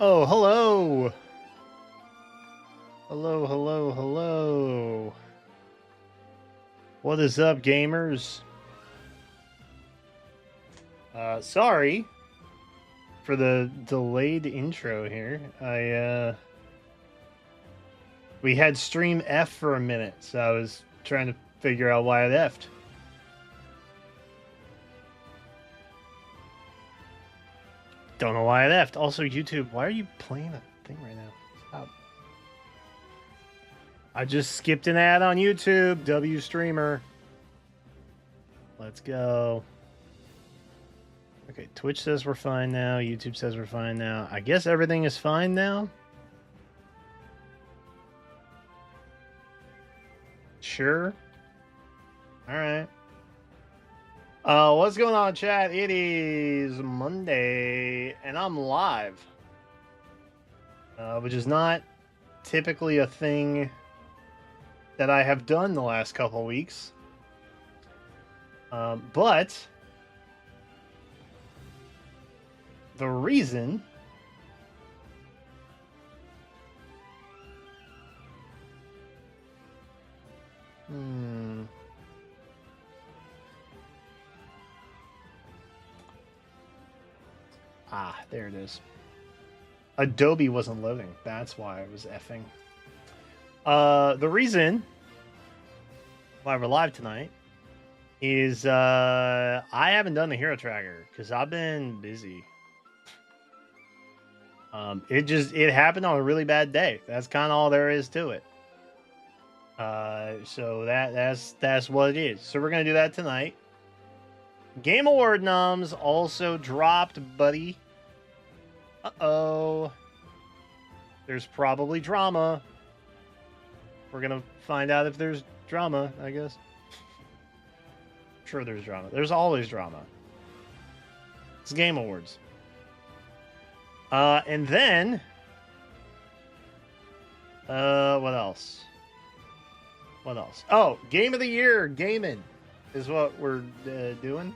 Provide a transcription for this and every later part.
Oh, hello. Hello, hello, hello. What is up, gamers? Sorry for the delayed intro here. We had stream F for a minute, so I was trying to figure out why it F'd. Don't know why it F'd. Also, YouTube, why are you playing a thing right now? Stop. I just skipped an ad on YouTube. W streamer. Let's go. Okay, Twitch says we're fine now. YouTube says we're fine now. I guess everything is fine now. Sure. All right. What's going on, chat? It is Monday, and I'm live, which is not typically a thing that I have done the last couple weeks. But the reason there it is. Adobe wasn't loading. That's why I was effing. The reason why we're live tonight is I haven't done the hero tracker because I've been busy. It happened on a really bad day. That's kind of all there is to it. So that's what it is. So we're gonna do that tonight. Game Award noms also dropped, buddy. Uh-oh. There's probably drama. We're gonna find out if there's drama, I guess. Sure, there's drama. There's always drama. It's Game Awards. And then what else? What else? Oh, Game of the Year gaming is what we're doing.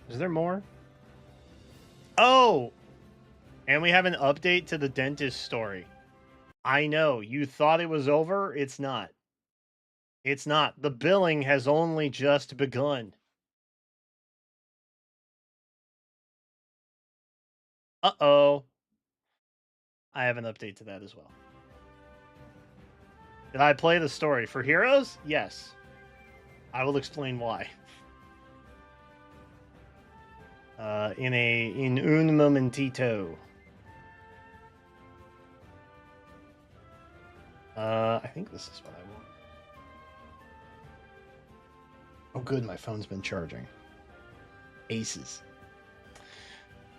Is there more? Oh, and we have an update to the dentist story. I know, you thought it was over. It's not. It's not. The billing has only just begun. Uh-oh. I have an update to that as well. Did I play the story for Heroes? Yes. I will explain why. In un momentito. I think this is what I want. Oh, good. My phone's been charging. Aces.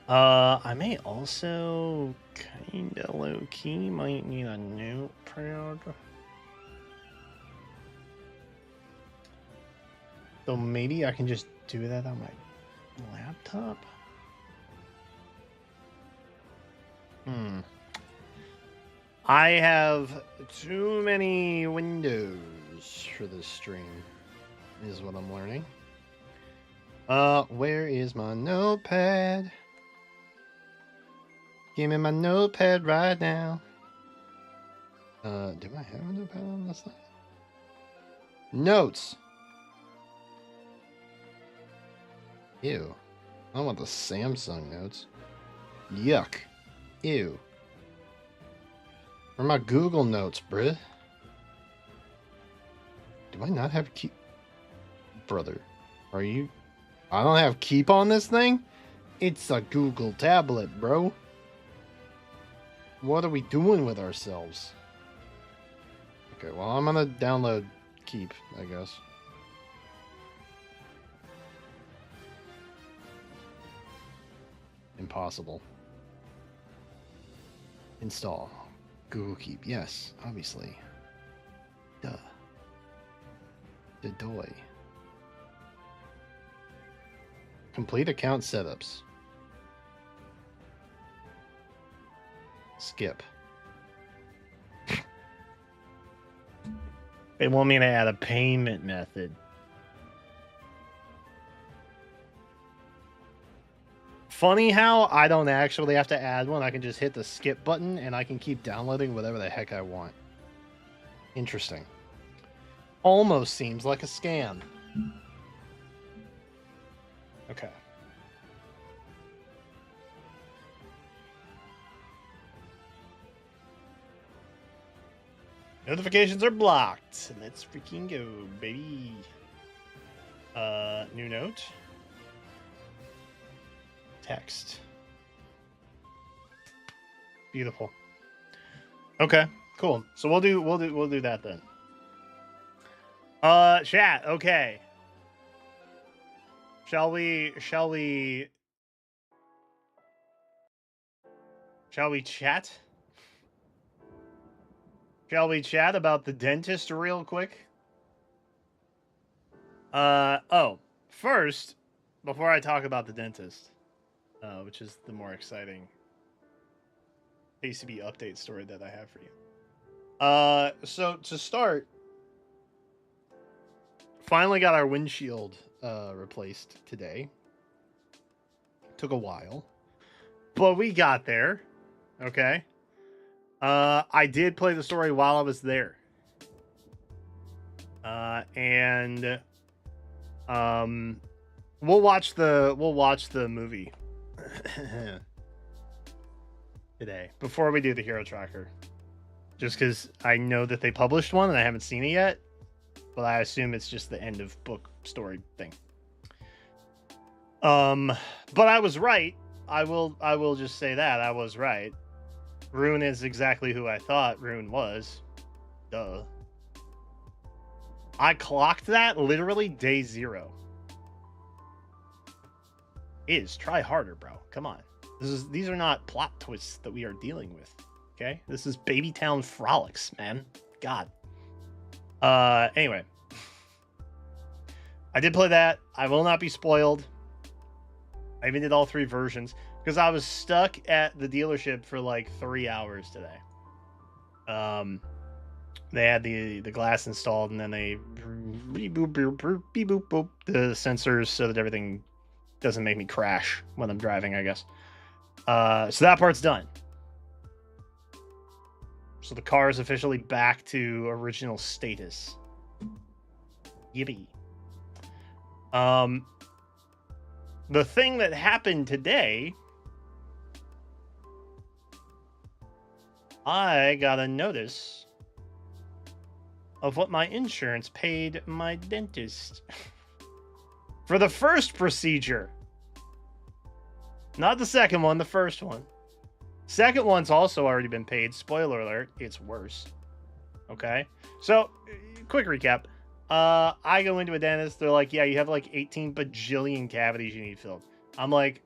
I may also kinda low key might need a notepad. So maybe I can just do that on my laptop. I have too many windows for this stream, is what I'm learning. Where is my notepad? Give me my notepad right now. Do I have a notepad on this thing? Notes. Ew. I don't want the Samsung notes. Yuck. Ew. Where are my Google notes, bruh? Do I not have keep? Brother, are you? I don't have keep on this thing? It's a Google tablet, bro. What are we doing with ourselves? Okay, well, I'm gonna download keep, I guess. Impossible. Install. Google Keep. Yes, obviously. Duh. Dedoy. Complete account setups. Skip. They want me to add a payment method. Funny how I don't actually have to add one. I can just hit the skip button and I can keep downloading whatever the heck I want. Interesting. Almost seems like a scam. Okay. Notifications are blocked. Let's freaking go, baby. New note. Text. Beautiful. Okay, cool. So we'll do that then. Chat. Okay. Shall we chat? Shall we chat about the dentist real quick? First, before I talk about the dentist, which is the more exciting ACB update story that I have for you. So to start, finally got our windshield replaced today. Took a while, but we got there. Okay. I did play the story while I was there. And we'll watch the movie today before we do the hero tracker. Just because I know that they published one and I haven't seen it yet, but I assume it's just the end of book story thing. But I was right. I will just say that I was right. Rune is exactly who I thought Rune was. Duh. I clocked that literally day 0. Try harder, bro. Come on. These are not plot twists that we are dealing with. Okay? This is Baby Town Frolics, man. God. Anyway. I did play that. I will not be spoiled. I even did all 3 versions because I was stuck at the dealership for like 3 hours today. They had the glass installed and then they beep boop the sensors so that everything doesn't make me crash when I'm driving, I guess. So that part's done. So the car is officially back to original status. Yippee. The thing that happened today, I got a notice of what my insurance paid my dentist for the first procedure. Not the second one, the first one. Second one's also already been paid. Spoiler alert, it's worse. Okay? So, quick recap. I go into a dentist. They're like, yeah, you have like 18 bajillion cavities you need filled. I'm like,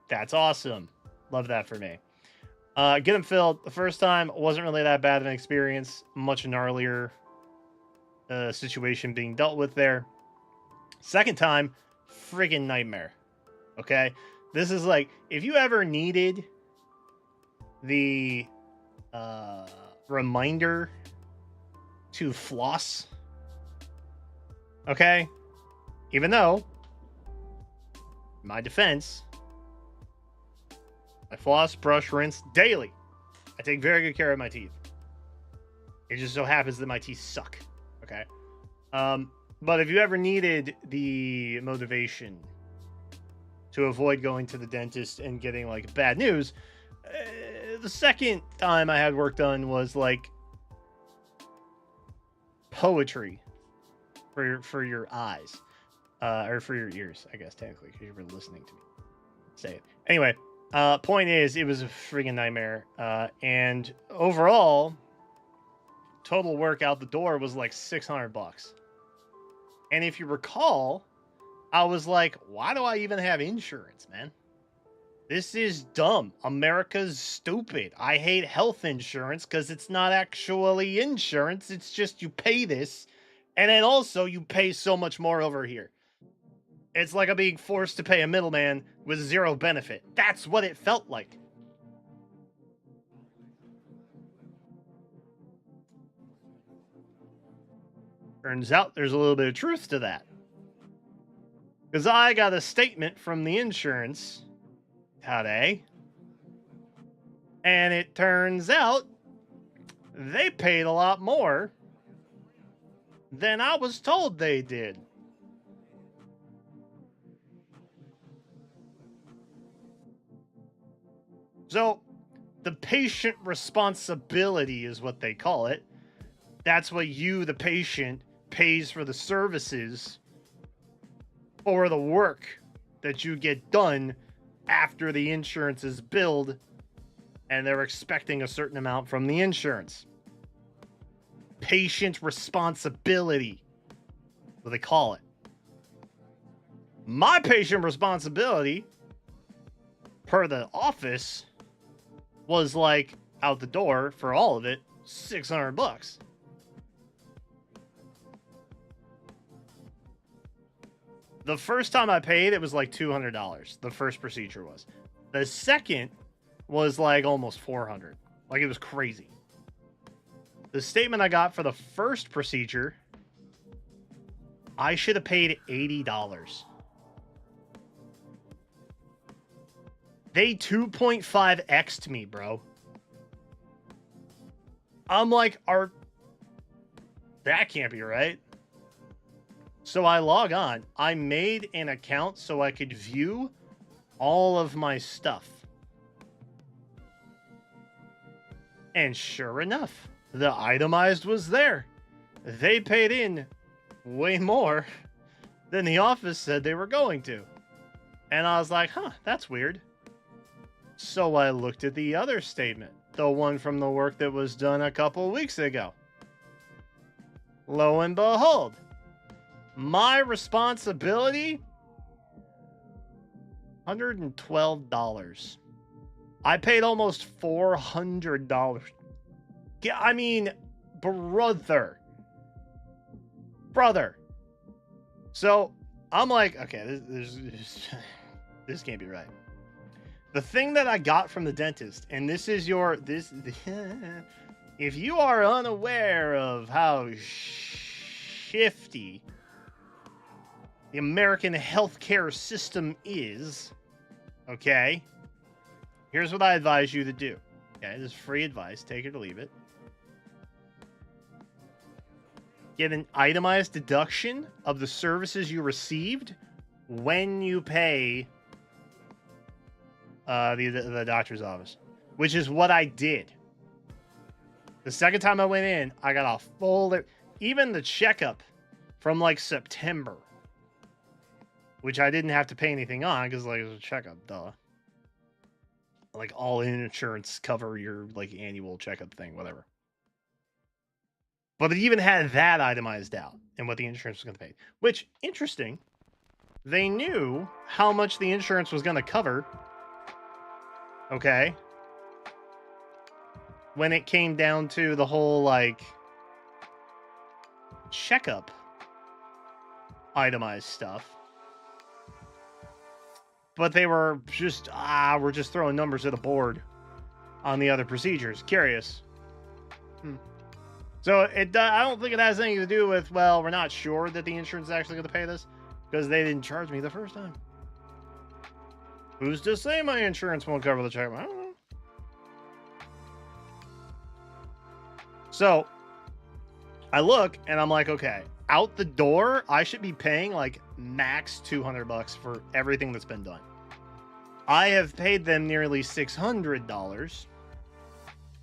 that's awesome. Love that for me. Get them filled. The first time wasn't really that bad of an experience. Much gnarlier situation being dealt with there. Second time, friggin' nightmare. Okay? This is like, if you ever needed the reminder to floss, okay, even though, in my defense, I floss, brush, rinse daily. I take very good care of my teeth. It just so happens that my teeth suck, okay? But if you ever needed the motivation to avoid going to the dentist and getting like bad news, the second time I had work done was like poetry for your eyes, or for your ears, I guess technically, because you were listening to me say it. Anyway, point is, it was a friggin' nightmare, and overall, total work out the door was like $600. And if you recall, I was like, why do I even have insurance, man? This is dumb. America's stupid. I hate health insurance because it's not actually insurance. It's just you pay this, and then also you pay so much more over here. It's like I'm being forced to pay a middleman with zero benefit. That's what it felt like. Turns out there's a little bit of truth to that. Because I got a statement from the insurance today. And it turns out they paid a lot more than I was told they did. So, the patient responsibility is what they call it. That's what you, the patient, pays for the services or the work that you get done after the insurance is billed and they're expecting a certain amount from the insurance. Patient responsibility, what they call it. My patient responsibility, per the office, was like out the door for all of it, $600. The first time I paid, it was like $200. The first procedure was. The second was like almost $400. Like, it was crazy. The statement I got for the first procedure, I should have paid $80. They 2.5x'd me, bro. I'm like, that can't be right. So I log on. I made an account so I could view all of my stuff. And sure enough, the itemized was there. They paid in way more than the office said they were going to. And I was like, huh, that's weird. So I looked at the other statement, the one from the work that was done a couple weeks ago. Lo and behold, my responsibility, $112. I paid almost $400. Yeah, I mean, brother. So I'm like, okay, this can't be right. The thing that I got from the dentist, and this is if you are unaware of how shifty the American healthcare system is, okay, here's what I advise you to do. Okay, this is free advice. Take it or leave it. Get an itemized deduction of the services you received when you pay the doctor's office, which is what I did. The second time I went in, I got a full, even the checkup from like September, which I didn't have to pay anything on because like it was a checkup, duh. Like all insurance cover your like annual checkup thing, whatever. But it even had that itemized out and what the insurance was going to pay, which interesting. They knew how much the insurance was going to cover. Okay. When it came down to the whole like checkup itemized stuff. But they were just, we're just throwing numbers at a board on the other procedures. Curious. So I don't think it has anything to do with, well, we're not sure that the insurance is actually going to pay this because they didn't charge me the first time. Who's to say my insurance won't cover the check? I don't know. So I look and I'm like, okay, out the door, I should be paying like max $200 for everything that's been done. I have paid them nearly $600,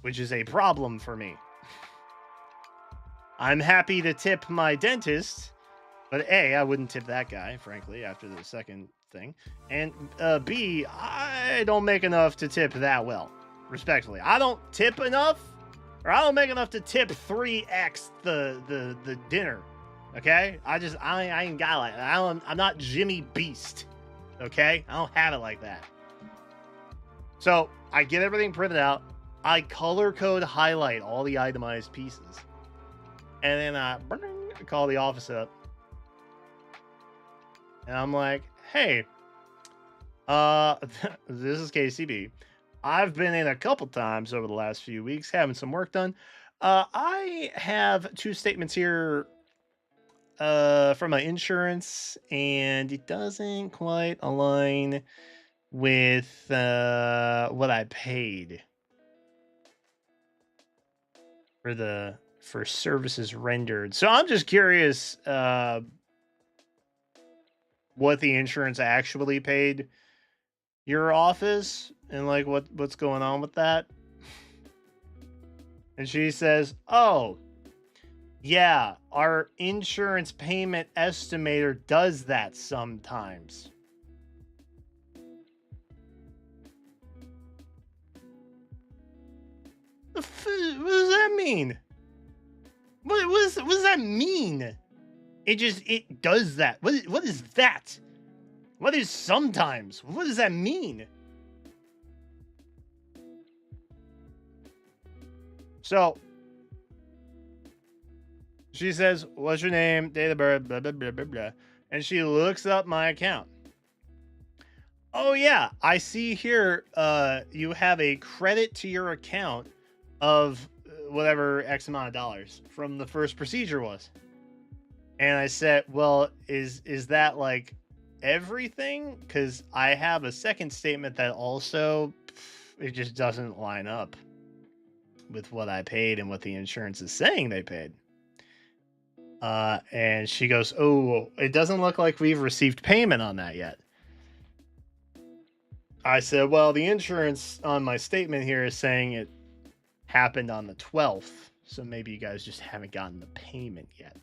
which is a problem for me. I'm happy to tip my dentist, but A, I wouldn't tip that guy, frankly, after the second thing. And B, I don't make enough to tip that well, respectfully. I don't tip enough, or I don't make enough to tip 3x the dinner. Okay? I ain't got like that. I'm not Jimmy Beast. Okay? I don't have it like that. So I get everything printed out. I color code highlight all the itemized pieces. And then I call the office up. And I'm like, hey, this is KCB. I've been in a couple times over the last few weeks having some work done. I have 2 statements here from my insurance, and it doesn't quite align with what I paid for services rendered. So I'm just curious what the insurance actually paid your office and like what's going on with that. And she says, "Oh, yeah, our insurance payment estimator does that sometimes." What does that mean? What does that mean? It does that. What is that? What is sometimes? What does that mean? So she says, "What's your name? Date of birth, blah blah blah blah blah." And she looks up my account. "Oh yeah, I see here you have a credit to your account of whatever X amount of dollars from the first procedure was." And I said, "Well, is that like everything? Because I have a second statement that also it just doesn't line up with what I paid and what the insurance is saying they paid." And she goes, "Oh, it doesn't look like we've received payment on that yet." I said, "Well, the insurance on my statement here is saying it happened on the 12th, so maybe you guys just haven't gotten the payment yet."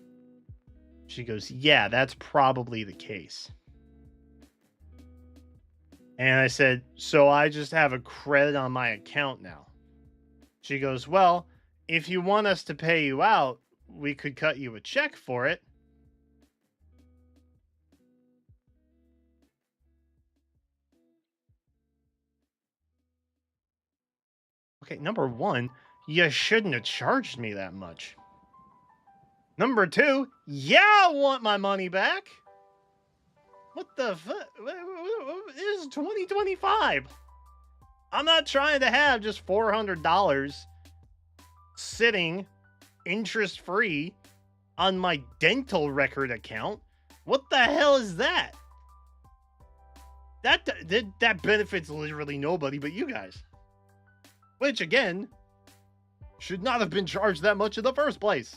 She goes, "Yeah, that's probably the case." And I said, "So I just have a credit on my account now?" She goes, "Well, if you want us to pay you out, we could cut you a check for it." Okay, number one, you shouldn't have charged me that much. Number two, yeah, I want my money back. What the fuck? This is 2025. I'm not trying to have just $400 sitting interest free on my dental record account. What the hell is that? That benefits literally nobody but you guys. Which, again, should not have been charged that much in the first place.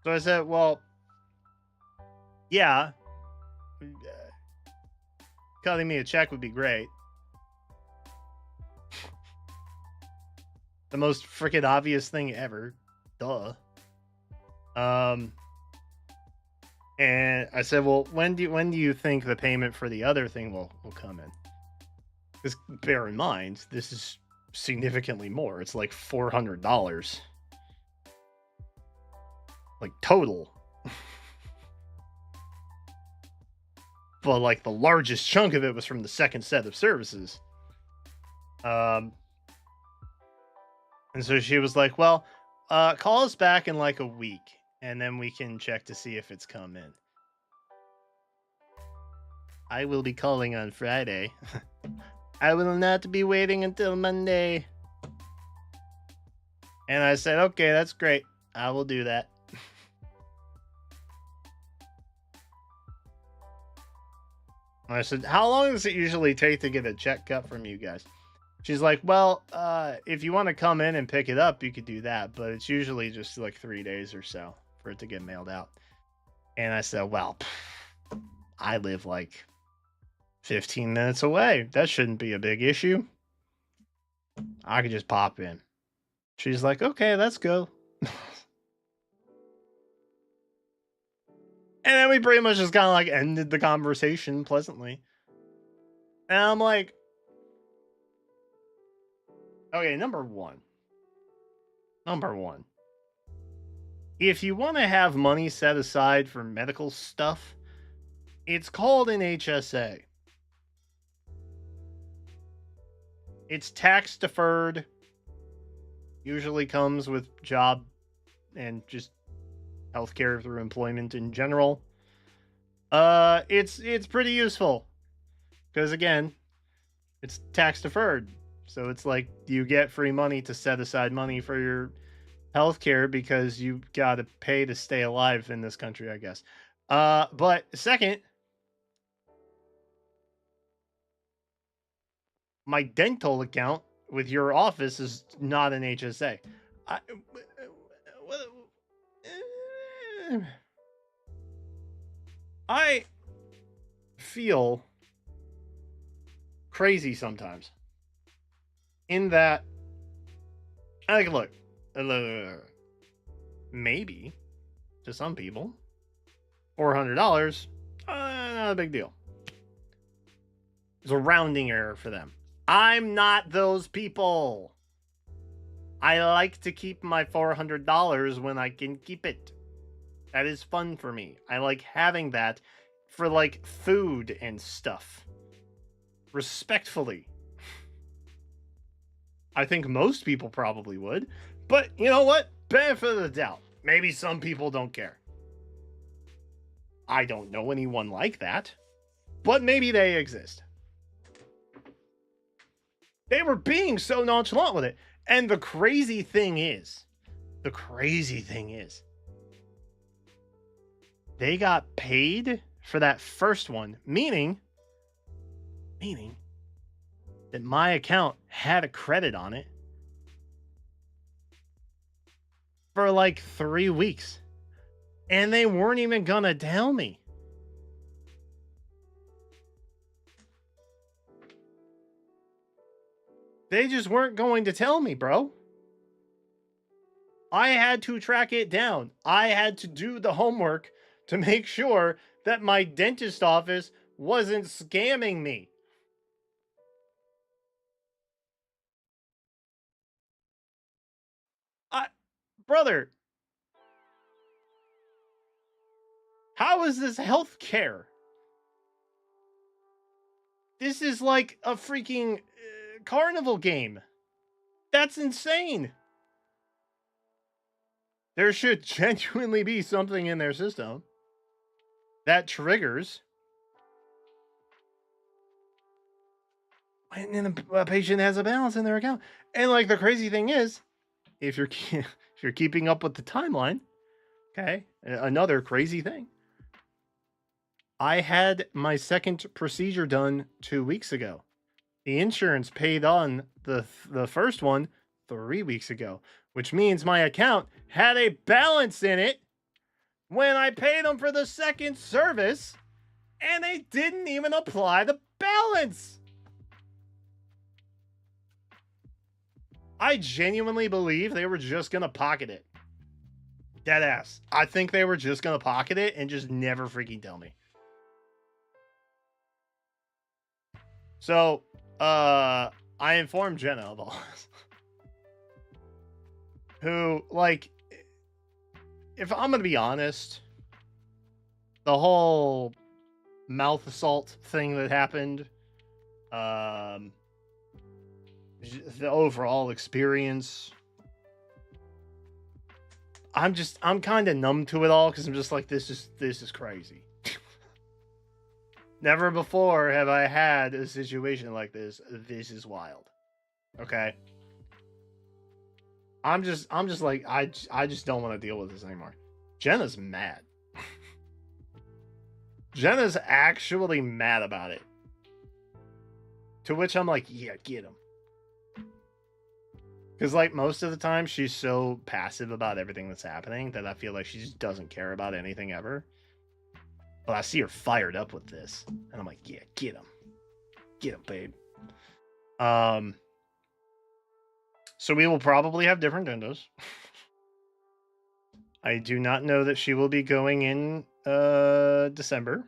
So I said, "Well, yeah, cutting me a check would be great." The most freaking obvious thing ever. Duh. And I said, "Well, when do you think the payment for the other thing will come in?" Because bear in mind, this is significantly more. It's like $400, like total. But like the largest chunk of it was from the second set of services. And so she was like, "Well, call us back in like a week, and then we can check to see if it's come in." I will be calling on Friday. I will not be waiting until Monday. And I said, "Okay, that's great. I will do that." And I said, "How long does it usually take to get a check cut from you guys?" She's like, "Well, if you want to come in and pick it up, you could do that, but it's usually just like 3 days or so for it to get mailed out." And I said, "Well, I live like 15 minutes away. That shouldn't be a big issue. I could just pop in." She's like, "Okay, let's go." And then we pretty much just kind of like ended the conversation pleasantly. And I'm like, okay, number one. If you want to have money set aside for medical stuff, it's called an HSA. It's tax deferred, usually comes with job and just healthcare through employment in general. It's pretty useful because again, it's tax deferred, so it's like you get free money to set aside money for your healthcare because you got to pay to stay alive in this country, I guess. But second, my dental account with your office is not an HSA. I feel crazy sometimes in that, like, look, maybe to some people, $400, not a big deal. It's a rounding error for them. I'm not those people. I like to keep my $400 when I can keep it. That is fun for me. I like having that for like food and stuff. Respectfully. I think most people probably would. But you know what? Benefit of the doubt. Maybe some people don't care. I don't know anyone like that. But maybe they exist. They were being so nonchalant with it. And the crazy thing is, they got paid for that first one, meaning that my account had a credit on it for like 3 weeks. And they weren't even gonna tell me. They just weren't going to tell me, bro. I had to track it down. I had to do the homework to make sure that my dentist office wasn't scamming me. Brother, how is this health care? This is like a freaking carnival game. That's insane. There should genuinely be something in their system that triggers when a patient has a balance in their account. And like the crazy thing is, if you're keeping up with the timeline, okay, another crazy thing. I had my second procedure done 2 weeks ago. The insurance paid on the first one 3 weeks ago, which means my account had a balance in it when I paid them for the second service, and they didn't even apply the balance. I genuinely believe they were just going to pocket it. Deadass. I think they were just going to pocket it and just never freaking tell me. So, I informed Jenna of all this. Who, like, if I'm going to be honest, the whole mouth assault thing that happened, the overall experience, I'm kind of numb to it all because I'm just like, this is crazy. Never before have I had a situation like this. This is wild. Okay. I'm just like, I just don't want to deal with this anymore. Jenna's mad. Jenna's actually mad about it. To which I'm like, yeah, get him. Because like most of the time she's so passive about everything that's happening that I feel like she just doesn't care about anything ever. But I see her fired up with this. And I'm like, yeah, get him. Get him, babe. So we will probably have different endos. I do not know that she will be going in December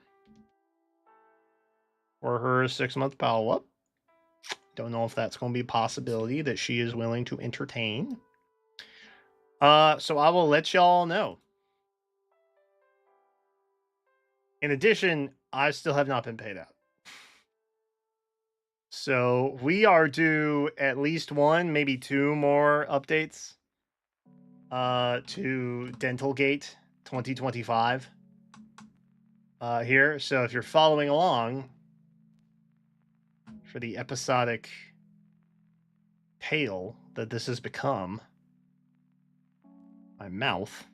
for her 6-month follow-up. Don't know if that's going to be a possibility that she is willing to entertain. So I will let y'all know. In addition, I still have not been paid out. So we are due at least 1, maybe 2 more updates to Dental Gate 2025 here. So if you're following along for the episodic tale that this has become, my mouth.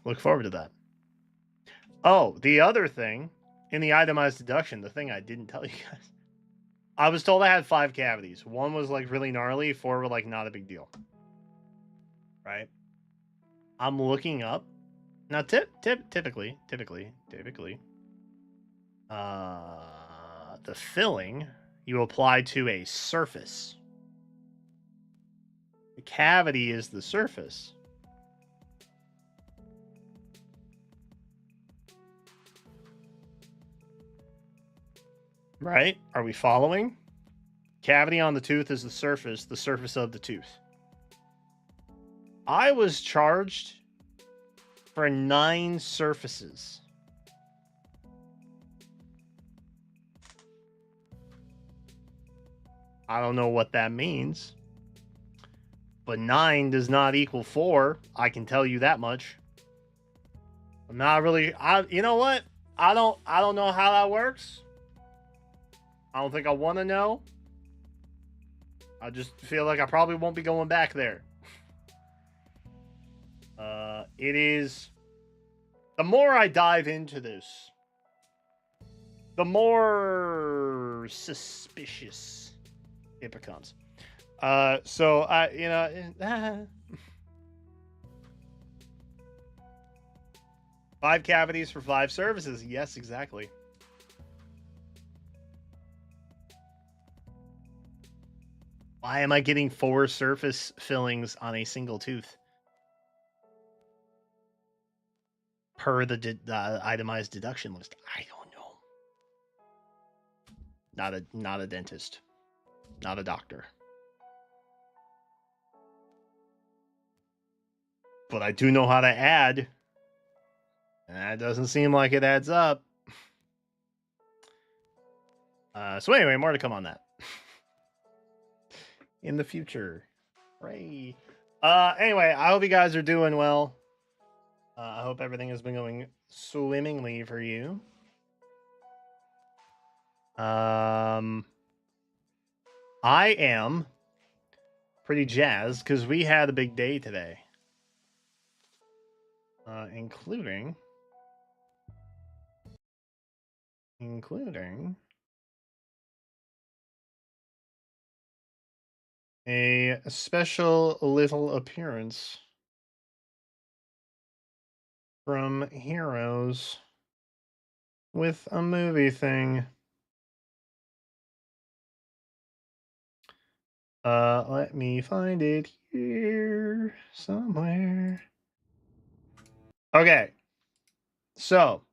Look forward to that. Oh, the other thing in the itemized deduction, the thing I didn't tell you guys. I was told I had 5 cavities. 1 was like really gnarly, 4 were like not a big deal. Right? I'm looking up. Now typically, the filling you apply to a surface. The cavity is the surface. Right? Are we following? Cavity on the tooth is the surface of the tooth. I was charged for 9 surfaces. I don't know what that means. But 9 does not equal 4. I can tell you that much. I'm not really. You know what? I don't know how that works. I don't think I want to know. I just feel like I probably won't be going back there. It is. The more I dive into this, the more suspicious it becomes. So I, you know, 5 cavities for 5 services. Yes, exactly. Why am I getting 4 surface fillings on a single tooth? Per the itemized deduction list. I don't know. Not a dentist. Not a doctor. But I do know how to add. And that doesn't seem like it adds up. So anyway, more to come on that. In the future. Hooray. Anyway, I hope you guys are doing well. I hope everything has been going swimmingly for you. I am pretty jazzed because we had a big day today. Including a special little appearance from Heroes with a movie thing. Let me find it here somewhere. Okay. So,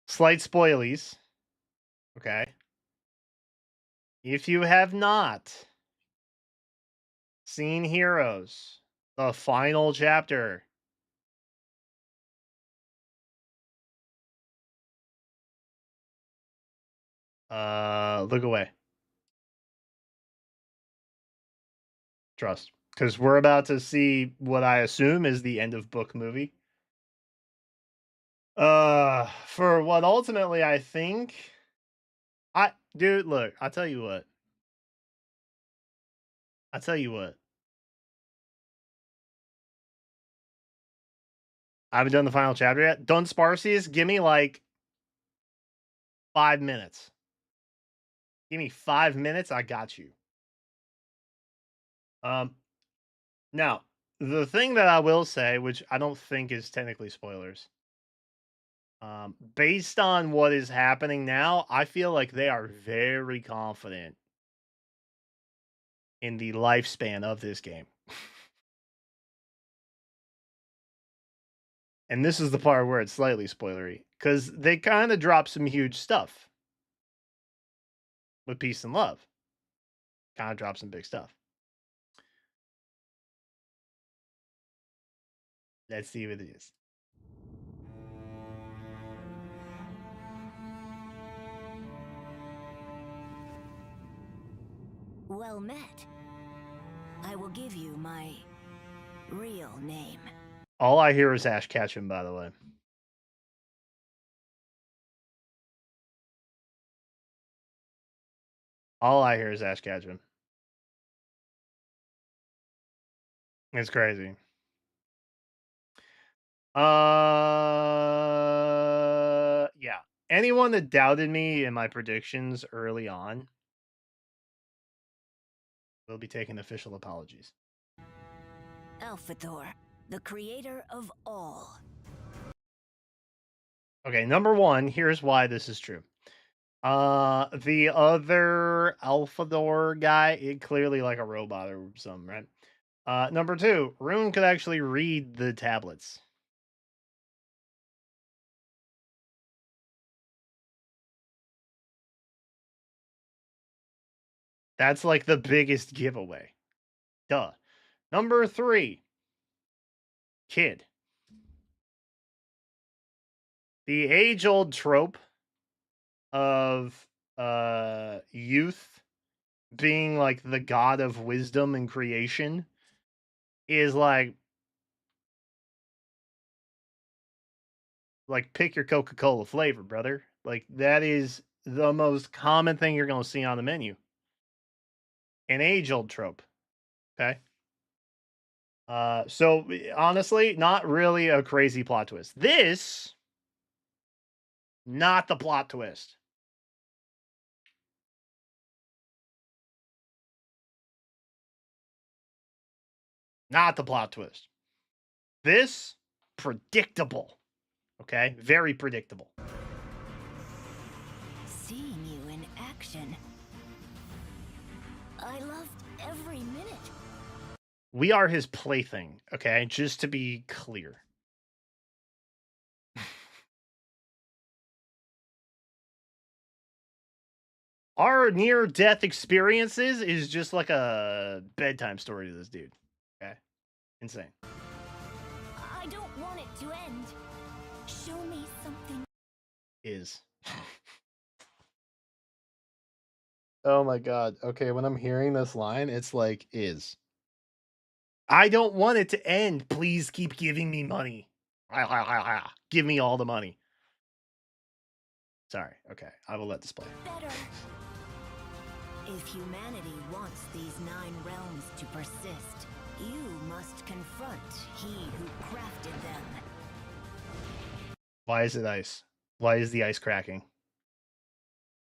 slight spoilies. Okay. If you have not seen Heroes, the final chapter, look away. Trust. Because we're about to see what I assume is the end of book movie. For what ultimately I think, dude, look, I'll tell you what. I haven't done the final chapter yet. Done Sparsies, give me like 5 minutes. Give me 5 minutes, I got you. Now, the thing that I will say, which I don't think is technically spoilers, based on what is happening now, I feel like they are very confident in the lifespan of this game. And this is the part where it's slightly spoilery, because they kind of drop some huge stuff with Peace and Love. Kind of drop some big stuff. Let's see what it is. Well met. I will give you my real name. All I hear is Ash Ketchum, by the way. All I hear is Ash Ketchum. It's crazy. Yeah. Anyone that doubted me in my predictions early on will be taking official apologies. Alphathor, the creator of all. Okay, number one, here's why this is true. The other Alphador guy, it clearly like a robot or something, right? Number two, Rune could actually read the tablets. That's like the biggest giveaway. Duh. Number three, kid. The age-old trope of youth being like the god of wisdom and creation is like pick your Coca-Cola flavor, brother. Like that is the most common thing you're going to see on the menu. An age-old trope. Okay? So honestly, not really a crazy plot twist. This not the plot twist. Not the plot twist. This predictable. Okay? Very predictable. Seeing you in action, I loved every minute. We are his plaything, okay? Just to be clear. Our near-death experiences is just like a bedtime story to this dude. Okay? Insane. I don't want it to end. Show me something. Is. Oh my god. Okay, when I'm hearing this line, it's like, is. I don't want it to end. Please keep giving me money. Give me all the money. Sorry. Okay, I will let this play. Better. If humanity wants these 9 realms to persist, you must confront he who crafted them. Why is it ice? Why is the ice cracking?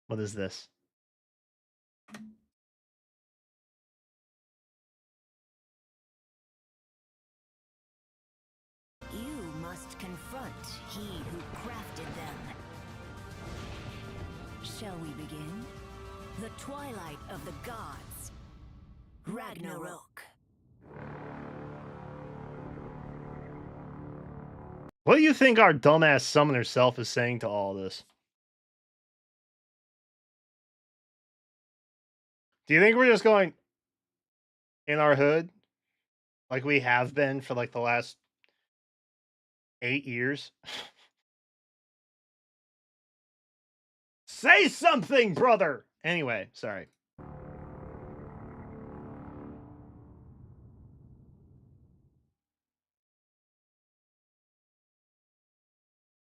What is this? You must confront he who crafted them. Shall we begin? The twilight of the gods. Ragnarok. What do you think our dumbass summoner self is saying to all this? Do you think we're just going in our hood like we have been for like the last 8 years? Say something, brother! Anyway, sorry.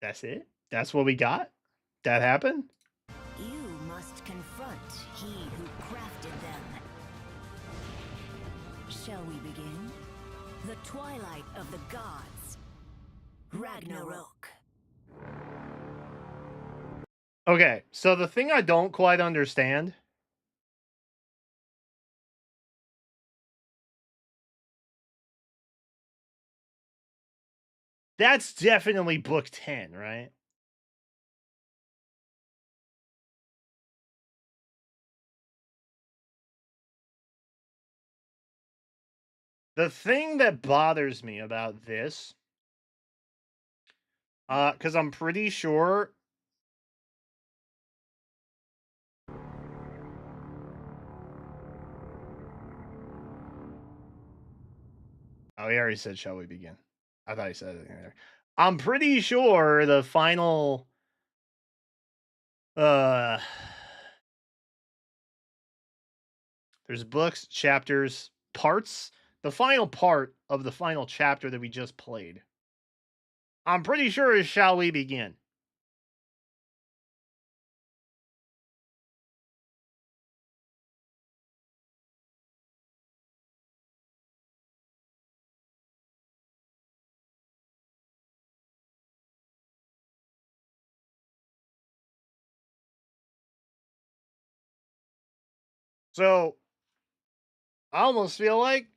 That's it? That's what we got? That happened? You must confront he who crafted them. Shall we begin? The twilight of the gods. Ragnarok. Okay, so the thing I don't quite understand. That's definitely book 10, right? The thing that bothers me about this, because I'm pretty sure. Oh, he already said, "Shall we begin?" I thought he said it there. I'm pretty sure the final. Uh, there's books, chapters, parts. The final part of the final chapter that we just played. I'm pretty sure is "Shall we begin?" So I almost feel like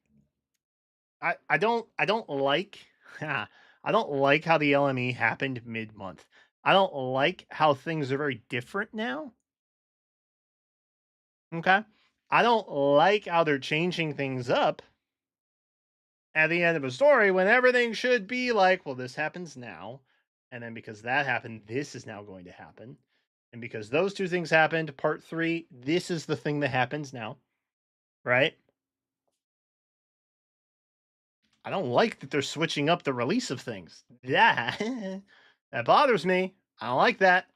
I don't like I don't like how the LME happened mid-month. I don't like how things are very different now. Okay. I don't like how they're changing things up at the end of a story when everything should be like, well, this happens now. And then because that happened, this is now going to happen. And because those two things happened, part three, this is the thing that happens now. Right? I don't like that they're switching up the release of things. Yeah. That bothers me. I don't like that.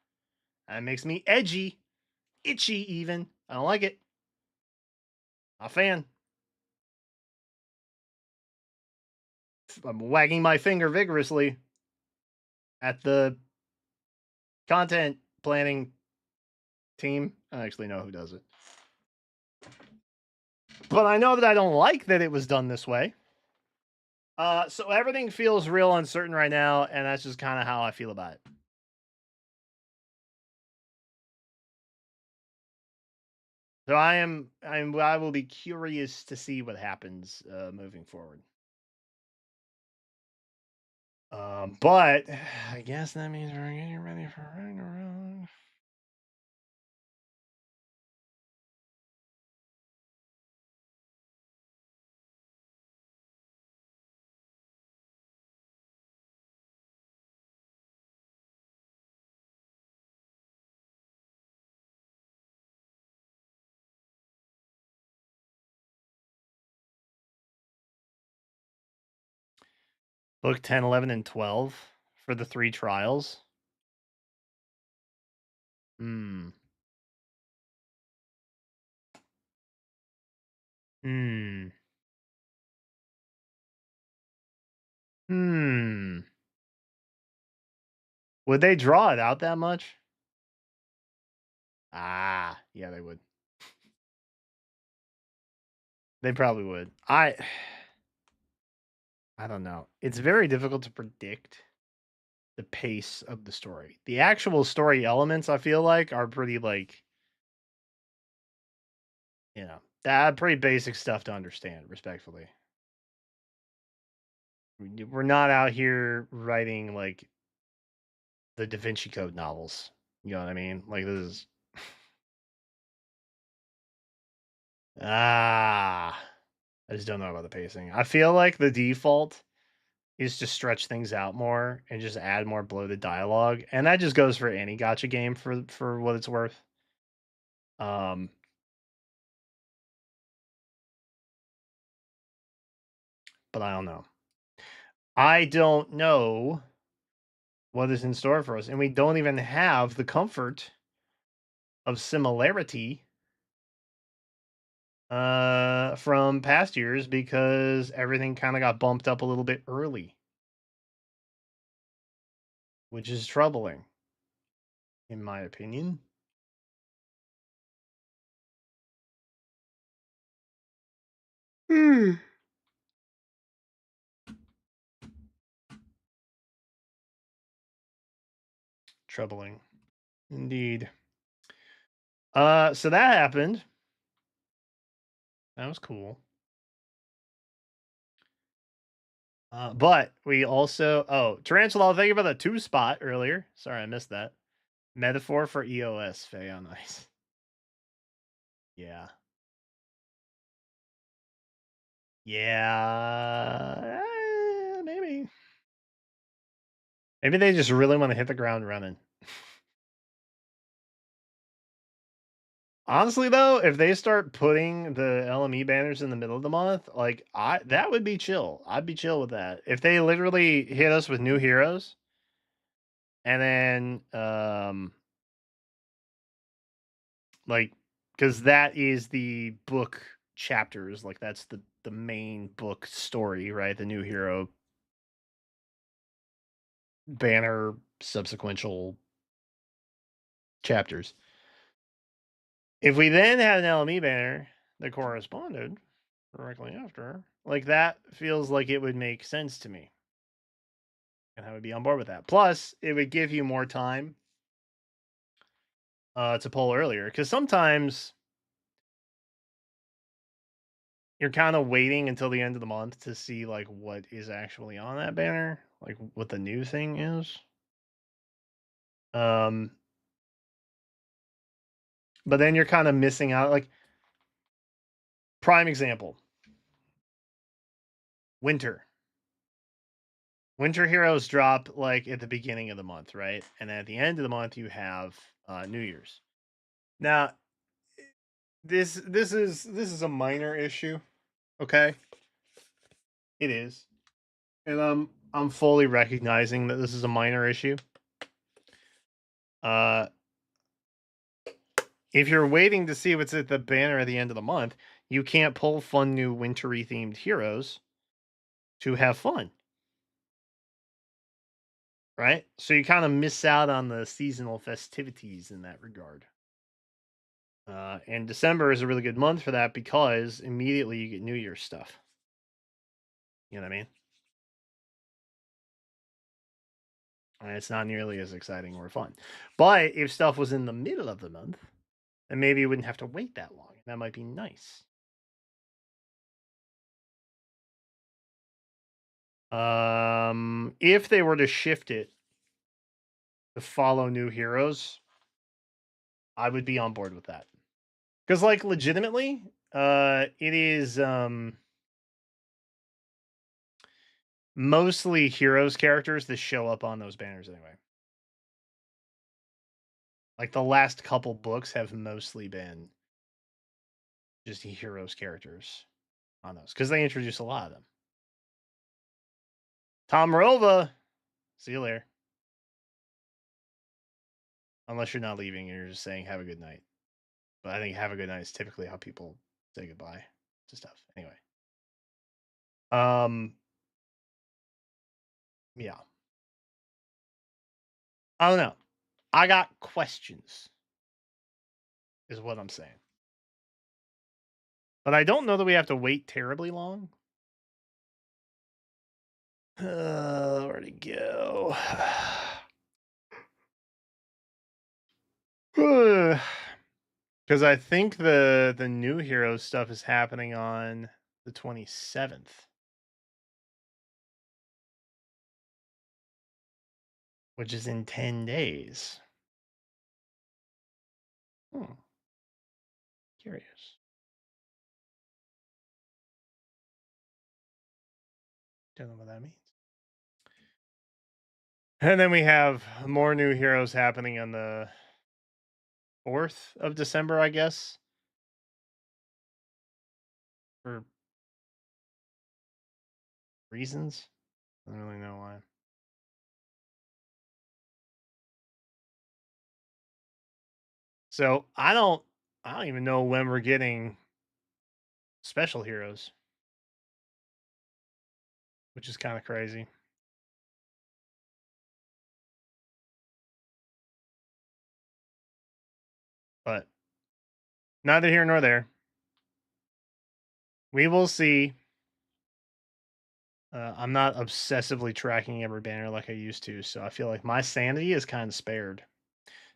That makes me edgy, itchy even. I don't like it. Not a fan. I'm wagging my finger vigorously at the content planning team. I actually know who does it. But I know that I don't like that it was done this way. So everything feels real uncertain right now, and that's just kind of how I feel about it. So I will be curious to see what happens moving forward. But I guess that means we're getting ready for Ragnarok. Book 10, 11, and 12 for the three trials. Hmm. Hmm. Hmm. Would they draw it out that much? Ah, yeah, they would. They probably would. I don't know. It's very difficult to predict the pace of the story. The actual story elements, I feel like, are pretty like, that pretty basic stuff to understand, respectfully. We're not out here writing like the Da Vinci Code novels. You know what I mean? Like this is ah I just don't know about the pacing. I feel like the default is to stretch things out more and just add more bloated dialogue. And that just goes for any gotcha game for what it's worth. Um but I don't know. I don't know what is in store for us. And we don't even have the comfort of similarity from past years because everything kind of got bumped up a little bit early, which is troubling in my opinion. Hmm. Troubling indeed. So that happened. That was cool. But we also Tarantula, thank you for the two spot earlier. Sorry, I missed that. Metaphor for EOS, Faye on ice. Yeah. Yeah. Maybe. Maybe they just really want to hit the ground running. Honestly, though, if they start putting the LME banners in the middle of the month, like that would be chill. I'd be chill with that. If they literally hit us with new heroes, and then like because that is the book chapters, like that's the main book story, right? The new hero banner subsequential chapters. If we then had an LME banner that corresponded directly after, like that feels like it would make sense to me. And I would be on board with that. Plus, it would give you more time to pull earlier. Because sometimes you're kind of waiting until the end of the month to see like what is actually on that banner, like what the new thing is. Um, but then you're kind of missing out. Like prime example, winter. Winter heroes drop like at the beginning of the month, right? And at the end of the month, you have New Year's. Now, this is a minor issue, okay? It is, and I'm fully recognizing that this is a minor issue. Uh, if you're waiting to see what's at the banner at the end of the month, you can't pull fun new wintry themed heroes to have fun, right? So you kind of miss out on the seasonal festivities in that regard. And December is a really good month for that because immediately you get New Year's stuff. You know what I mean? And it's not nearly as exciting or fun. But if stuff was in the middle of the month, then maybe you wouldn't have to wait that long. That might be nice. If they were to shift it to follow new heroes, I would be on board with that. Because, like, legitimately, it is mostly heroes characters that show up on those banners anyway. Like the last couple books have mostly been just heroes characters on those because they introduce a lot of them. Tom Rova, see you later. Unless you're not leaving and you're just saying have a good night. But I think have a good night is typically how people say goodbye to stuff. Anyway. Yeah. I don't know. I got questions, is what I'm saying. But I don't know that we have to wait terribly long. Where'd it go? Because I think the new hero stuff is happening on the 27th, which is in 10 days. Hmm. Curious. Don't know what that means. And then we have more new heroes happening on the 4th of December, I guess. For reasons. I don't really know why. So I don't even know when we're getting special heroes, which is kind of crazy. But neither here nor there. We will see. I'm not obsessively tracking every banner like I used to, so I feel like my sanity is kind of spared.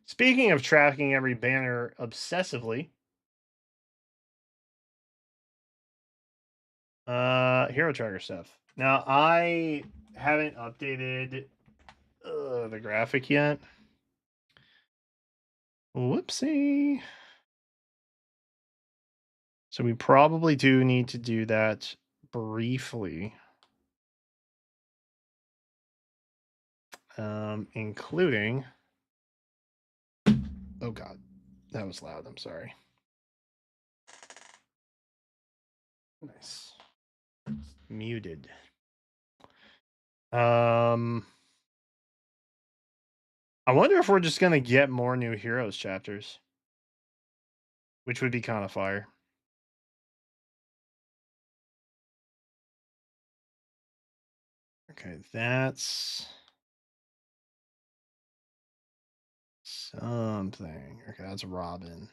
Speaking of tracking every banner obsessively, hero tracker stuff. Now I haven't updated the graphic yet. Whoopsie. So we probably do need to do that briefly. Including, oh god, that was loud. I'm sorry. Nice. Muted. I wonder if we're just gonna get more new heroes chapters, which would be kind of fire. Okay, that's something. Okay, that's Robin.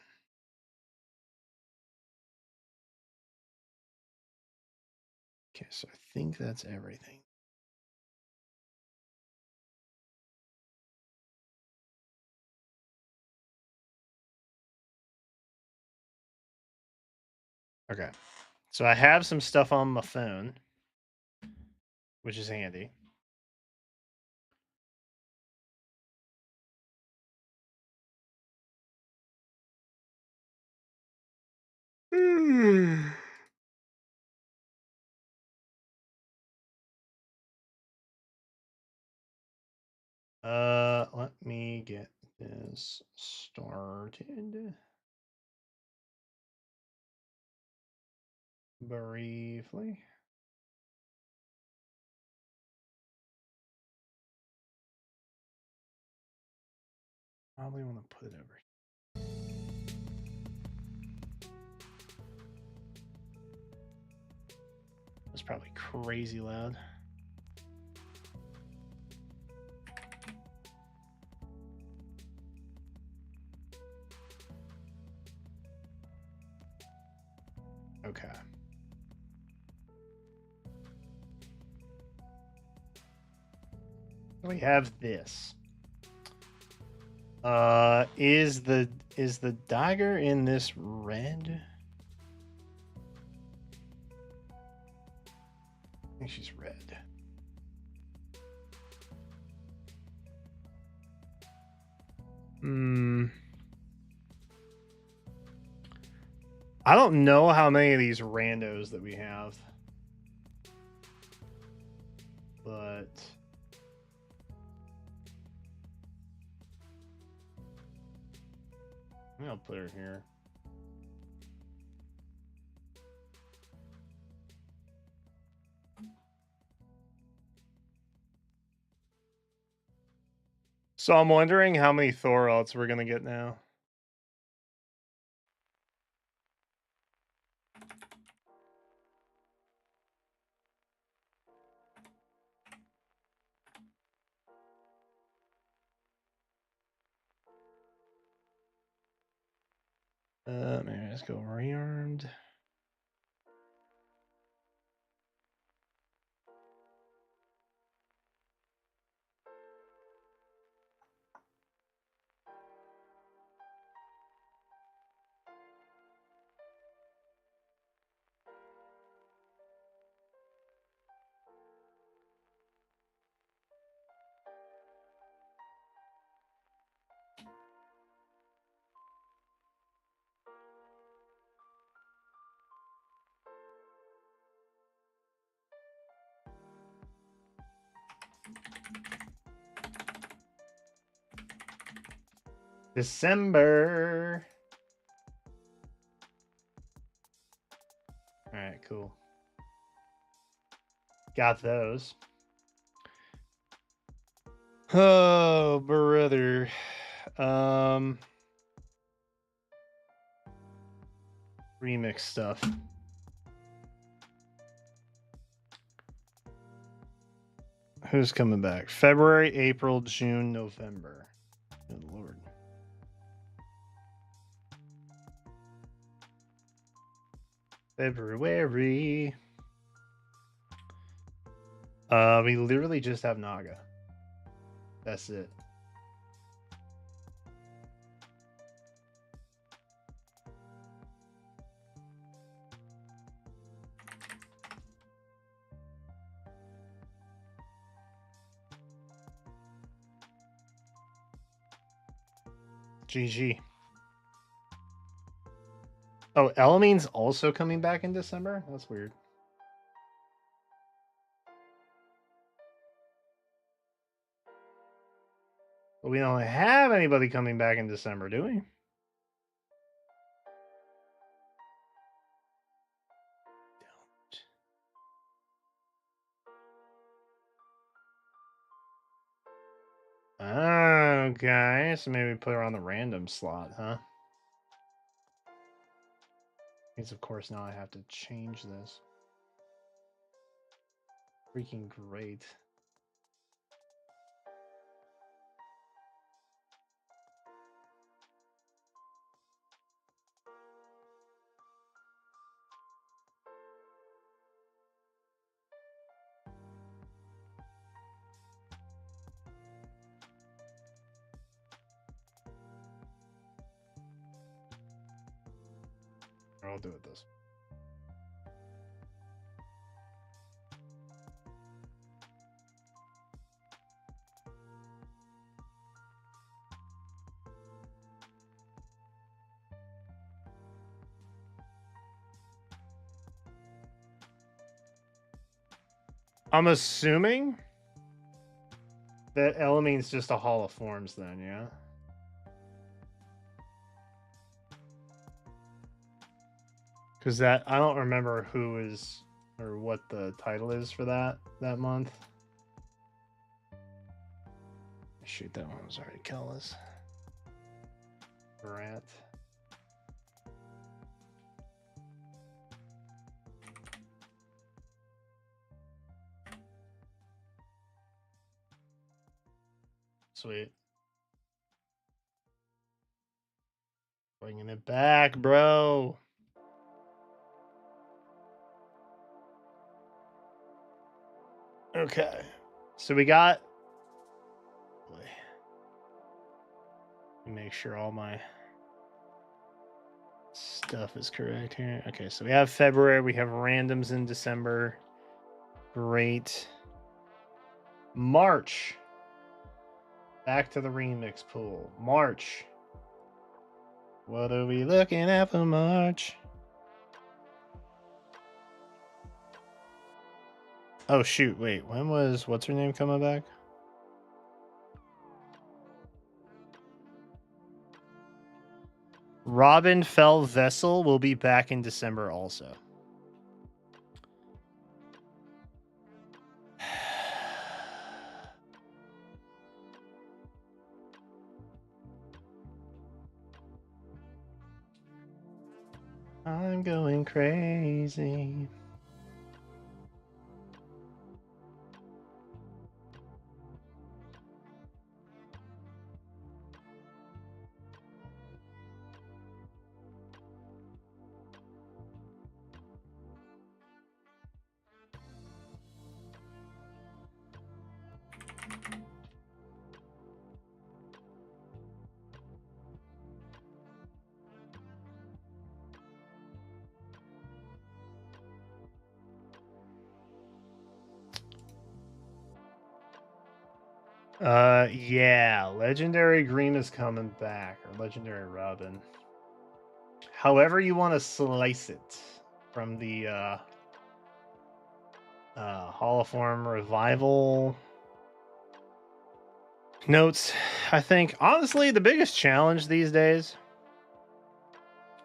Okay, so I think that's everything. Okay, So I have some stuff on my phone, which is handy. Let me get this started briefly. Probably want to put it over here. It's probably crazy loud. Okay. We have this. Is the dagger in this red? I think she's red. I don't know how many of these randos that we have, but I'll put her here. So I'm wondering how many Thoralts we're gonna get now. Maybe let's go rearmed. December. All right, cool. Got those. Oh, brother. Remix stuff. Who's coming back? February, April, June, November. Good lord. February. We literally just have Naga. That's it. GG. Oh, Elamine's also coming back in December? That's weird. But we don't have anybody coming back in December, do we? Okay, so maybe put her on the random slot, huh? Means, of course, now I have to change this. Freaking great. I'll do it this. I'm assuming that Elamene's just a Hall of Forms then, yeah? Because that, I don't remember who is, or what the title is for that month. Shoot, that one was already Kellis. Brant. Sweet. Bringing it back, bro. Okay. So we got... Make sure all my stuff is correct here. Okay, so we have February. We have randoms in December. Great. March. Back to the remix pool. March. What are we looking at for March? Oh, shoot. Wait, when was... What's her name coming back? Robin Fell Vessel will be back in December also. I'm going crazy. Yeah, Legendary Green is coming back, or Legendary Robin. However you want to slice it from the Holoform Revival notes. I think, honestly, the biggest challenge these days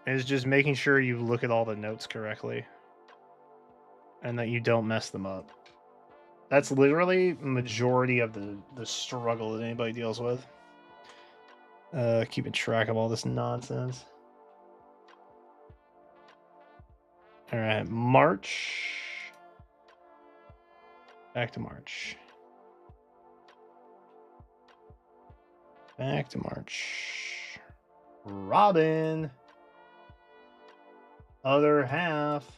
is just making sure you look at all the notes correctly and that you don't mess them up. That's literally majority of the struggle that anybody deals with. Keeping track of all this nonsense. All right, March. Back to March. Back to March. Robin. Other half.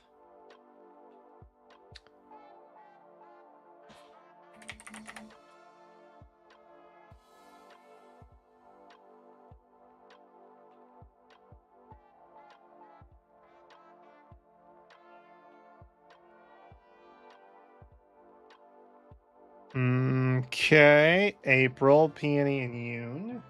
Okay, April, Peony, and Yoon.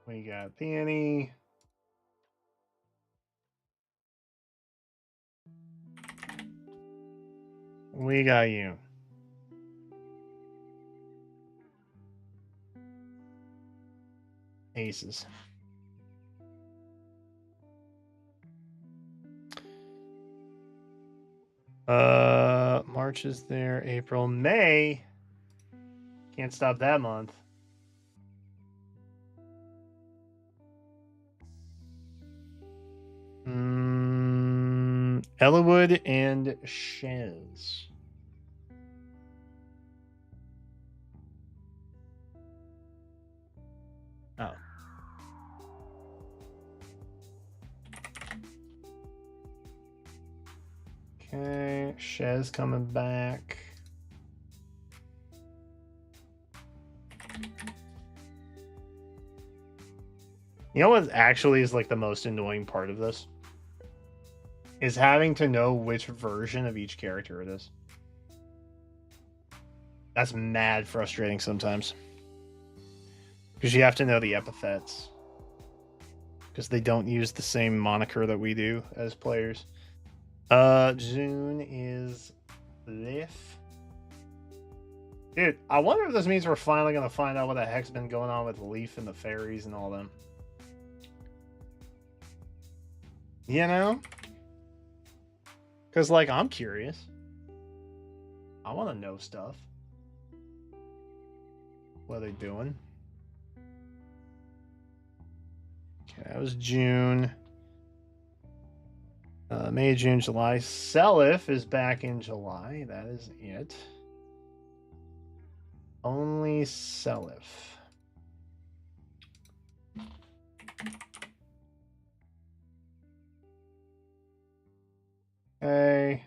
We got Peony. We got Yoon. Aces. March is there. April, May. Can't stop that month. Ellawood and Shez. Oh. Okay, Shez coming back. You know what actually is like the most annoying part of this? Is having to know which version of each character it is. That's mad frustrating sometimes. Because you have to know the epithets. Because they don't use the same moniker that we do as players. June is Leaf. Dude, I wonder if this means we're finally going to find out what the heck's been going on with Leaf and the fairies and all them. You know? Because, like, I'm curious. I want to know stuff. What are they doing? Okay, that was June. May, June, July. Selif is back in July. That is it. Only Selif. Okay.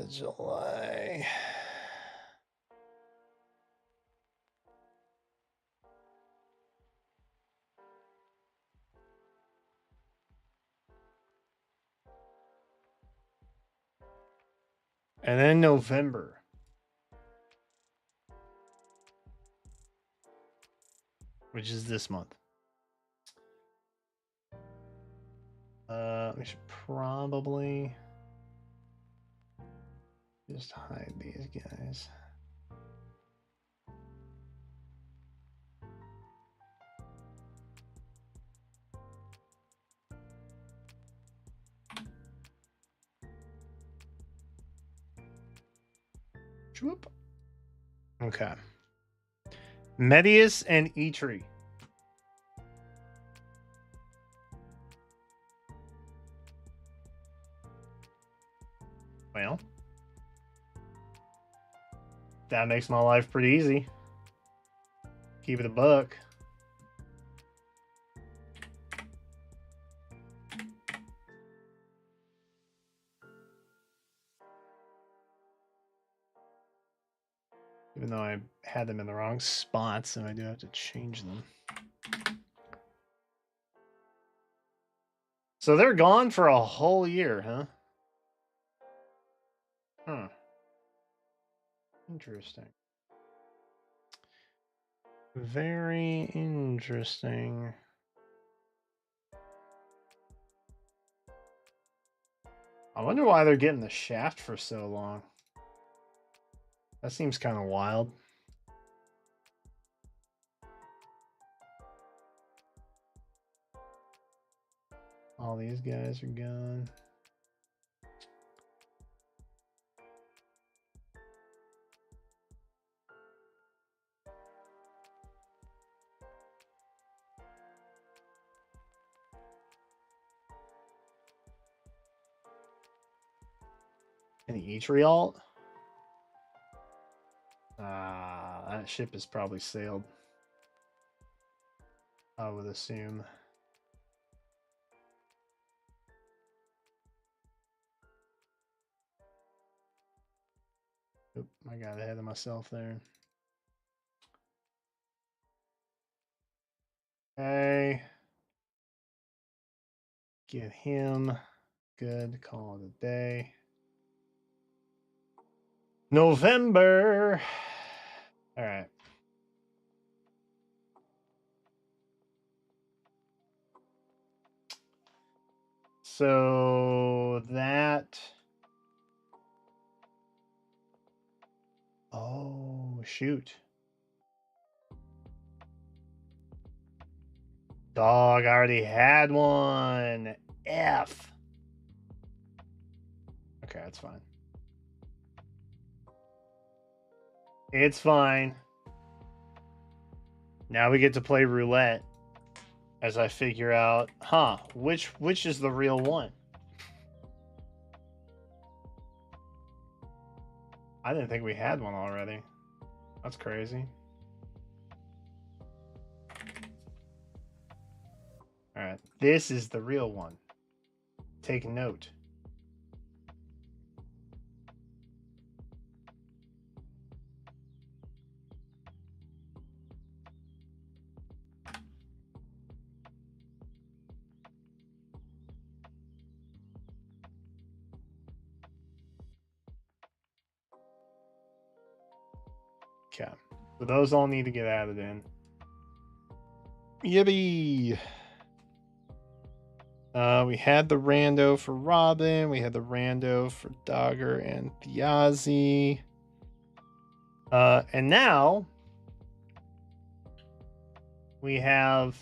July. And then November. Which is this month. We should probably just hide these guys. Whoop. Okay. Medius and Eitri. Well, that makes my life pretty easy. Keep it a buck. Even though I had them in the wrong spots, so I do have to change them. So they're gone for a whole year, huh? Huh. Interesting. Very interesting. I wonder why they're getting the shaft for so long. That seems kind of wild. All these guys are gone. Any Eitri alt? That ship is probably sailed. I would assume. Oop, I got ahead of myself there. Okay. Get him. Good. Call it a day. November. All right. So that. Oh, shoot. Dog, I already had one. F. Okay, that's fine. It's fine. Now we get to play roulette as I figure out, which is the real one? I didn't think we had one already. That's crazy. All right, this is the real one. Take note. Okay. So those all need to get added in. Yippee! We had the rando for Robin. We had the rando for Dogger and Thiazi. And now we have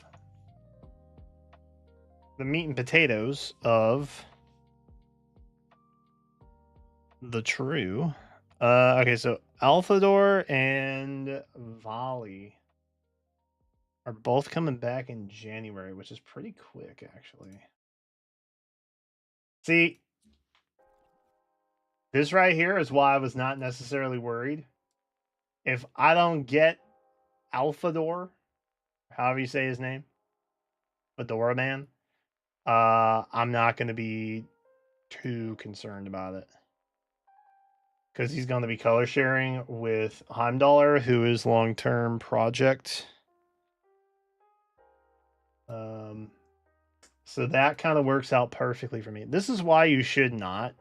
the meat and potatoes of the true. Okay, so Alphador and Volley are both coming back in January, which is pretty quick, actually. See, this right here is why I was not necessarily worried. If I don't get Alphador, however you say his name, Fedora Man, I'm not going to be too concerned about it. Because he's going to be color sharing with Heimdallr, who is long-term project. So that kind of works out perfectly for me. This is why you should not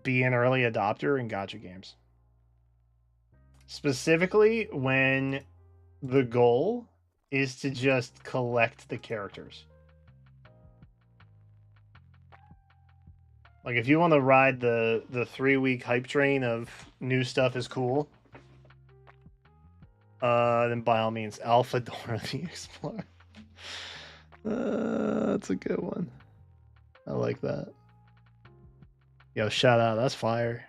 be an early adopter in gacha games. Specifically when the goal is to just collect the characters. Like, if you want to ride the 3-week hype train of new stuff is cool, then by all means, Alpha Dora the Explorer. That's a good one. I like that. Yo, shout out. That's fire.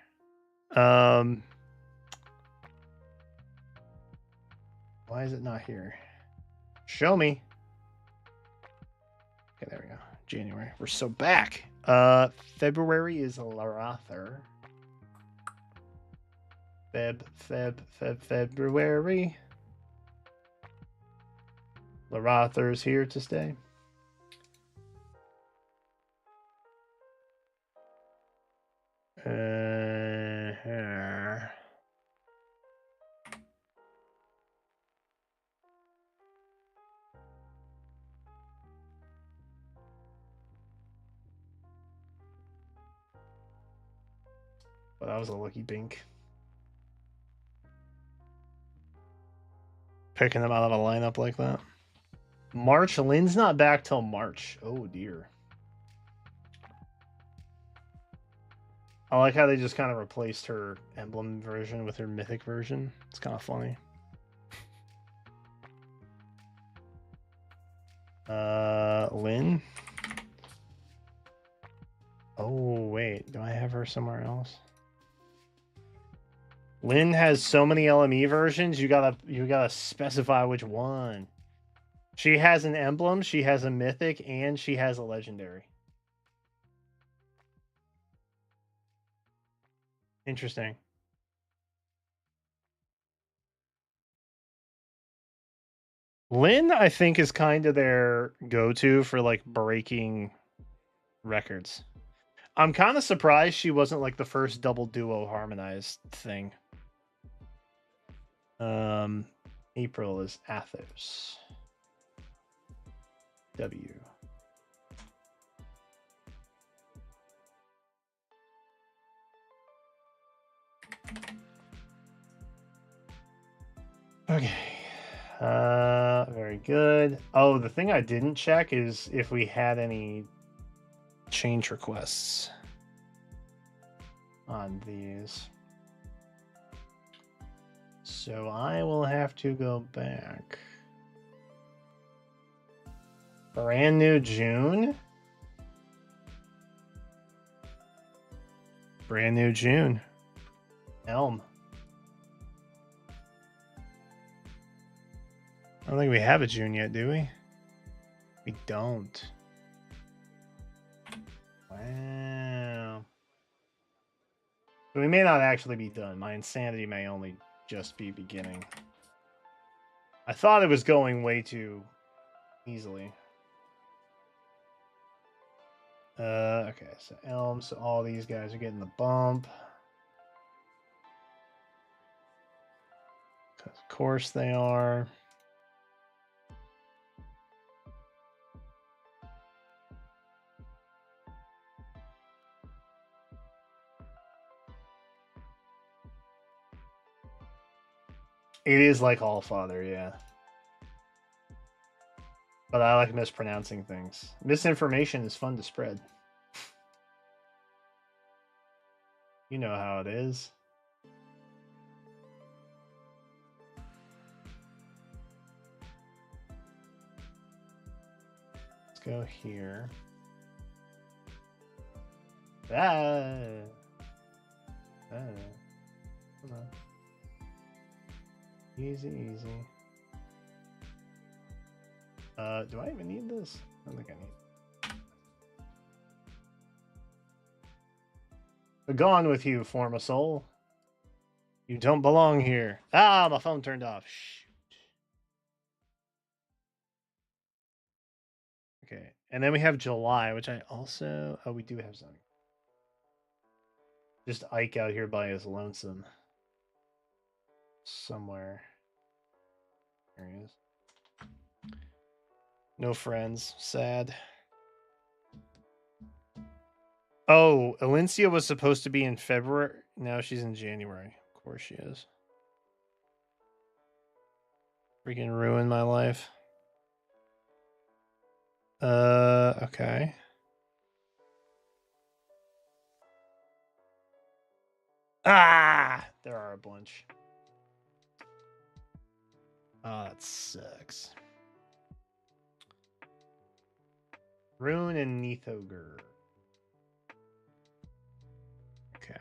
Why is it not here? Show me. Okay, there we go. January. We're so back. February is Larather. February. Larather's here to stay. Well, that was a lucky bink. Picking them out of a lineup like that. March. Lynn's not back till March. Oh, dear. I like how they just kind of replaced her emblem version with her mythic version. It's kind of funny. Lynn? Oh, wait. Do I have her somewhere else? Lynn has so many LME versions, you gotta specify which one. She has an emblem, she has a mythic, and she has a legendary. Interesting. Lynn, I think, is kind of their go-to for like breaking records. I'm kind of surprised she wasn't like the first double duo harmonized thing. April is Athos. W. Okay. Very good. Oh, the thing I didn't check is if we had any change requests on these. So I will have to go back. Brand new June? Brand new June. Elm. I don't think we have a June yet, do we? We don't. Wow. So we may not actually be done. My insanity may only just be beginning. I thought it was going way too easily. Okay, so Elm, so all these guys are getting the bump. Because of course they are. It is like Allfather, yeah. But I like mispronouncing things. Misinformation is fun to spread. You know how it is. Let's go here. Hold on. Easy, easy. Do I even need this? I don't think I need. But gone with you, form soul. You don't belong here. Ah, my phone turned off. Shoot. Okay, and then we have July, which I also. Oh, we do have zoning. Just Ike out here by his lonesome. Somewhere. There he is. No friends. Sad. Oh, Alencia was supposed to be in February. Now she's in January. Of course she is. Freaking ruined my life. Okay. Ah! There are a bunch. Oh, that sucks. Rune and Nithogir. Okay.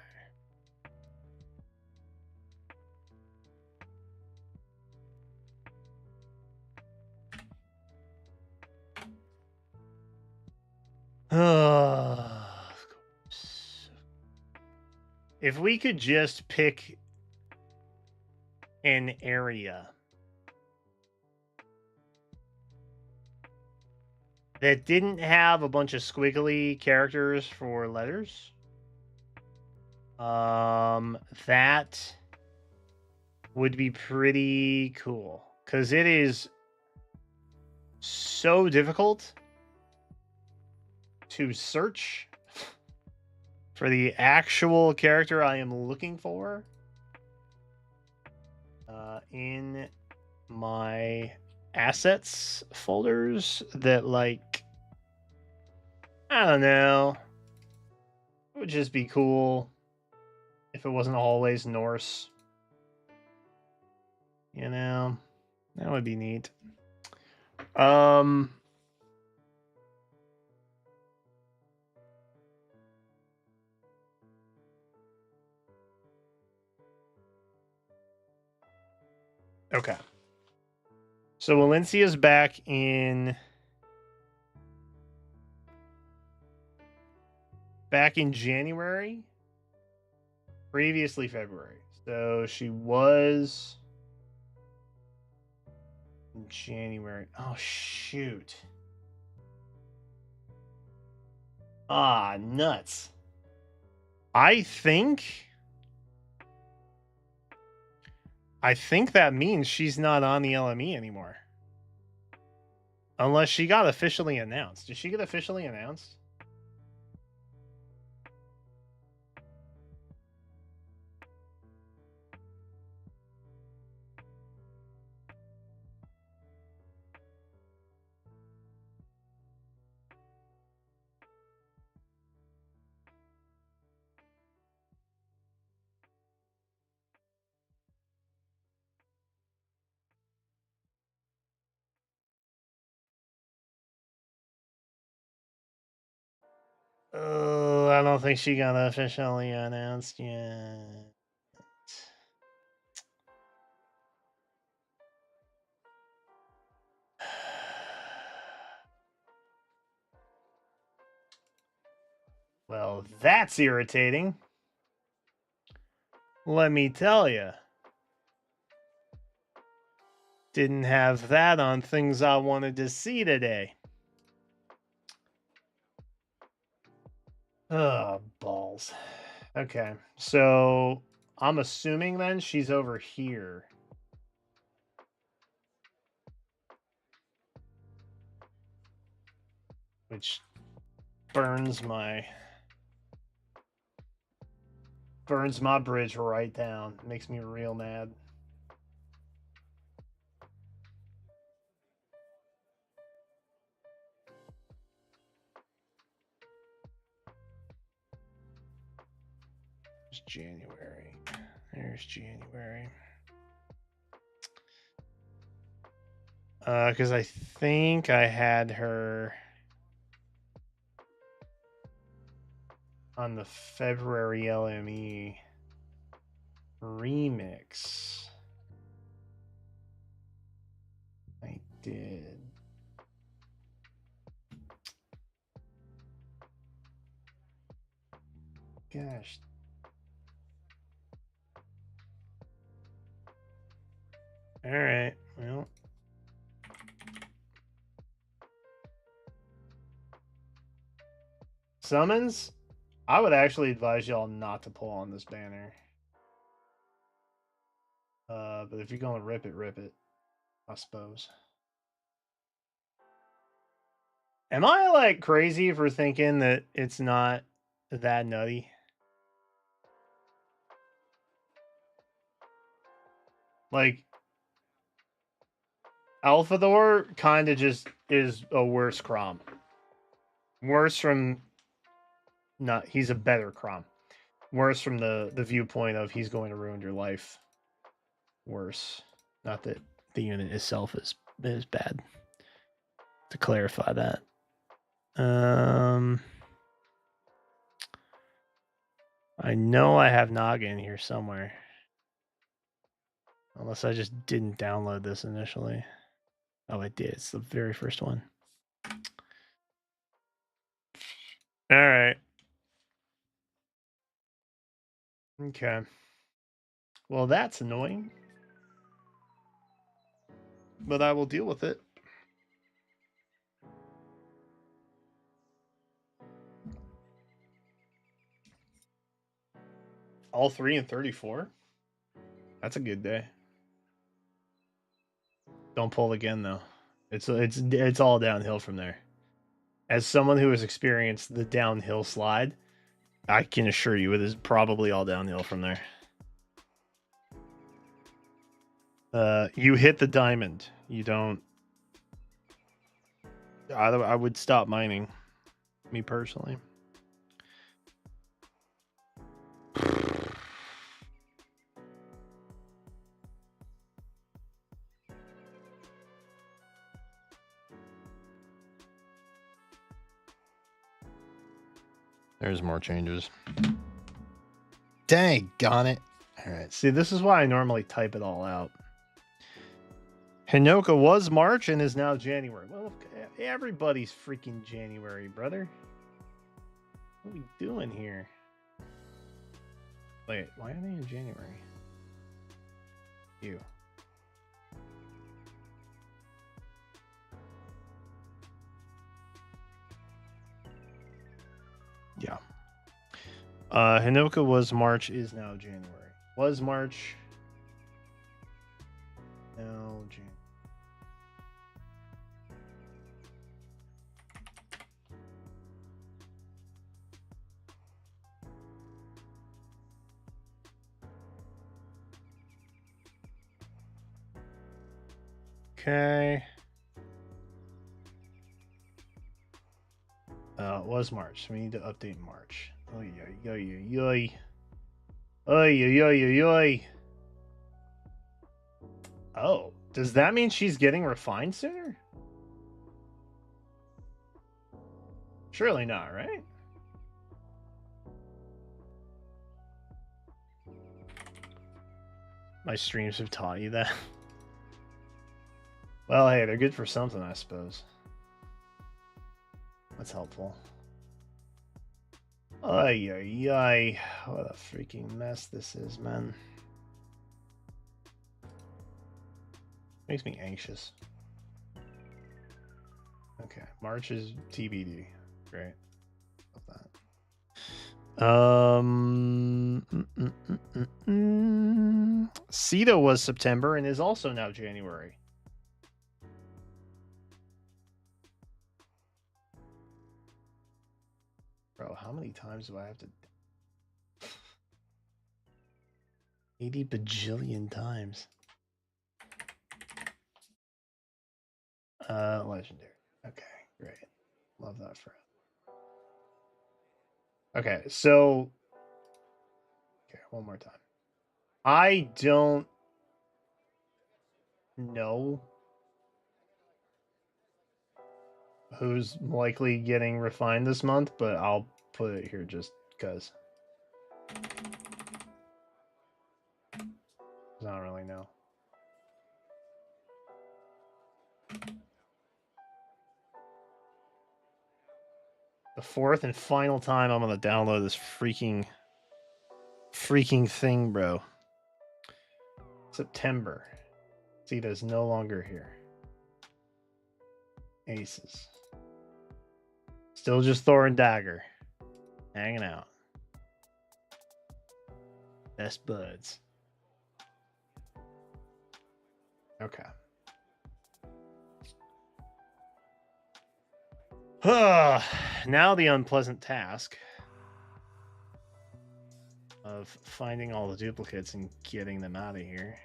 Of course. If we could just pick an area that didn't have a bunch of squiggly characters for letters, that would be pretty cool, because it is so difficult to search for the actual character I am looking for in my assets folders that, like, I don't know, it would just be cool if it wasn't always Norse. You know, that would be neat. Okay. So Valencia's back in January. Previously February. So she was in January. Oh shoot. Ah, nuts. I think that means she's not on the LME anymore. Unless she got officially announced. Did she get officially announced? Oh, I don't think she got officially announced yet. Well, that's irritating. Let me tell you. Didn't have that on things I wanted to see today. Oh, balls. Okay, so I'm assuming then she's over here. Which burns my bridge right down. Makes me real mad. January. There's January. Because I think I had her on the February LME remix. I did. Gosh. All right. Well. Summons? I would actually advise y'all not to pull on this banner. But if you're going to rip it, I suppose. Am I like crazy for thinking that it's not that nutty? Like, Alphador kind of just is a worse Crom. Worse from... Not, he's a better Crom. Worse from the viewpoint of he's going to ruin your life. Worse. Not that the unit itself is bad. To clarify that. I know I have Naga in here somewhere. Unless I just didn't download this initially. Oh, I did. It's the very first one. All right. Okay. Well, that's annoying. But I will deal with it. All 3 and 34? That's a good day. Don't pull again though. It's all downhill from there. As someone who has experienced the downhill slide, I can assure you it is probably all downhill from there. You hit the diamond. You don't. I would stop mining. Me personally. There's more changes. Dang on it. All right. See, this is why I normally type it all out. Hinoka was March and is now January. Well, everybody's freaking January, brother. What are we doing here? Wait, why are they in January? You. Yeah. Hinoka was March, is now January. Was March. Now January. Okay. It was March. So we need to update March. Oh yeah, yoy. Oy. Oh, does that mean she's getting refined sooner? Surely not, right? My streams have taught you that. Well, hey, they're good for something, I suppose. That's helpful. Ay. What a freaking mess this is, man. Makes me anxious. Okay, March is TBD. Great. Love that. Sito was September and is also now January. Bro, how many times do I have to... 80 bajillion times. Legendary. Okay, great. Love that for it. Okay, so... one more time. I don't know who's likely getting refined this month, but I'll put it here just because. I don't really know. The fourth and final time I'm gonna download this freaking thing, bro. September. Zeta's no longer here. Aces. Still just Thor and Dagger. Hanging out. Best buds. Okay. Now the unpleasant task of finding all the duplicates and getting them out of here.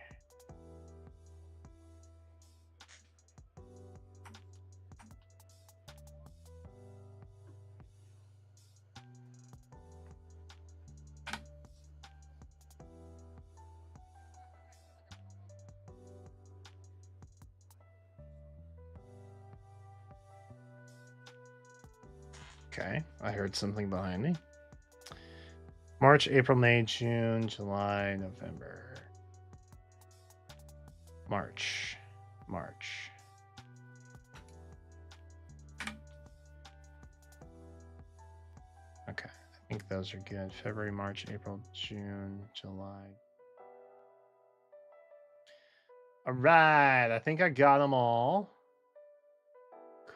Okay, I heard something behind me. March, April, May, June, July, November. March. Okay, I think those are good. February, March, April, June, July. All right, I think I got them all.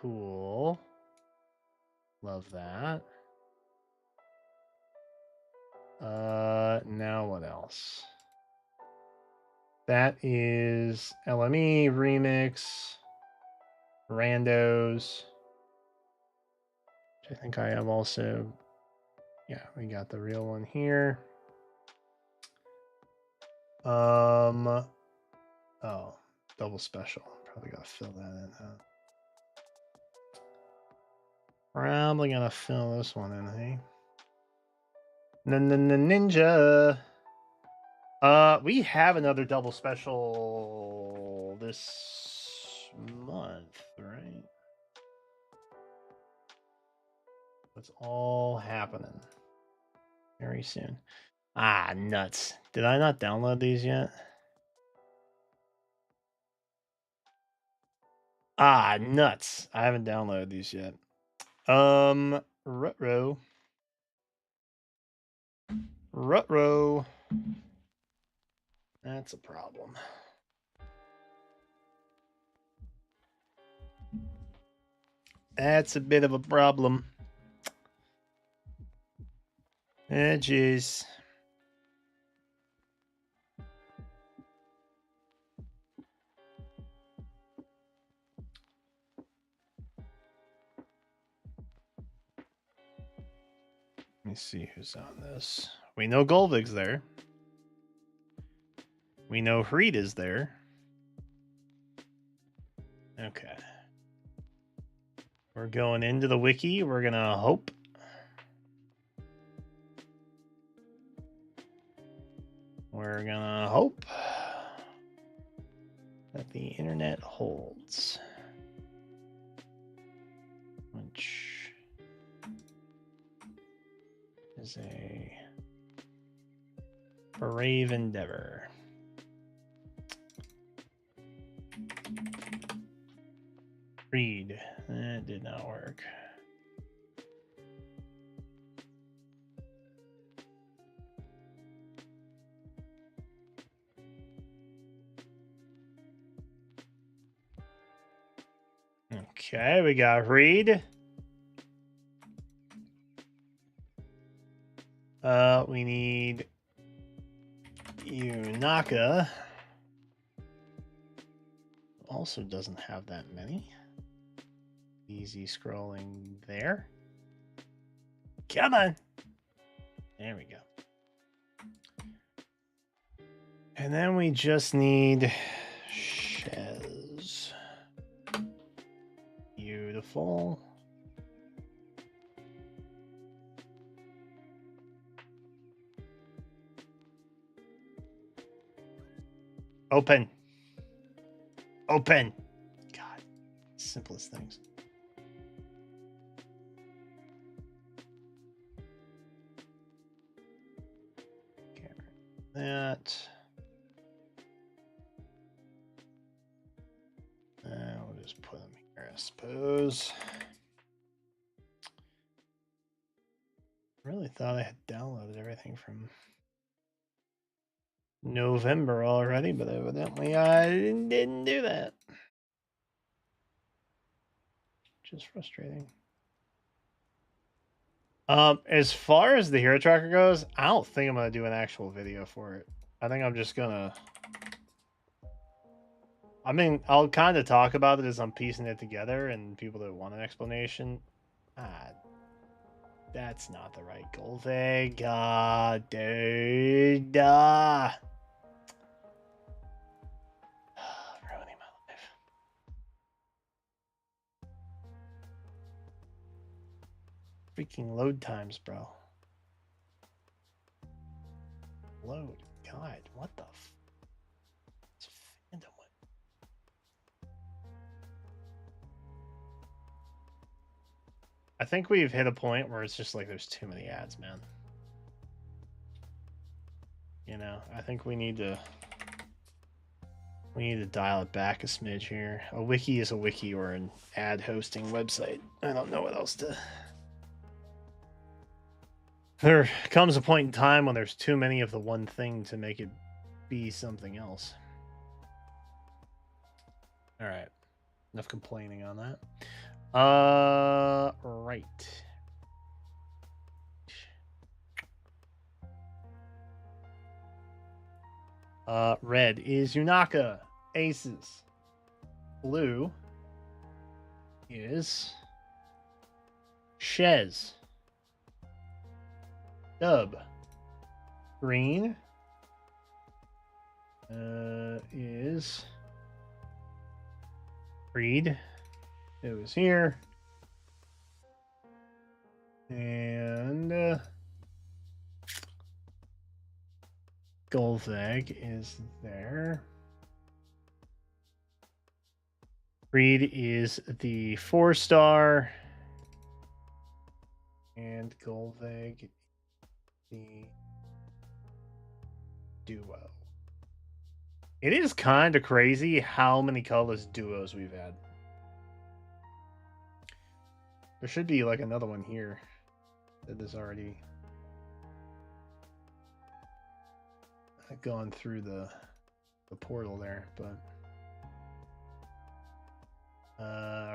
Cool. Love that. Now what else? That is LME, Remix, Randos. Which I think I have also. Yeah, we got the real one here. Oh, double special. Probably gotta fill that in, huh? Probably gonna fill this one in, hey? Ninja. We have another double special this month, right? It's all happening very soon. Ah, nuts. Did I not download these yet? Ah, nuts. I haven't downloaded these yet. Rutro. That's a problem. That's a bit of a problem. Jeez. Let me see who's on this. We know Golvig's there. We know Hreed is there. Okay. We're going into the wiki. We're going to hope. We're going to hope that the internet holds. Which is a brave endeavor. Read. That did not work. Okay, we got Reed. We need Yunaka. Also doesn't have that many. Easy scrolling there. Come on. There we go. And then we just need Shez. Beautiful. Open. Open. God, simplest things. Okay, that. We'll just put them here, I suppose. I really thought I had downloaded everything from November already, but evidently I didn't do that. Just frustrating. As far as the hero tracker goes, I don't think I'm gonna do an actual video for it. I think I'm just gonna. I mean, I'll kind of talk about it as I'm piecing it together, and people that want an explanation. That's not the right goal thing. God, dude. Ruining my life. Freaking load times, bro. Load. God, what the f... It's fandom. I think we've hit a point where it's just like there's too many ads, man. You know, I think we need to dial it back a smidge here. A wiki is a wiki or an ad hosting website. I don't know what else to. There comes a point in time when there's too many of the one thing to make it be something else. All right. Enough complaining on that. Right. Red is Yunaka. Aces. Blue is Shez. Dub. Green is Reed. It was here. And Golzag is there. Reed is the 4-star. And Golzag the duo. It is kind of crazy how many colorless duos we've had. There should be like another one here that is already gone through the portal there, but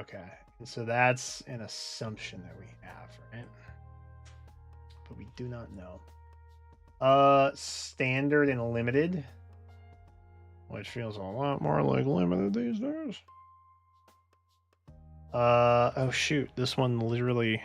okay. And so that's an assumption that we have, right? But we do not know. Standard and limited, which feels a lot more like limited these days. Oh shoot, this one literally.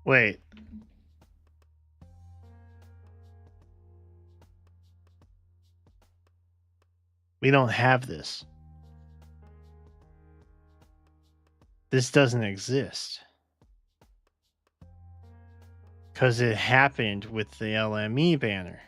Wait. We don't have this. This doesn't exist. Because it happened with the LME banner.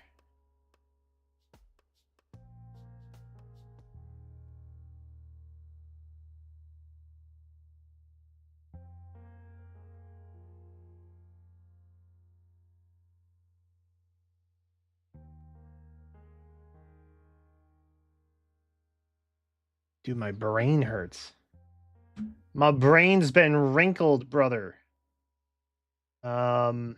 Dude, my brain hurts. My brain's been wrinkled, brother. Well.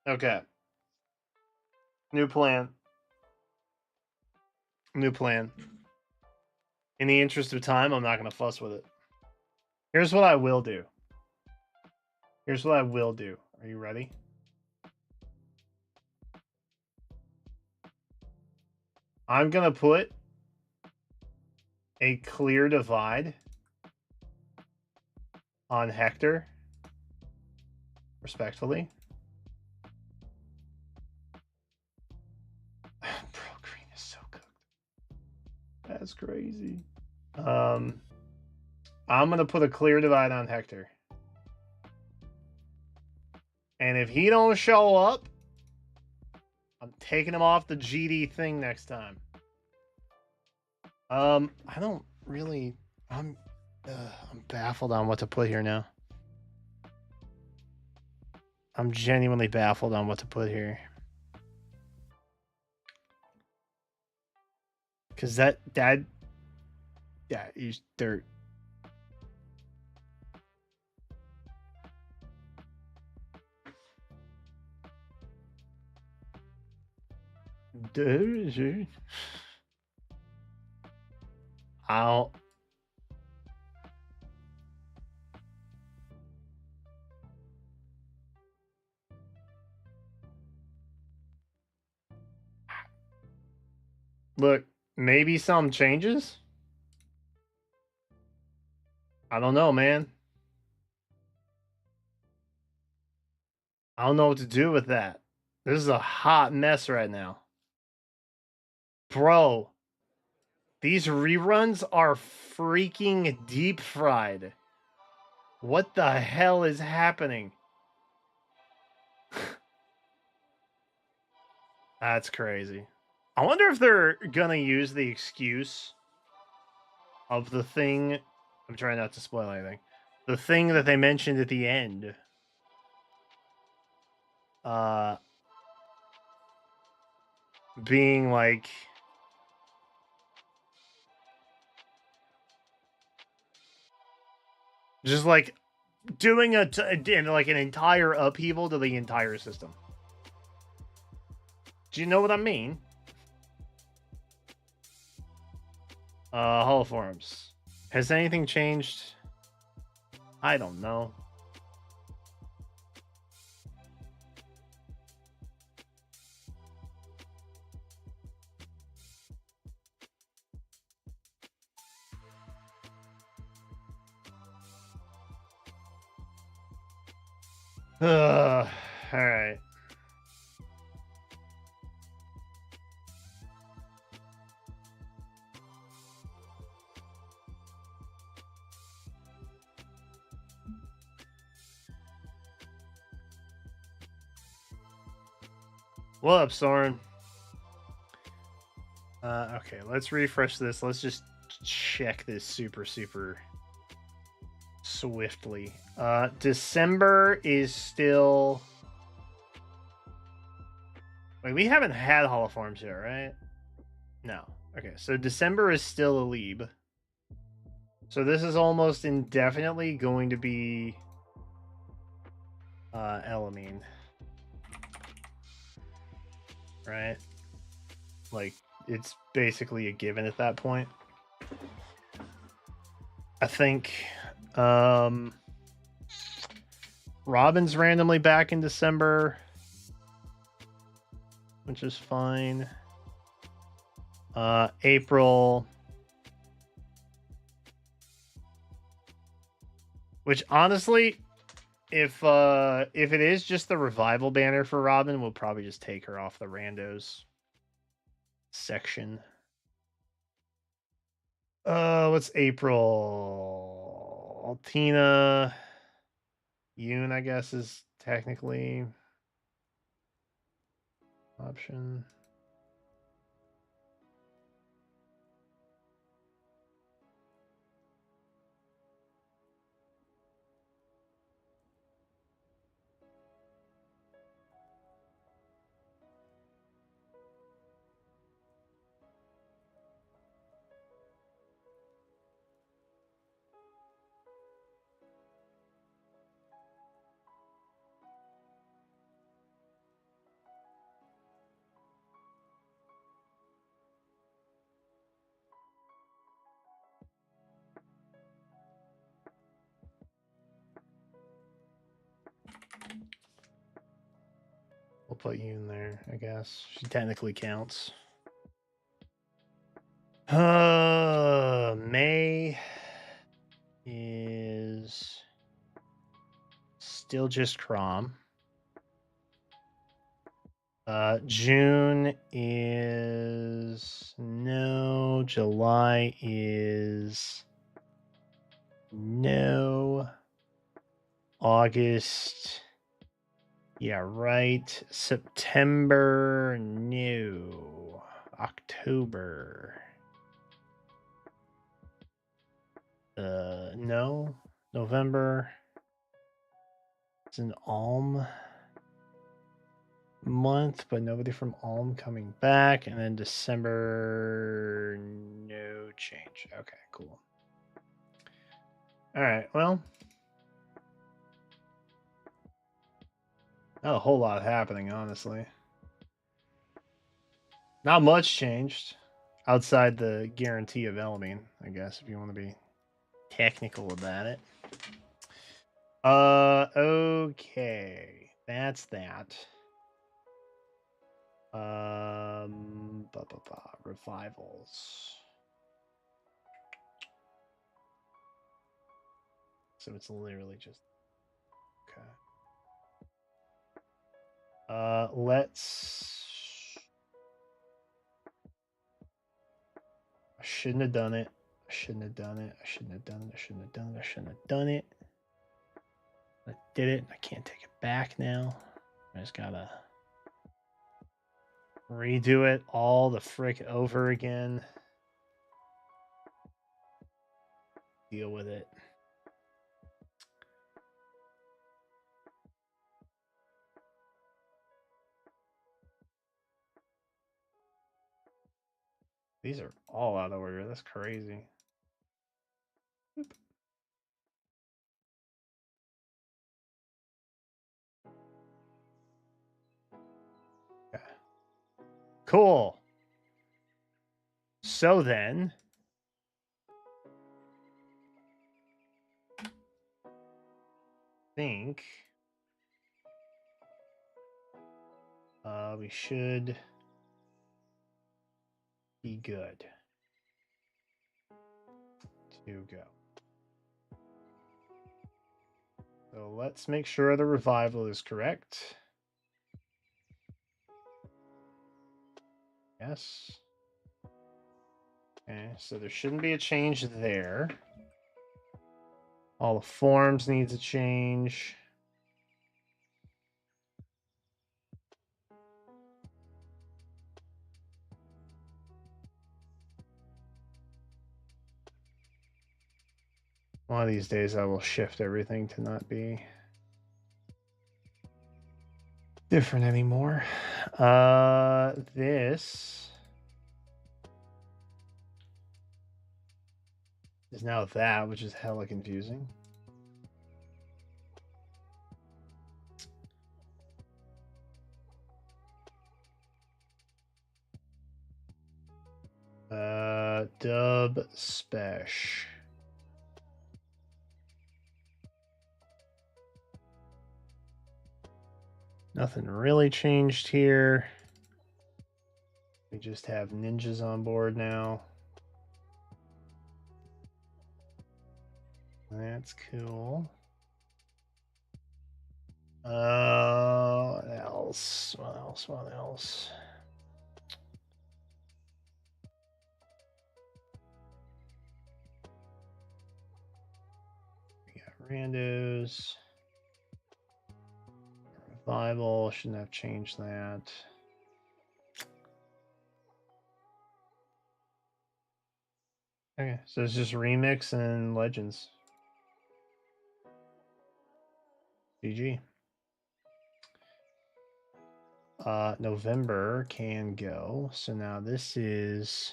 Okay. New plan. New plan. In the interest of time, I'm not going to fuss with it. Here's what I will do. Here's what I will do. Are you ready? I'm going to put a clear divide on Hector, respectfully. Bro, green is so cooked. That's crazy. I'm gonna put a clear divide on Hector. And if he don't show up, I'm taking him off the GD thing next time. I don't really. I'm baffled on what to put here now. I'm genuinely baffled on what to put here. Cause that is dirt. I'll. Look, maybe some changes. I don't know, man. I don't know what to do with that. This is a hot mess right now. Bro, these reruns are freaking deep fried. What the hell is happening? That's crazy. I wonder if they're gonna use the excuse of the thing. I'm trying not to spoil anything. The thing that they mentioned at the end. Being like. Just like doing like an entire upheaval to the entire system. Do you know what I mean? Holoforms. Has anything changed? I don't know. All right. What up, Soren? Okay, let's refresh this. Let's just check this super swiftly. December is still. Wait, we haven't had holoforms yet, right? No. Okay, so December is still a Lieb. So this is almost indefinitely going to be Elamine. Right? Like, it's basically a given at that point. I think Robin's randomly back in December, which is fine. April, which honestly, if it is just the revival banner for Robin, we'll probably just take her off the randos section. What's April? Altina, Yoon, I guess, is technically option. We'll put you in there, I guess. She technically counts. May is still just Crom. June is no. July is no. August, yeah, right. September, no. October, no. November, it's an Alm month, but nobody from Alm coming back. And then December, no change. Okay, cool. All right, well, not a whole lot happening, honestly. Not much changed outside the guarantee of Elamine, I guess, if you want to be technical about it. Okay. That's that. Revivals. So it's literally just okay. Let's. I shouldn't have done it. I shouldn't have done it. I shouldn't have done it. I shouldn't have done it. I shouldn't have done it. I did it. I can't take it back now. I just gotta redo it all the frick over again. Deal with it. These are all out of order. That's crazy. Oop. Okay. Cool. So then, think we should be good to go. So let's make sure the revival is correct. Yes. Okay, so there shouldn't be a change there. All the forms needs a change. One of these days I will shift everything to not be different anymore. This is now that, which is hella confusing. Dub Spesh. Nothing really changed here. We just have ninjas on board now. That's cool. What else? What else? What else? We got randos. Revival. Shouldn't have changed that. Okay, so it's just remix and legends. GG. November can go. So now this is.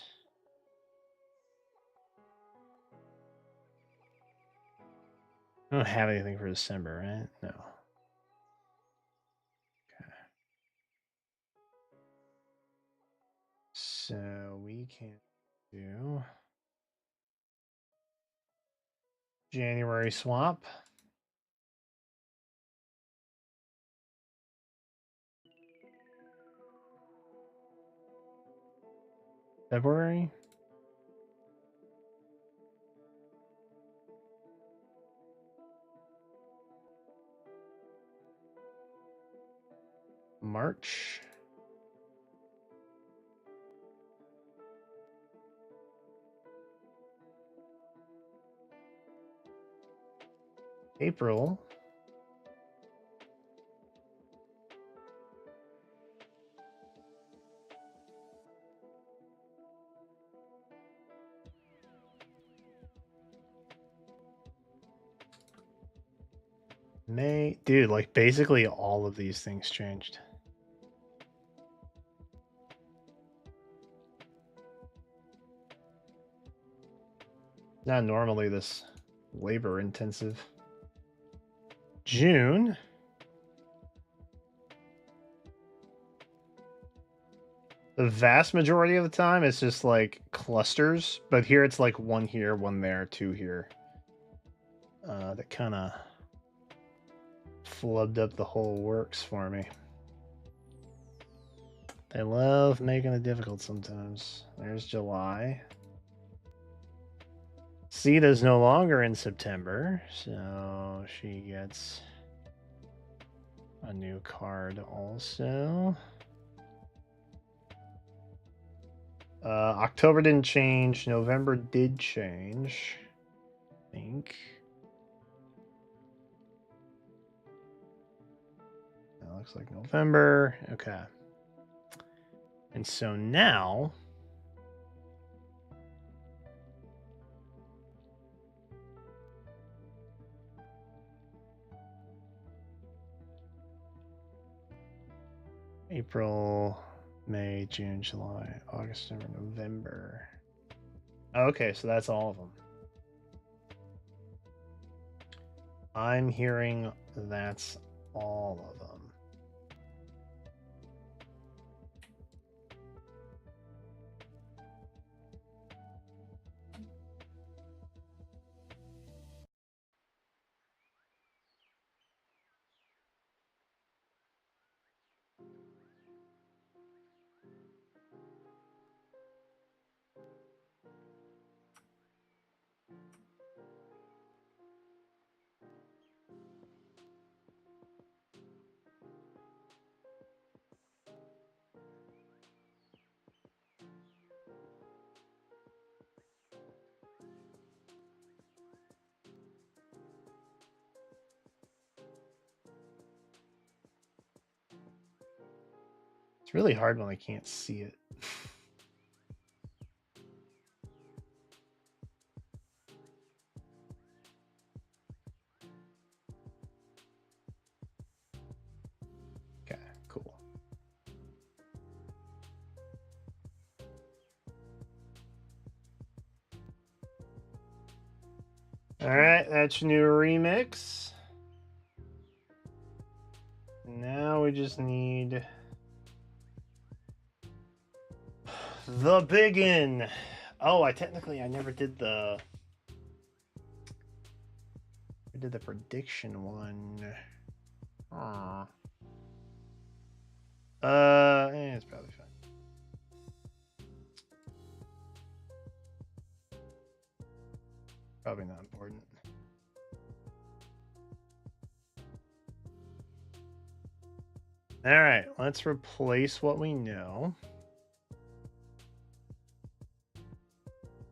I don't have anything for December, right? No. Okay. So we can do January swap. February. March. April. May. Dude, like basically all of these things changed. Not normally this labor intensive. June. The vast majority of the time it's just like clusters, but here it's like one here, one there, two here. That kind of flubbed up the whole works for me. They love making it difficult sometimes. There's July. Sita's no longer in September, so she gets a new card also. October didn't change. November did change, I think. That looks like November. Okay. And so now April, May, June, July, August, September, November. Okay, so that's all of them. I'm hearing that's all of them. It's really hard when I can't see it. Okay, cool. All right, that's your new remix. Now we just need the biggin. Oh, I never did the prediction one. Aw. It's probably fine. Probably not important. All right, let's replace what we know.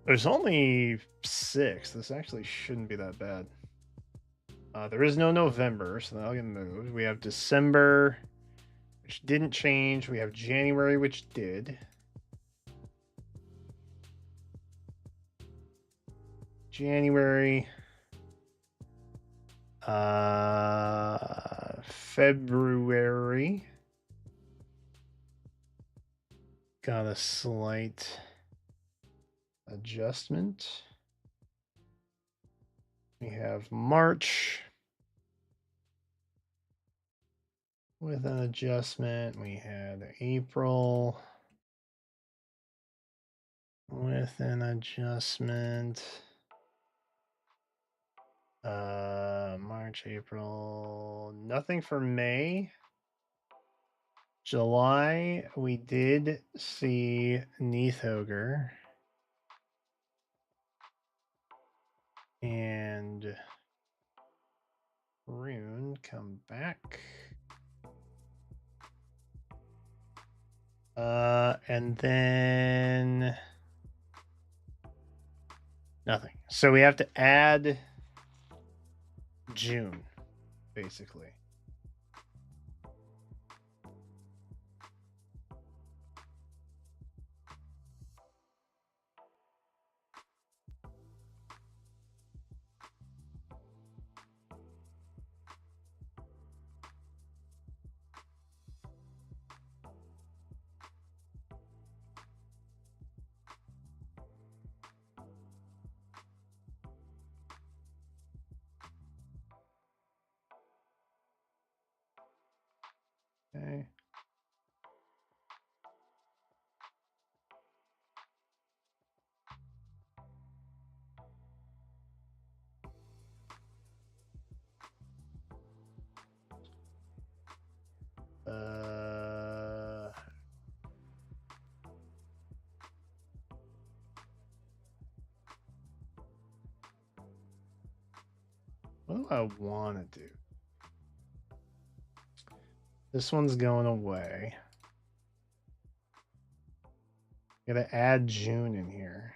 There's only 6. This actually shouldn't be that bad. There is no November, so that'll get moved. We have December, which didn't change. We have January, which did. January. February. Got a slight adjustment. We have March with an adjustment. We had April with an adjustment. March, April, nothing for May. July, we did see Neathogre. And Rune come back. And then nothing. So we have to add June, basically. Okay. What do I want to do? This one's going away. Gotta add June in here.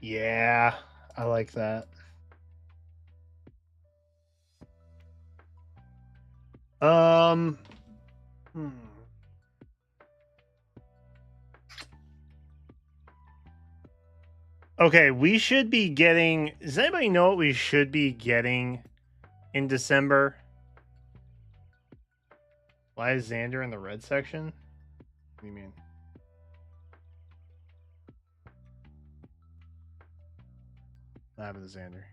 Yeah, I like that. Um, hmm. Okay, we should be getting. Does anybody know what we should be getting in December? Why is Xander in the red section? What do you mean? What happened to Xander?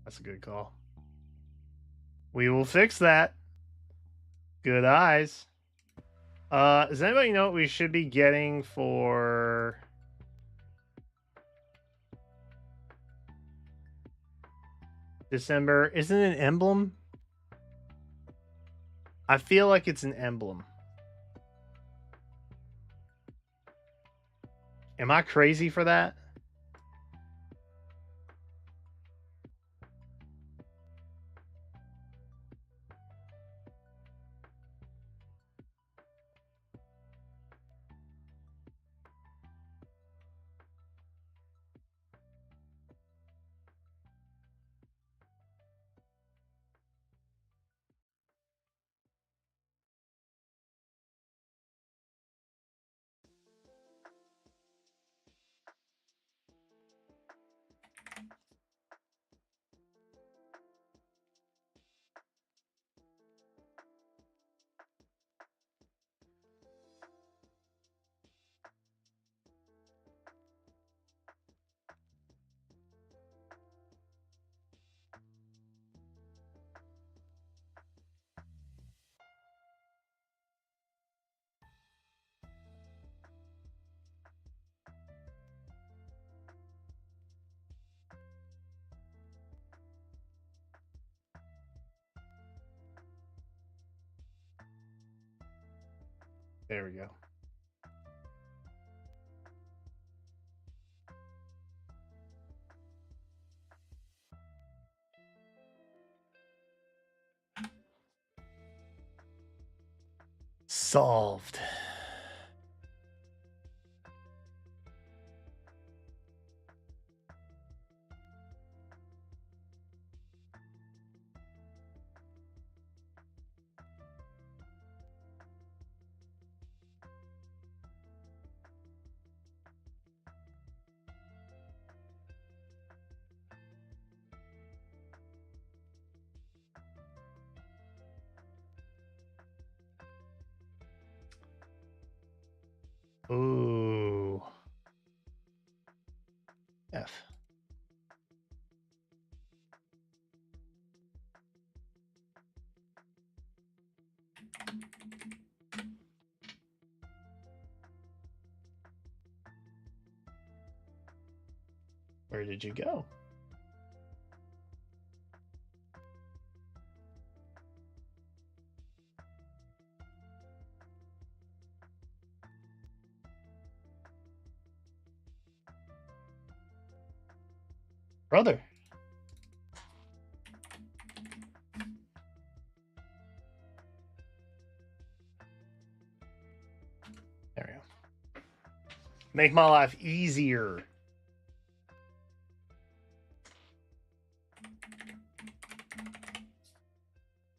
That's a good call. We will fix that. Good eyes. Does anybody know what we should be getting for December? Isn't it an emblem? I feel like it's an emblem. Am I crazy for that? There we go. Solved. Ooh. F. Where did you go? Brother. There we go. Make my life easier.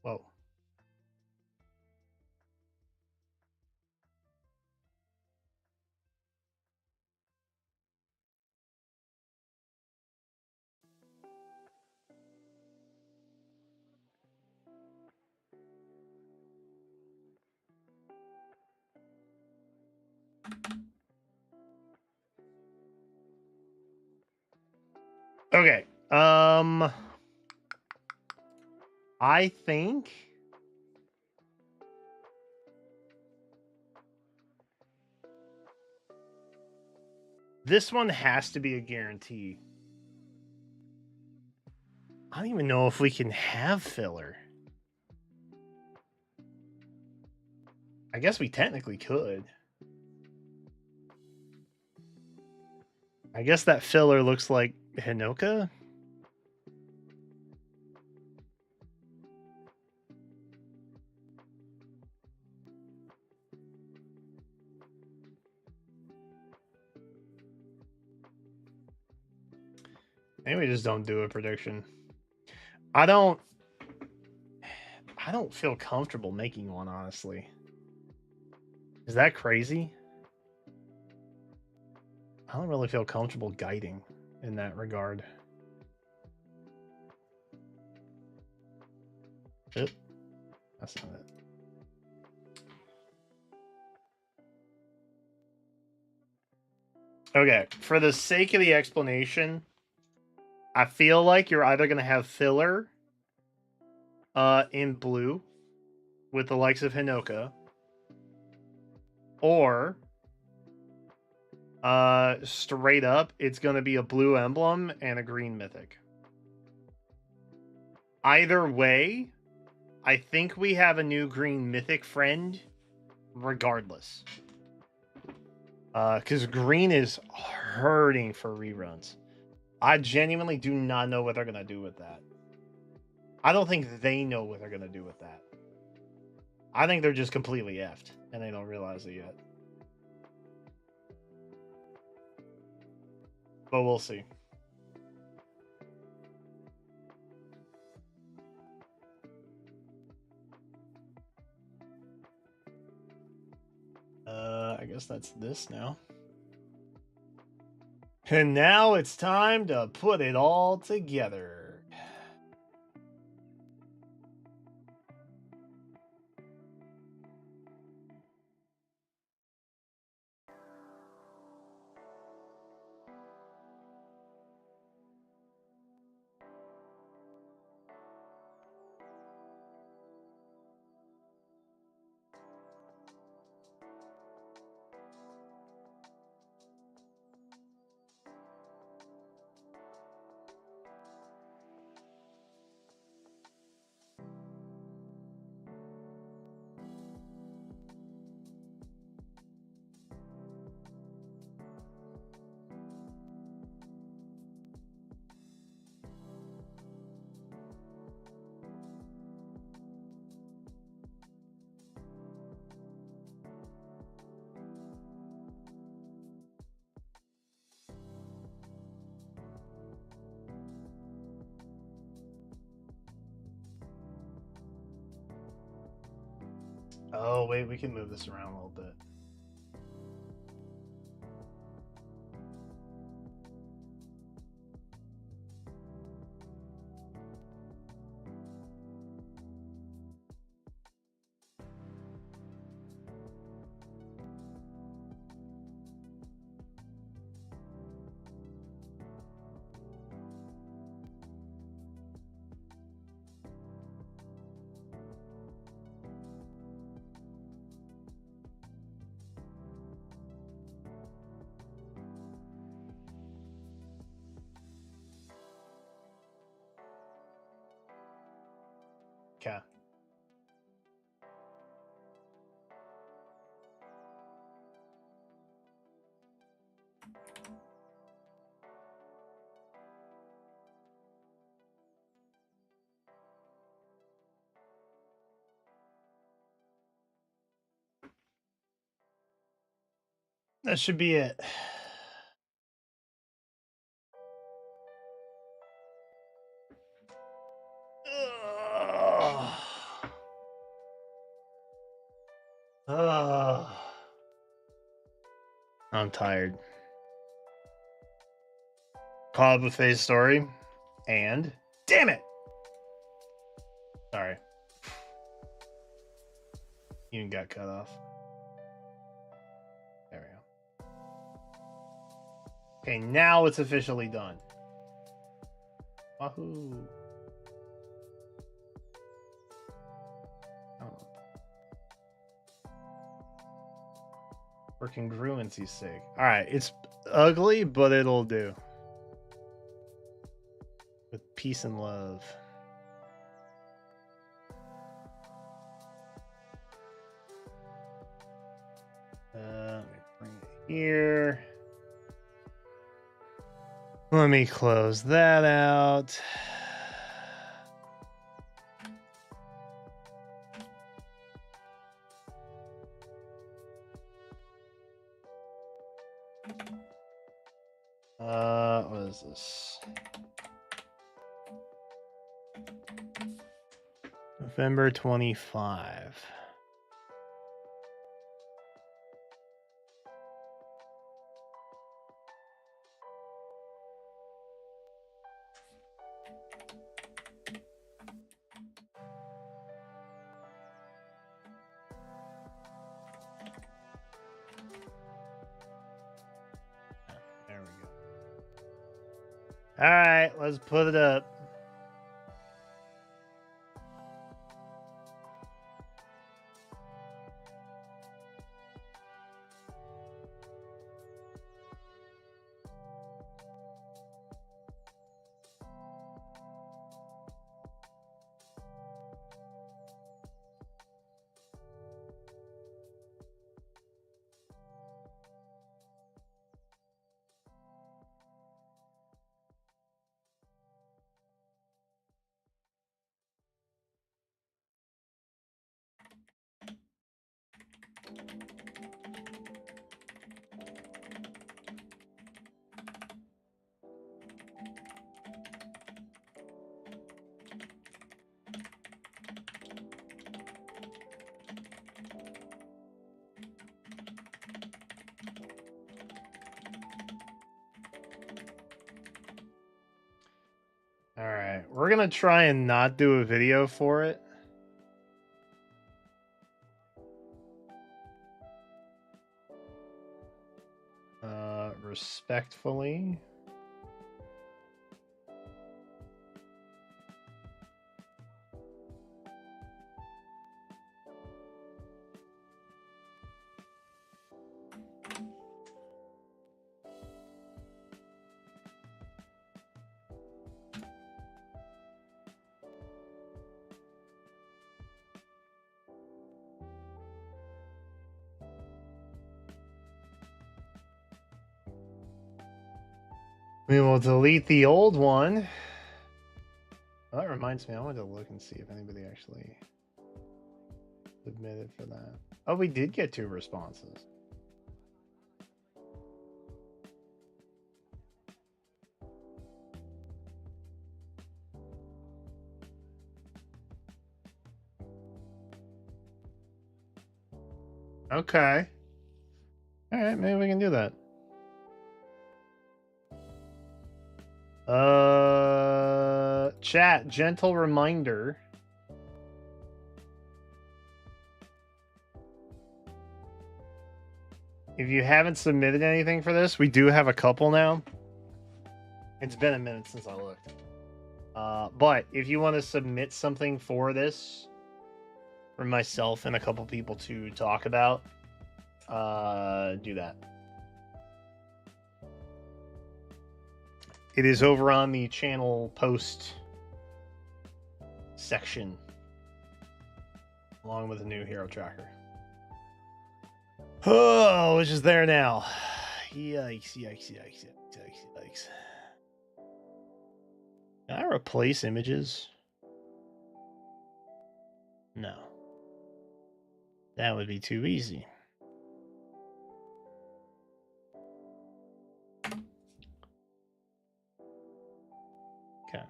Whoa. Okay. I think this one has to be a guarantee. I don't even know if we can have filler. I guess we technically could. I guess that filler looks like Hinoka. Maybe we just don't do a prediction. I don't feel comfortable making one, honestly. Is that crazy? I don't really feel comfortable guiding in that regard. Oop, that's not it. Okay, for the sake of the explanation, I feel like you're either going to have filler in blue with the likes of Hinoka, or straight up, it's going to be a blue emblem and a green mythic. Either way, I think we have a new green mythic friend regardless. Because green is hurting for reruns. I genuinely do not know what they're going to do with that. I don't think they know what they're going to do with that. I think they're just completely effed, and they don't realize it yet. But we'll see. I guess that's this now. And now it's time to put it all together. Oh, wait, we can move this around a little bit. Okay. That should be it. I'm tired. Caught up with Faye's story, and damn it! Sorry. You got cut off. There we go. Okay, now it's officially done. Wahoo! Oh. For congruency's sake. Alright, it's ugly, but it'll do. With peace and love. Let me bring it here. Let me close that out. What is this? November 25. There we go. All right, let's put it up. All right, we're gonna try and not do a video for it. Respectfully. We will delete the old one. Well, that reminds me, I wanted to look and see if anybody actually submitted for that. Oh, we did get 2 responses. Okay. All right, maybe we can do that. Chat, gentle reminder. If you haven't submitted anything for this, we do have a couple now. It's been a minute since I looked. But if you want to submit something for this, for myself and a couple people to talk about, do that. It is over on the channel post section along with a new hero tracker. Oh, it's just there now. Yikes, yikes, yikes, yikes, yikes, yikes. Can I replace images? No. That would be too easy. Okay.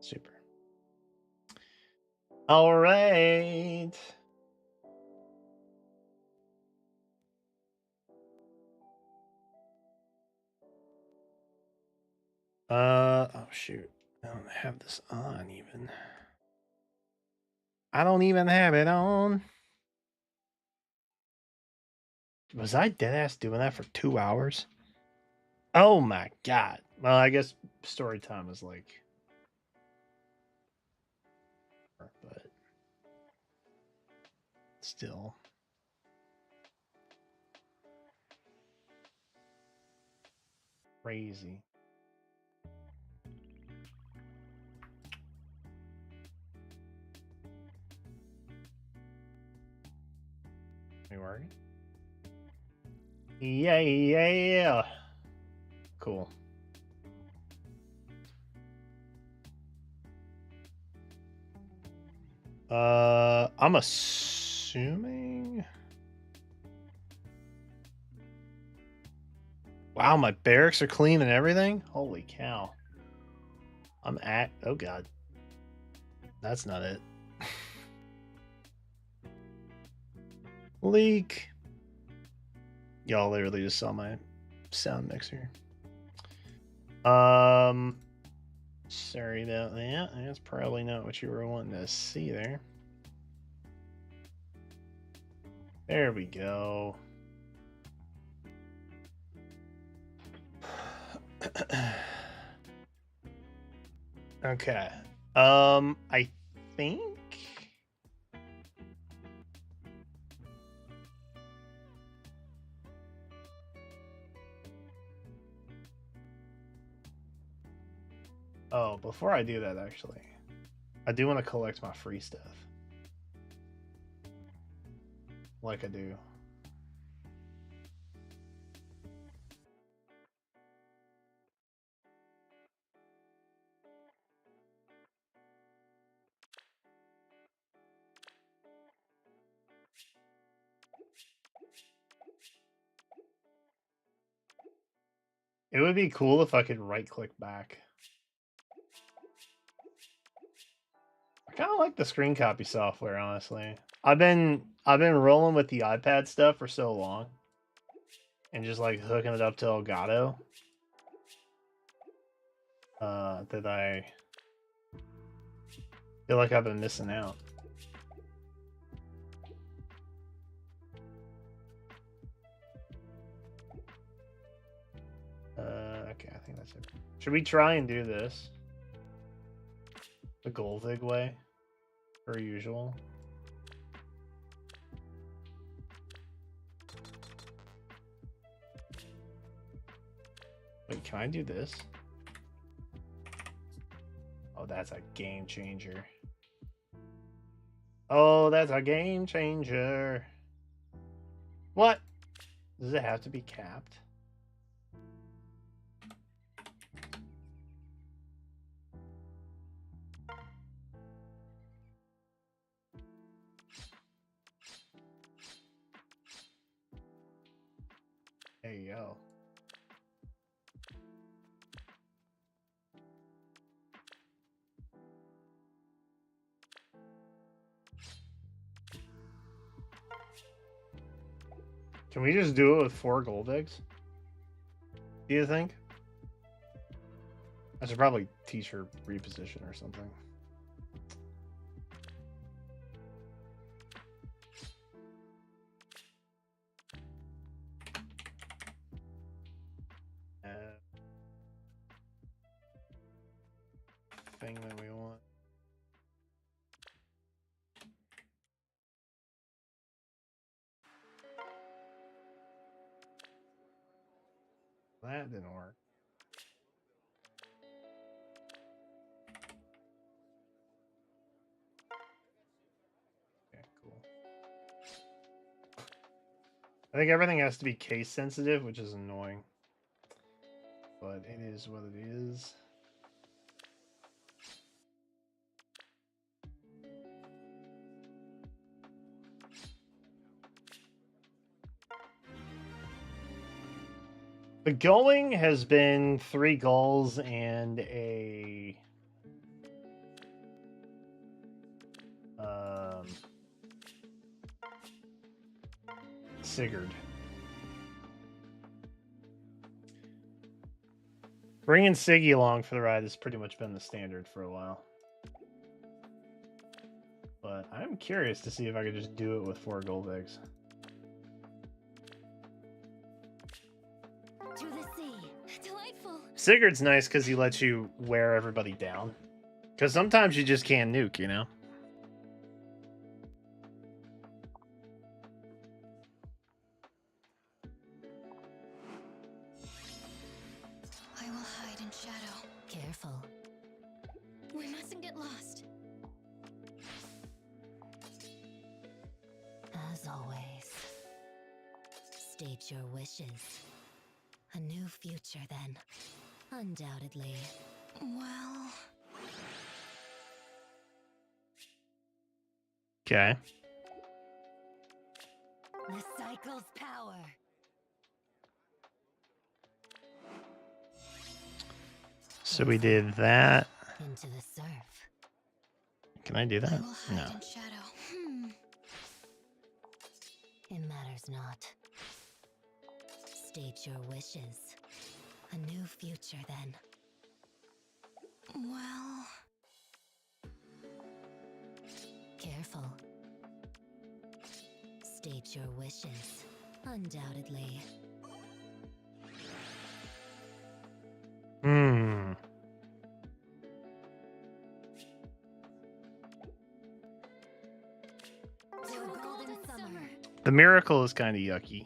Super. All right. Oh shoot. I don't have this on even. I don't even have it on. Was I deadass doing that for 2 hours? Oh my god. Well, I guess story time is like, but still. Crazy. We working? Yeah. Cool. I'm assuming. Wow, my barracks are clean and everything? Holy cow. I'm at. Oh god. That's not it. Leak. Y'all literally just saw my sound mixer. Sorry about that. That's probably not what you were wanting to see there. There we go. Okay. I think oh, before I do that actually, I do want to collect my free stuff. Like I do. It would be cool if I could right click back. I kind of like the screen copy software, honestly. I've been rolling with the iPad stuff for so long, and just like hooking it up to Elgato, that I feel like I've been missing out. Okay, I think that's it. Should we try and do this the Goldvig way, per usual? Wait, can I do this? Oh, that's a game changer. Oh, that's a game changer. What? Does it have to be capped? There you go. Can we just do it with 4 gold eggs? Do you think? I should probably teach her reposition or something. Thing that we want. That didn't work. I think everything has to be case sensitive, which is annoying. But it is what it is. The going has been 3 gulls and a Sigurd. Bringing Siggy along for the ride has pretty much been the standard for a while. But I'm curious to see if I could just do it with 4 gold eggs. To the sea. Delightful. Sigurd's nice because he lets you wear everybody down. Because sometimes you just can't nuke, you know? I will hide in shadow. Careful. We mustn't get lost. As always, state your wishes. A new future, then. Undoubtedly. Well... Okay. The cycle's power. So we did that. Into the surf. Can I do that? I will hide No. in shadow. It matters not. State your wishes. A new future, then. Well... Careful. State your wishes. Undoubtedly. Hmm. To a golden summer. The miracle is kind of yucky.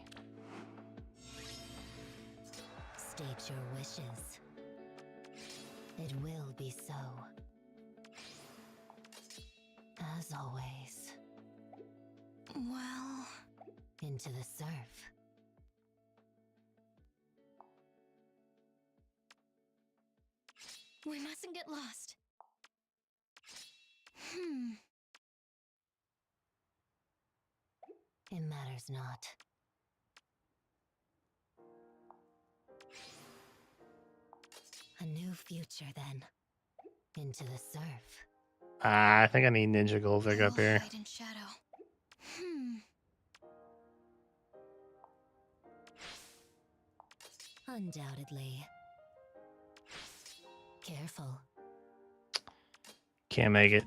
State your wishes. It will be so. As always. Well... Into the surf. We mustn't get lost. It matters not. A new future, then. Into the surf. I think I need Ninja Goldvig up here. Hide in shadow. Undoubtedly. Careful. Can't make it.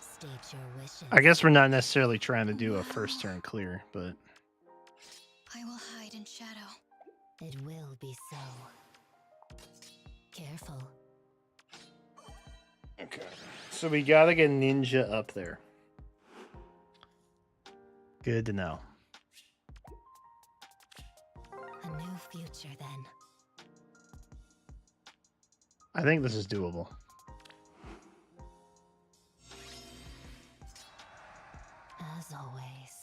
State your wishes. I guess we're not necessarily trying to do a first turn clear, but... I will hide in shadow. It will be so. Careful. Okay. So we gotta get Ninja up there. Good to know. A new future, then. I think this is doable. As always.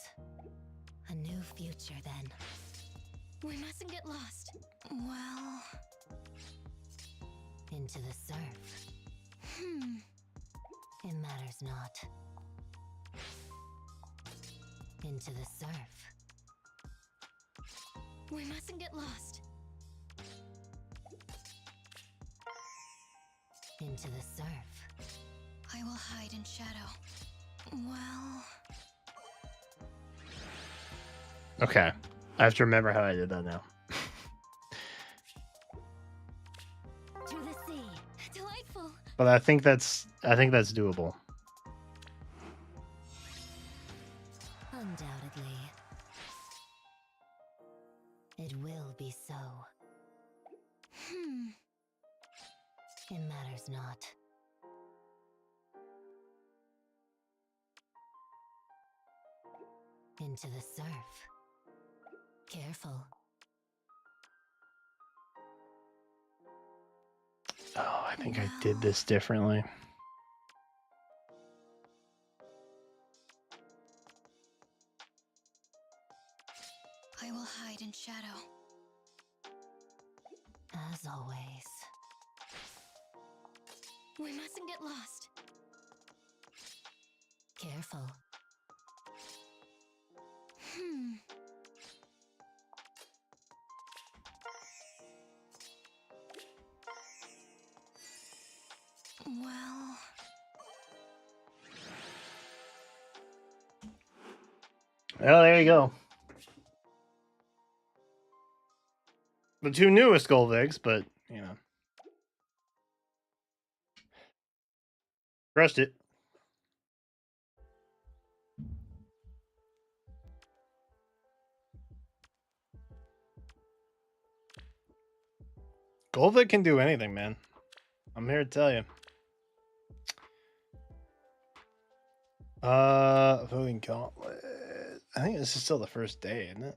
A new future, then. We mustn't get lost. Well... Into the surf. It matters not. Into the surf. We mustn't get lost. Into the surf. I will hide in shadow. Well... Okay. I have to remember how I did that now. To the sea. Delightful. But I think that's doable. Undoubtedly. It will be so. It matters not. Into the surf. Careful. Oh, I think I did this differently. We mustn't get lost. Careful. Well... Well, there you go. The two newest gold eggs, but, you know. Crushed it. Golvik can do anything, man. I'm here to tell you. Voting gauntlet. I think this is still the first day, isn't it?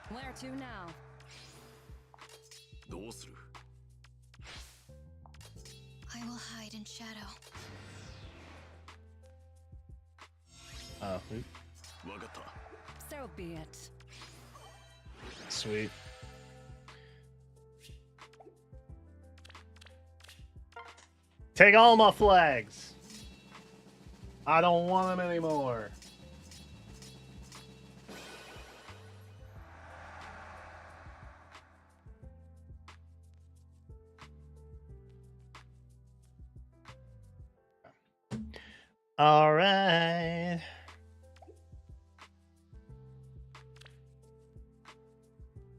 Where to now? I will hide in shadow. Oh, So be it. sweet. Take all my flags. I don't want them anymore. All right.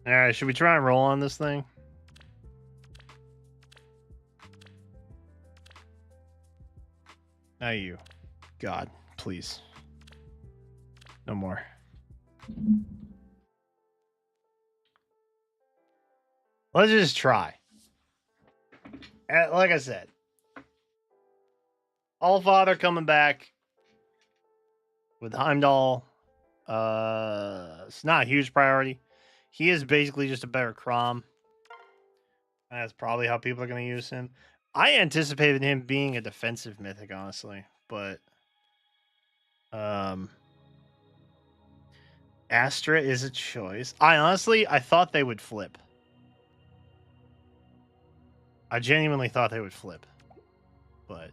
All right, should we try and roll on this thing? Now you. God, please. No more. Let's just try. Like I said, Allfather coming back with Heimdall. It's not a huge priority. He is basically just a better Crom. That's probably how people are going to use him. I anticipated him being a defensive mythic, honestly, but Astra is a choice. I thought they would flip. I genuinely thought they would flip, but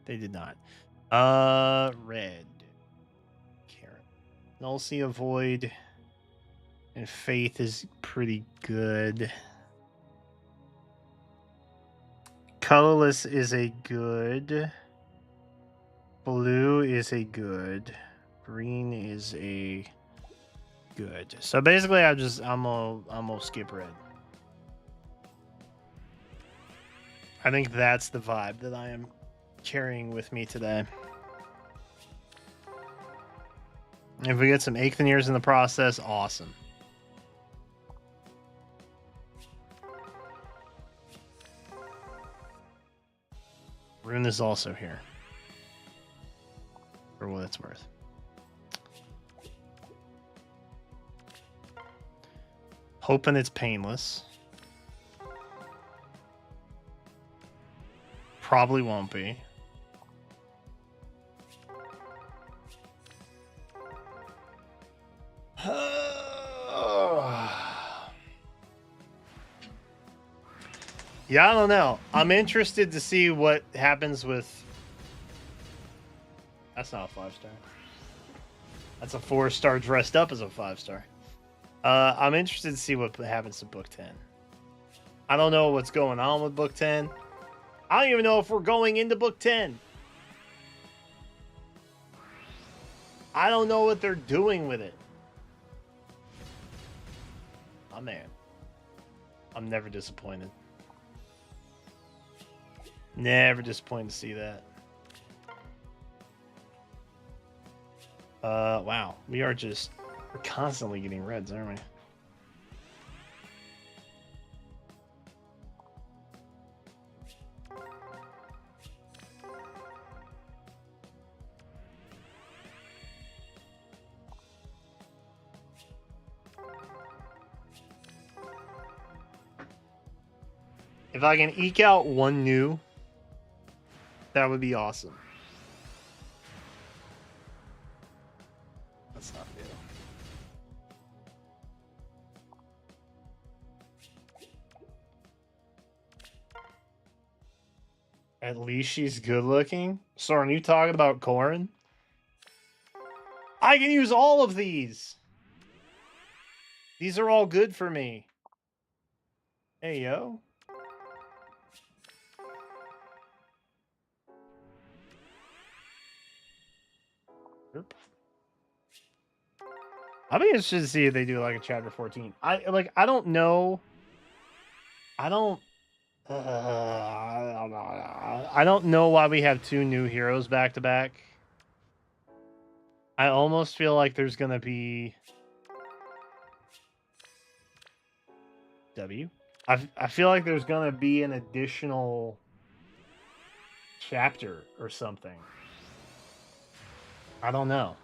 they did not. Red. Carrot. Nullsea Avoid. And Faith is pretty good. Colorless is a good. Blue is a good. Green is a good. So basically, I'm gonna skip red. I think that's the vibe that I am carrying with me today. If we get some Eighthaniers in the process, awesome. Rune is also here. For what it's worth. Hoping it's painless. Probably won't be. Yeah, I don't know. I'm interested to see what happens with... That's not a 5-star. That's a 4-star dressed up as a 5-star. I'm interested to see what happens to Book 10. I don't know what's going on with Book 10. I don't even know if we're going into Book 10. I don't know what they're doing with it. Oh, man. I'm never disappointed. Never disappointed to see that. Wow. We're constantly getting reds, aren't we? If I can eke out one new, that would be awesome. That's not new. At least she's good looking. So are you talking about Corrin? I can use all of these. These are all good for me. Hey, yo. I'll be interested to see if they do like a chapter 14. I don't know. I don't know. I don't know why we have 2 new heroes back to back. I almost feel like there's gonna be W. I feel like there's gonna be an additional chapter or something. I don't know.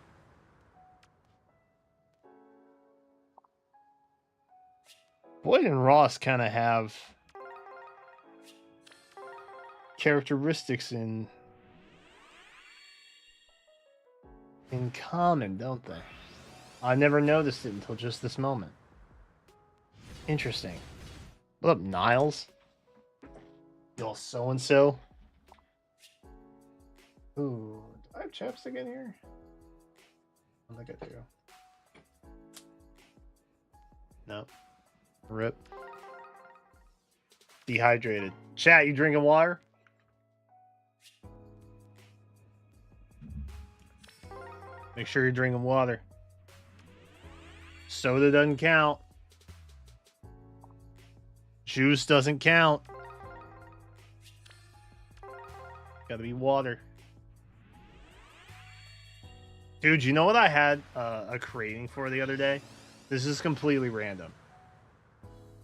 Boyd and Ross kind of have characteristics in common, don't they? I never noticed it until just this moment. Interesting. What up, Niles? Y'all so-and-so? Ooh, do I have chapstick in here? I think I do. No. Rip. Dehydrated. Chat, you drinking water? Make sure you're drinking water. Soda doesn't count. Juice doesn't count. Gotta be water. Dude, you know what I had a craving for the other day? This is completely random.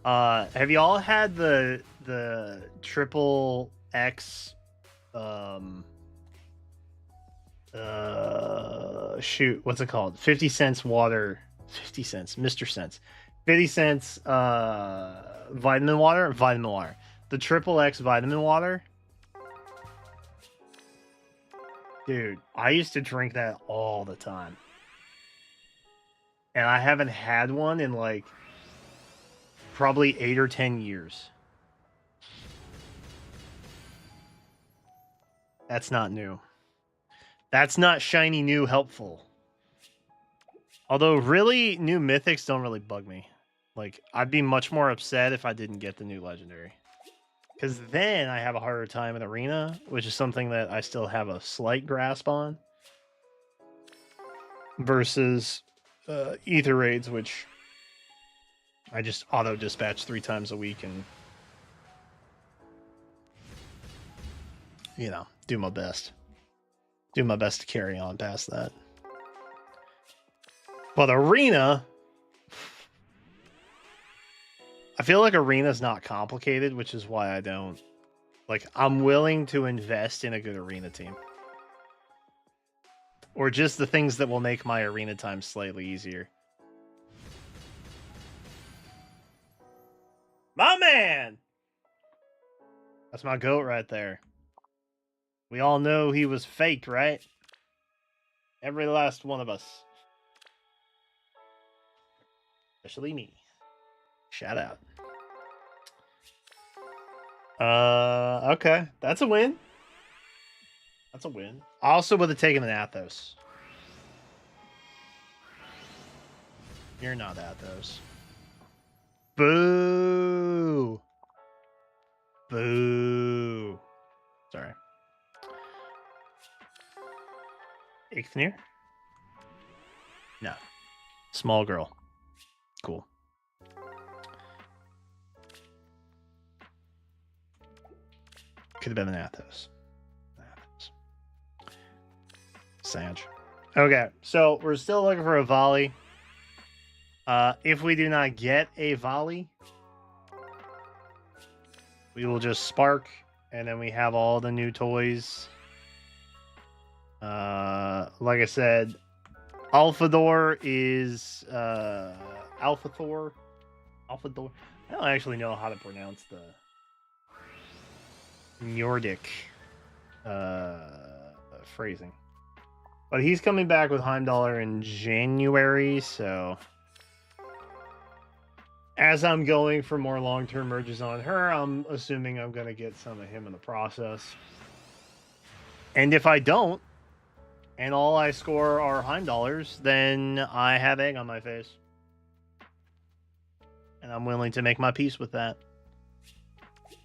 Have y'all had the triple X shoot, what's it called? 50 cents water, 50 cents, Mr. Cents. 50 cents vitamin water. The triple X vitamin water. Dude, I used to drink that all the time. And I haven't had one in like probably 8 or 10 years. That's not new. That's not shiny new helpful. Although really, new mythics don't really bug me. Like, I'd be much more upset if I didn't get the new legendary. Because then I have a harder time in arena, which is something that I still have a slight grasp on. Versus ether raids, which I just auto dispatch 3 times a week and, you know, do my best. Do my best to carry on past that. But arena, I feel like arena's not complicated, which is why I don't. Like, I'm willing to invest in a good arena team. Or just the things that will make my arena time slightly easier. My man! That's my goat right there. We all know he was fake, right? Every last one of us. Especially me. Shout out. Okay. That's a win. That's a win. I also would have taken an Athos. You're not Athos. Boo! Boo! Sorry. Ichthnir? No. Small girl. Cool. Could have been an Athos. Sanj. Okay, so we're still looking for a volley. If we do not get a volley, we will just spark, and then we have all the new toys. Like I said, Alphador is Alphathor. Alphador. I don't actually know how to pronounce the Nordic phrasing. But he's coming back with Heimdallr in January, so as I'm going for more long-term merges on her, I'm assuming I'm going to get some of him in the process. And if I don't, and all I score are Heimdallers, then I have egg on my face. And I'm willing to make my peace with that.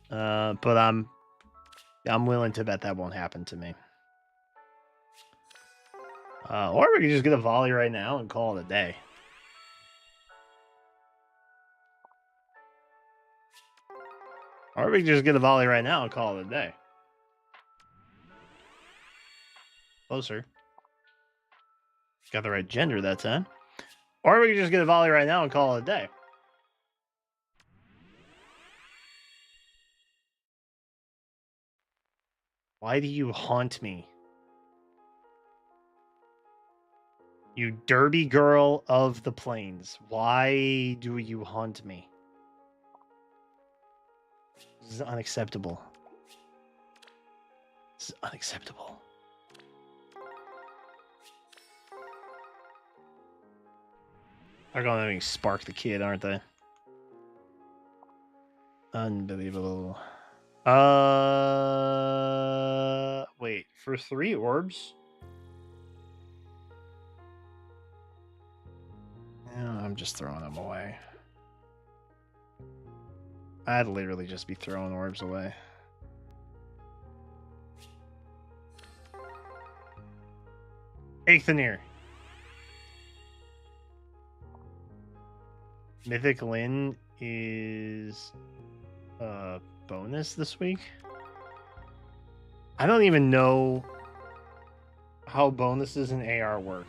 But I'm willing to bet that won't happen to me. Or we could just get a volley right now and call it a day. Or we could just get a volley right now and call it a day. Closer. Got the right gender that time. Or we could just get a volley right now and call it a day. Why do you haunt me? You derby girl of the plains. Why do you haunt me? This is unacceptable. This is unacceptable. They're going to make me spark the kid, aren't they? Unbelievable. Wait, for 3 orbs? Yeah, I'm just throwing them away. I'd literally just be throwing orbs away. Aethanir. Mythic Lyn is bonus this week. I don't even know how bonuses in AR work.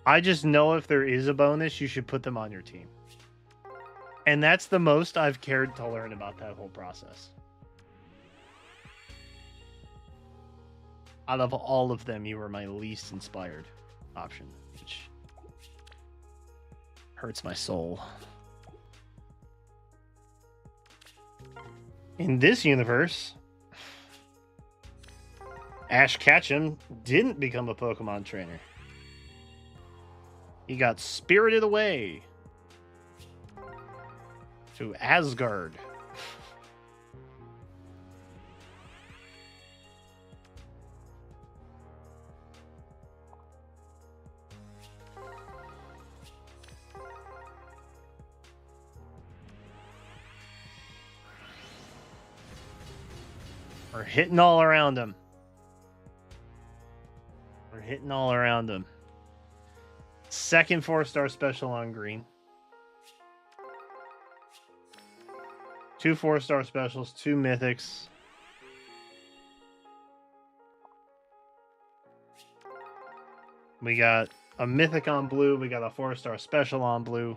I just know if there is a bonus, you should put them on your team. And that's the most I've cared to learn about that whole process. Out of all of them, you were my least inspired option, which hurts my soul. In this universe, Ash Ketchum didn't become a Pokemon trainer. He got spirited away to Asgard. We're hitting all around him. We're hitting all around him. Second 4-star special on green. 2 4-star specials, 2 mythics. We got a mythic on blue. We got a 4-star special on blue.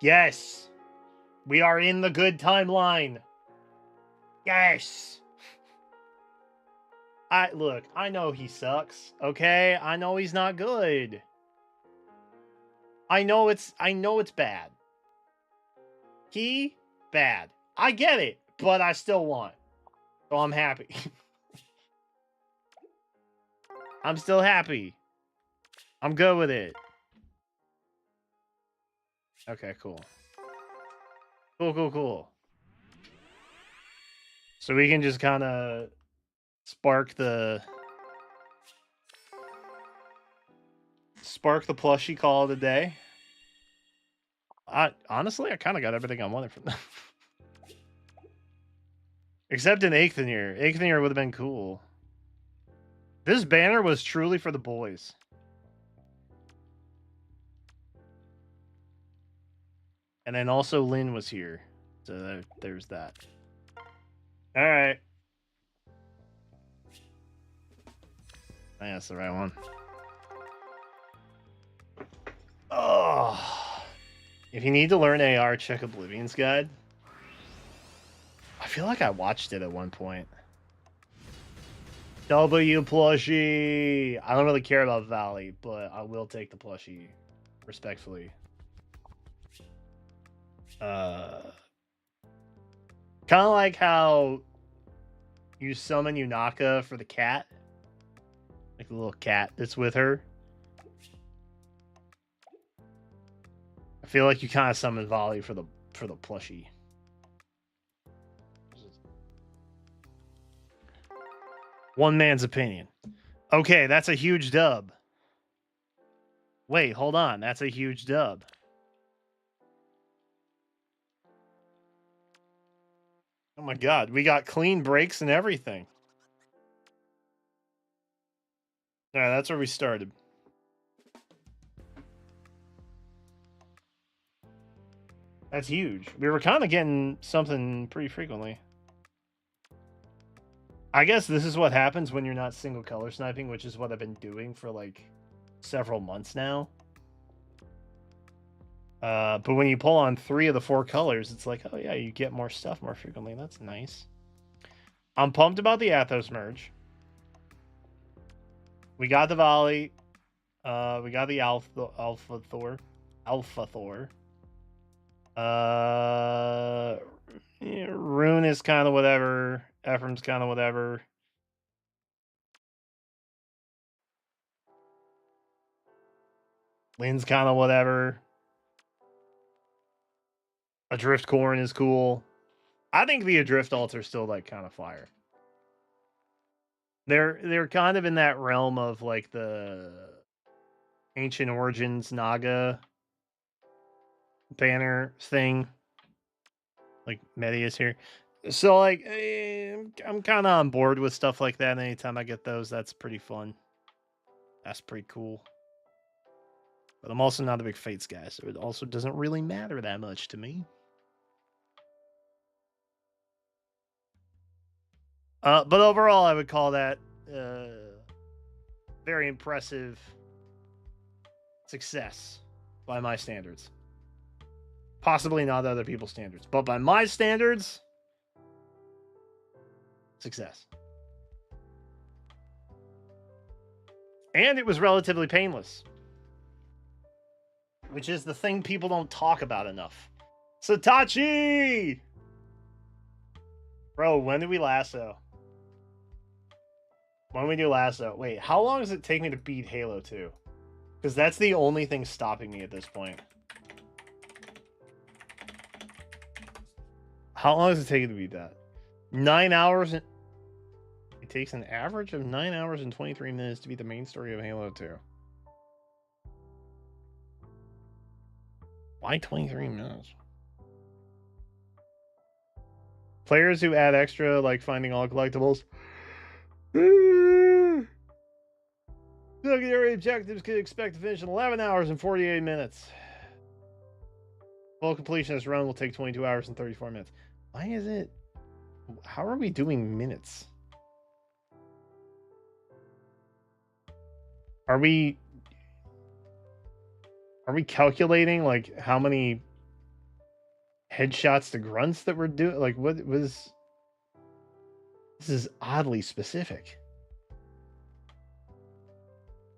Yes. We are in the good timeline. Yes. Look, I know he sucks, okay? I know he's not good. I know it's bad. Bad. I get it, but I still want. So I'm happy. I'm still happy. I'm good with it. Okay, cool. Cool. So we can just kind of spark the plushie call of the day. Honestly, I kind of got everything I wanted from them. Except in Aethanir. Aethanir would have been cool. This banner was truly for the boys. And then also Lyn was here. So there's that. All right. I think that's the right one. Oh. If you need to learn AR, check Oblivion's Guide. I feel like I watched it at one point. W plushie. I don't really care about Valley, but I will take the plushie respectfully. Kind of like how you summon Yunaka for the cat. Like the little cat that's with her. I feel like you kind of summon Volley for for the plushie. One man's opinion. Okay, that's a huge dub. Wait, hold on. That's a huge dub. Oh my god, we got clean breaks and everything. Yeah, that's where we started. That's huge. We were kind of getting something pretty frequently. I guess this is what happens when you're not single color sniping, which is what I've been doing for like several months now. But when you pull on 3 of the 4 colors, it's like, oh yeah, you get more stuff more frequently. That's nice. I'm pumped about the Athos merge. We got the volley. We got the Alpha Thor. Yeah, Rune is kind of whatever. Ephraim's kind of whatever. Lynn's kind of whatever. Adrift Corn is cool. I think the Adrift alts are still like kind of fire. They're kind of in that realm of like the Ancient Origins Naga banner thing. Like Medius here. So like I'm kind of on board with stuff like that. Anytime I get those, that's pretty fun. That's pretty cool. But I'm also not a big Fates guy, so it also doesn't really matter that much to me. But overall, I would call that very impressive success by my standards. Possibly not other people's standards, but by my standards, success. And it was relatively painless, which is the thing people don't talk about enough. Satachi! Bro, when did we lasso? When we do lasso? Wait, how long does it take me to beat Halo 2? Because that's the only thing stopping me at this point. How long does it take you to beat that? 9 hours. It takes an average of 9 hours and 23 minutes to beat the main story of Halo 2. Why 23 minutes? Players who add extra, like finding all collectibles. Secondary objectives could expect to finish in 11 hours and 48 minutes. Full completion of this run will take 22 hours and 34 minutes. Why is it? How are we doing minutes? Are we calculating like how many headshots to grunts that we're doing? Like what was? This is oddly specific.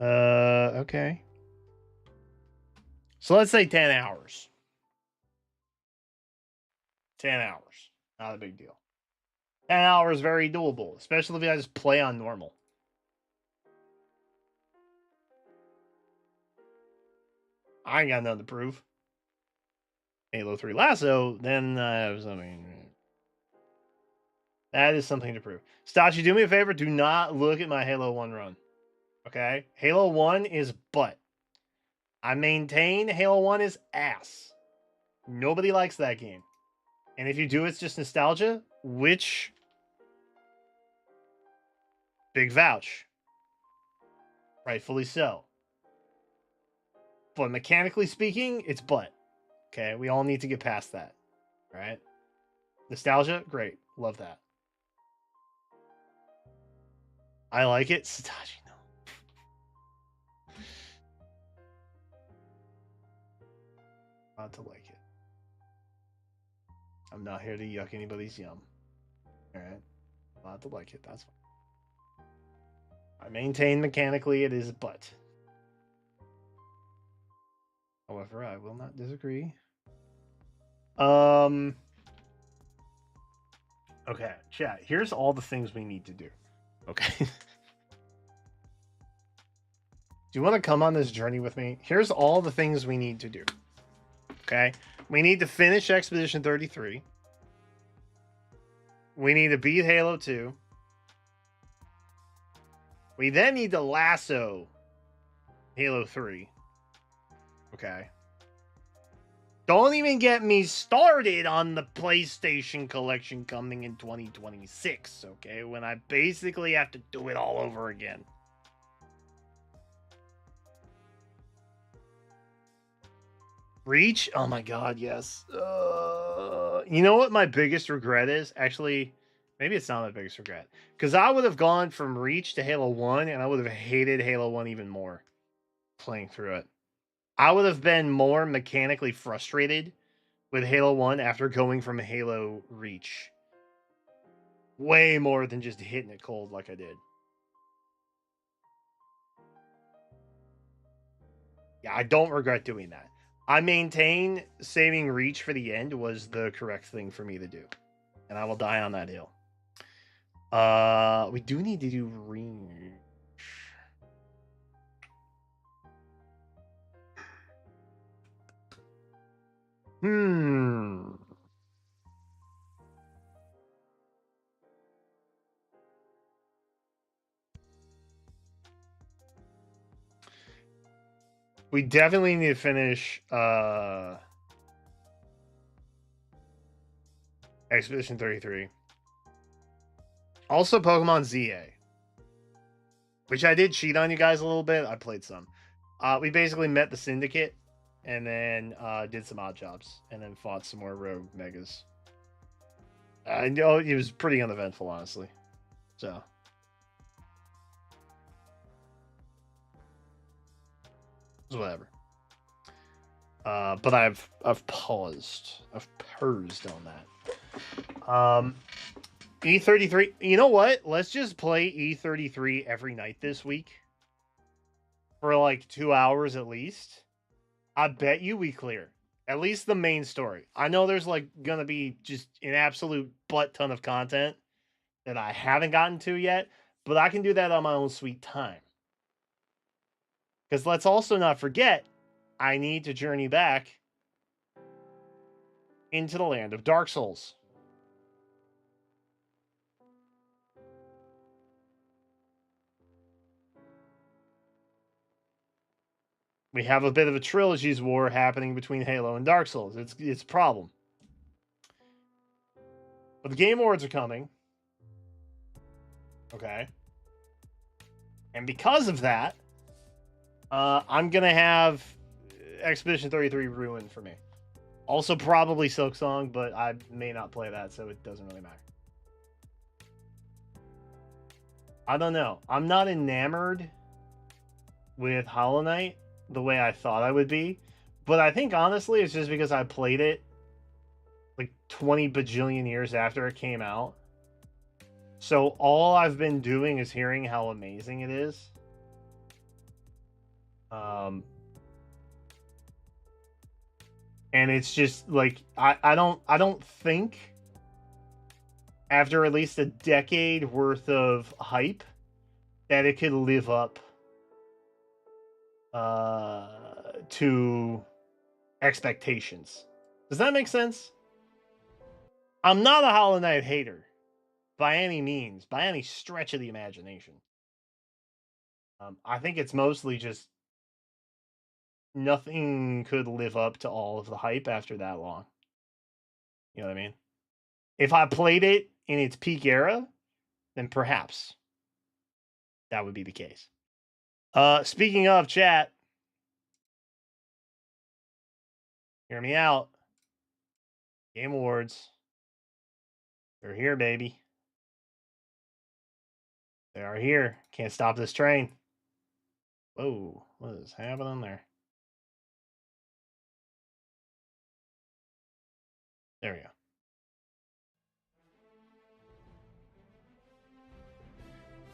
Okay. So let's say 10 hours. 10 hours. Not a big deal. 10 hours very doable, especially if I just play on normal. I ain't got nothing to prove. Halo 3 Lasso, then I have something. That is something to prove. Stachi, do me a favor. Do not look at my Halo 1 run. Okay? Halo 1 is butt. I maintain Halo 1 is ass. Nobody likes that game. And if you do, it's just nostalgia, which... Big vouch. Rightfully so. But mechanically speaking, it's butt. Okay? We all need to get past that. Right? Nostalgia? Great. Love that. I like it. Satachi, no. Not to like it. I'm not here to yuck anybody's yum. Alright? Not to like it, that's fine. I maintain mechanically it is butt. However, I will not disagree. Okay, chat. Here's all the things we need to do. Okay. Do you want to come on this journey with me? Here's all the things we need to do. Okay? We need to finish Expedition 33. We need to beat Halo 2. We then need to lasso Halo 3. Okay. Don't even get me started on the PlayStation collection coming in 2026, okay? When I basically have to do it all over again. Reach? Oh my god, yes. You know what my biggest regret is? Actually, maybe it's not my biggest regret. Because I would have gone from Reach to Halo 1, and I would have hated Halo 1 even more playing through it. I would have been more mechanically frustrated with Halo 1 after going from Halo Reach. Way more than just hitting it cold like I did. Yeah, I don't regret doing that. I maintain saving Reach for the end was the correct thing for me to do. And I will die on that hill. We do need to do Reach. We definitely need to finish Expedition 33. Also Pokemon ZA. Which I did cheat on you guys a little bit. I played some. We basically met the Syndicate and then did some odd jobs and then fought some more rogue megas. I know it was pretty uneventful, honestly. So it was whatever. But I've paused. I've pursed on that. E33. You know what? Let's just play E33 every night this week for like 2 hours at least. I bet you we clear at least the main story. I know there's like gonna be just an absolute butt ton of content that I haven't gotten to yet, but I can do that on my own sweet time. Because let's also not forget, I need to journey back into the land of Dark Souls. We have a bit of a trilogies war happening between Halo and Dark Souls. It's a problem. But the Game Awards are coming. Okay. And because of that, I'm going to have Expedition 33 ruined for me. Also, probably Silk Song, but I may not play that, so it doesn't really matter. I don't know. I'm not enamored with Hollow Knight the way I thought I would be, but I think honestly it's just because I played it like 20 bajillion years after it came out. So all I've been doing is hearing how amazing it is. And it's just like I don't think after at least a decade worth of hype that it could live up to expectations. Does that make sense? I'm not a Hollow Knight hater by any means, by any stretch of the imagination. I think it's mostly just nothing could live up to all of the hype after that long. You know what I mean? If I played it in its peak era, then perhaps that would be the case. Speaking of chat, hear me out. Game Awards. They're here, baby. They are here. Can't stop this train. Whoa, what is happening there? There we go.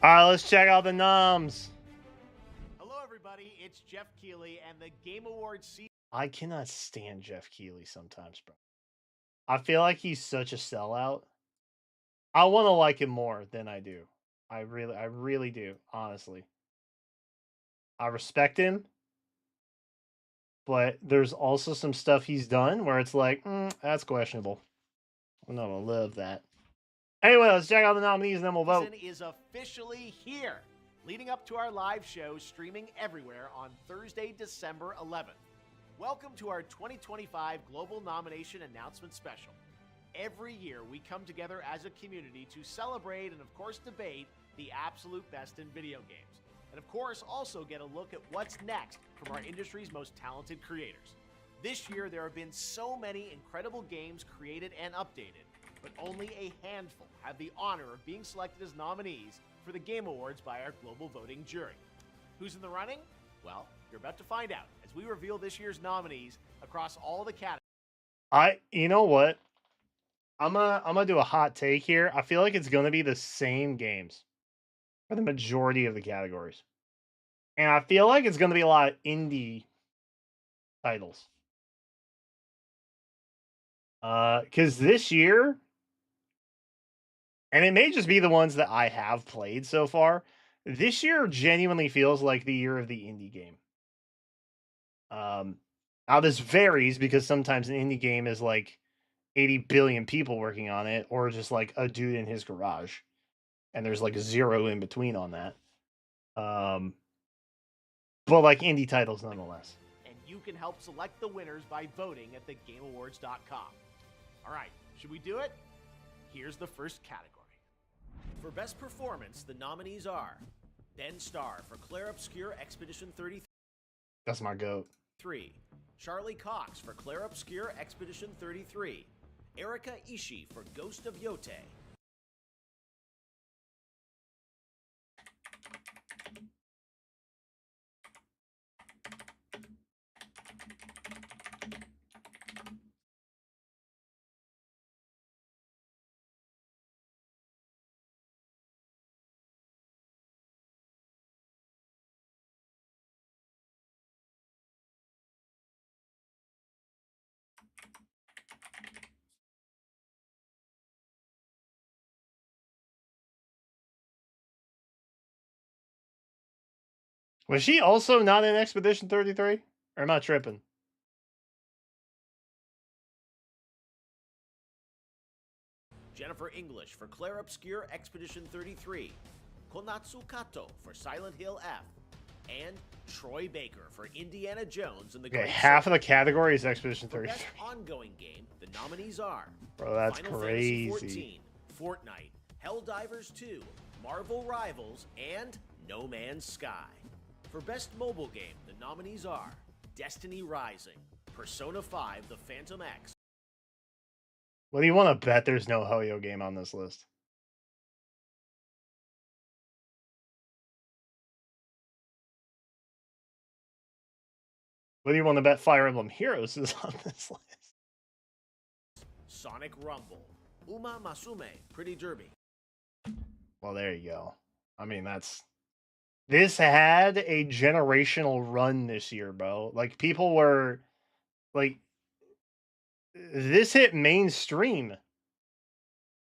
All right, let's check out the noms. Hello, everybody. It's Jeff Keighley, and the Game Awards season. I cannot stand Jeff Keighley sometimes, bro. I feel like he's such a sellout. I want to like him more than I do. I really do, honestly. I respect him, but there's also some stuff he's done where it's like, that's questionable. I'm not gonna love that. Anyway, let's check out the nominees and then we'll vote. Season is officially here, leading up to our live show streaming everywhere on Thursday, December 11th. Welcome to our 2025 Global Nomination Announcement Special. Every year, we come together as a community to celebrate and, of course, debate the absolute best in video games. And, of course, also get a look at what's next from our industry's most talented creators. This year, there have been so many incredible games created and updated, but only a handful have the honor of being selected as nominees for the Game Awards by our global voting jury. Who's in the running? Well, you're about to find out as we reveal this year's nominees across all the categories. You know what? I'm gonna do a hot take here. I feel like it's gonna be the same games for the majority of the categories, and I feel like it's gonna be a lot of indie titles. Because this year, and it may just be the ones that I have played so far, this year genuinely feels like the year of the indie game. Now this varies because sometimes an indie game is like 80 billion people working on it, or just like a dude in his garage, and there's like zero in between on that. But like indie titles nonetheless. And you can help select the winners by voting at thegameawards.com. All right, should we do it? Here's the first category. For Best Performance, the nominees are Ben Starr for Claire Obscure Expedition 33. That's my goat. Charlie Cox for Claire Obscure Expedition 33. Erika Ishii for Ghost of Yote. Was she also not in Expedition 33? Or am I tripping? Jennifer English for Claire Obscure Expedition 33. Konatsu Kato for Silent Hill F. And Troy Baker for Indiana Jones and the Okay, Great half of Circle. the category is Expedition For 33. Best Ongoing Game, the nominees are Bro, that's Final crazy. Fantasy XIV, Fortnite, Helldivers 2, Marvel Rivals, and No Man's Sky. For Best Mobile Game, the nominees are Destiny Rising, Persona 5 The Phantom X. What do you want to bet there's no Hoyo game on this list? What do you want to bet Fire Emblem Heroes is on this list? Sonic Rumble, Uma Masume, Pretty Derby. Well, there you go. I mean, this had a generational run this year, bro. Like, people were like, this hit mainstream.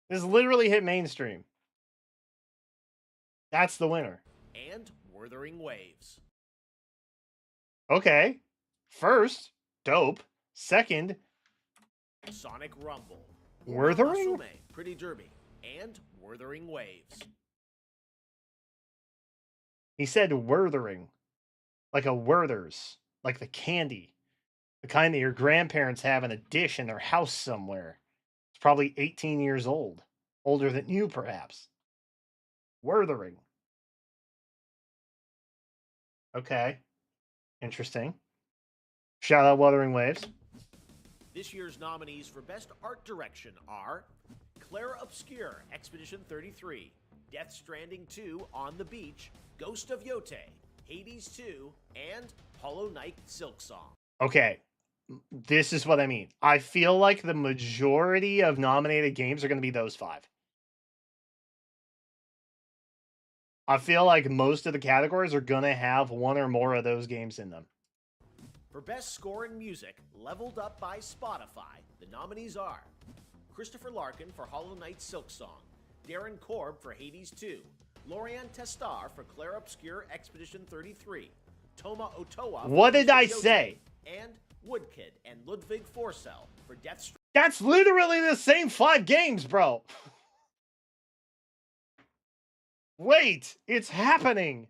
This literally hit mainstream. That's the winner. And Wuthering Waves. Okay. First, dope. Second, Sonic Rumble, Wuthering? Uma Masume, Pretty Derby, and Wuthering Waves. He said Werthering. Like a Werther's. Like the candy. The kind that your grandparents have in a dish in their house somewhere. It's probably 18 years old. Older than you, perhaps. Werthering. Okay. Interesting. Shout out Wuthering Waves. This year's nominees for Best Art Direction are Claire Obscure, Expedition 33, Death Stranding 2, On the Beach, Ghost of Yote, Hades 2, and Hollow Knight Silksong. Okay. This is what I mean. I feel like the majority of nominated games are going to be those 5. I feel like most of the categories are going to have one or more of those games in them. For Best Score in Music, leveled up by Spotify, the nominees are Christopher Larkin for Hollow Knight Silksong, Darren Korb for Hades 2, Lorian Testar for Claire Obscure Expedition 33, Toma Otoa for What did Ghost of I Yote, say? And Woodkid and Ludwig Forsell for Death Stranding. That's literally the same 5 games, bro. Wait, it's happening.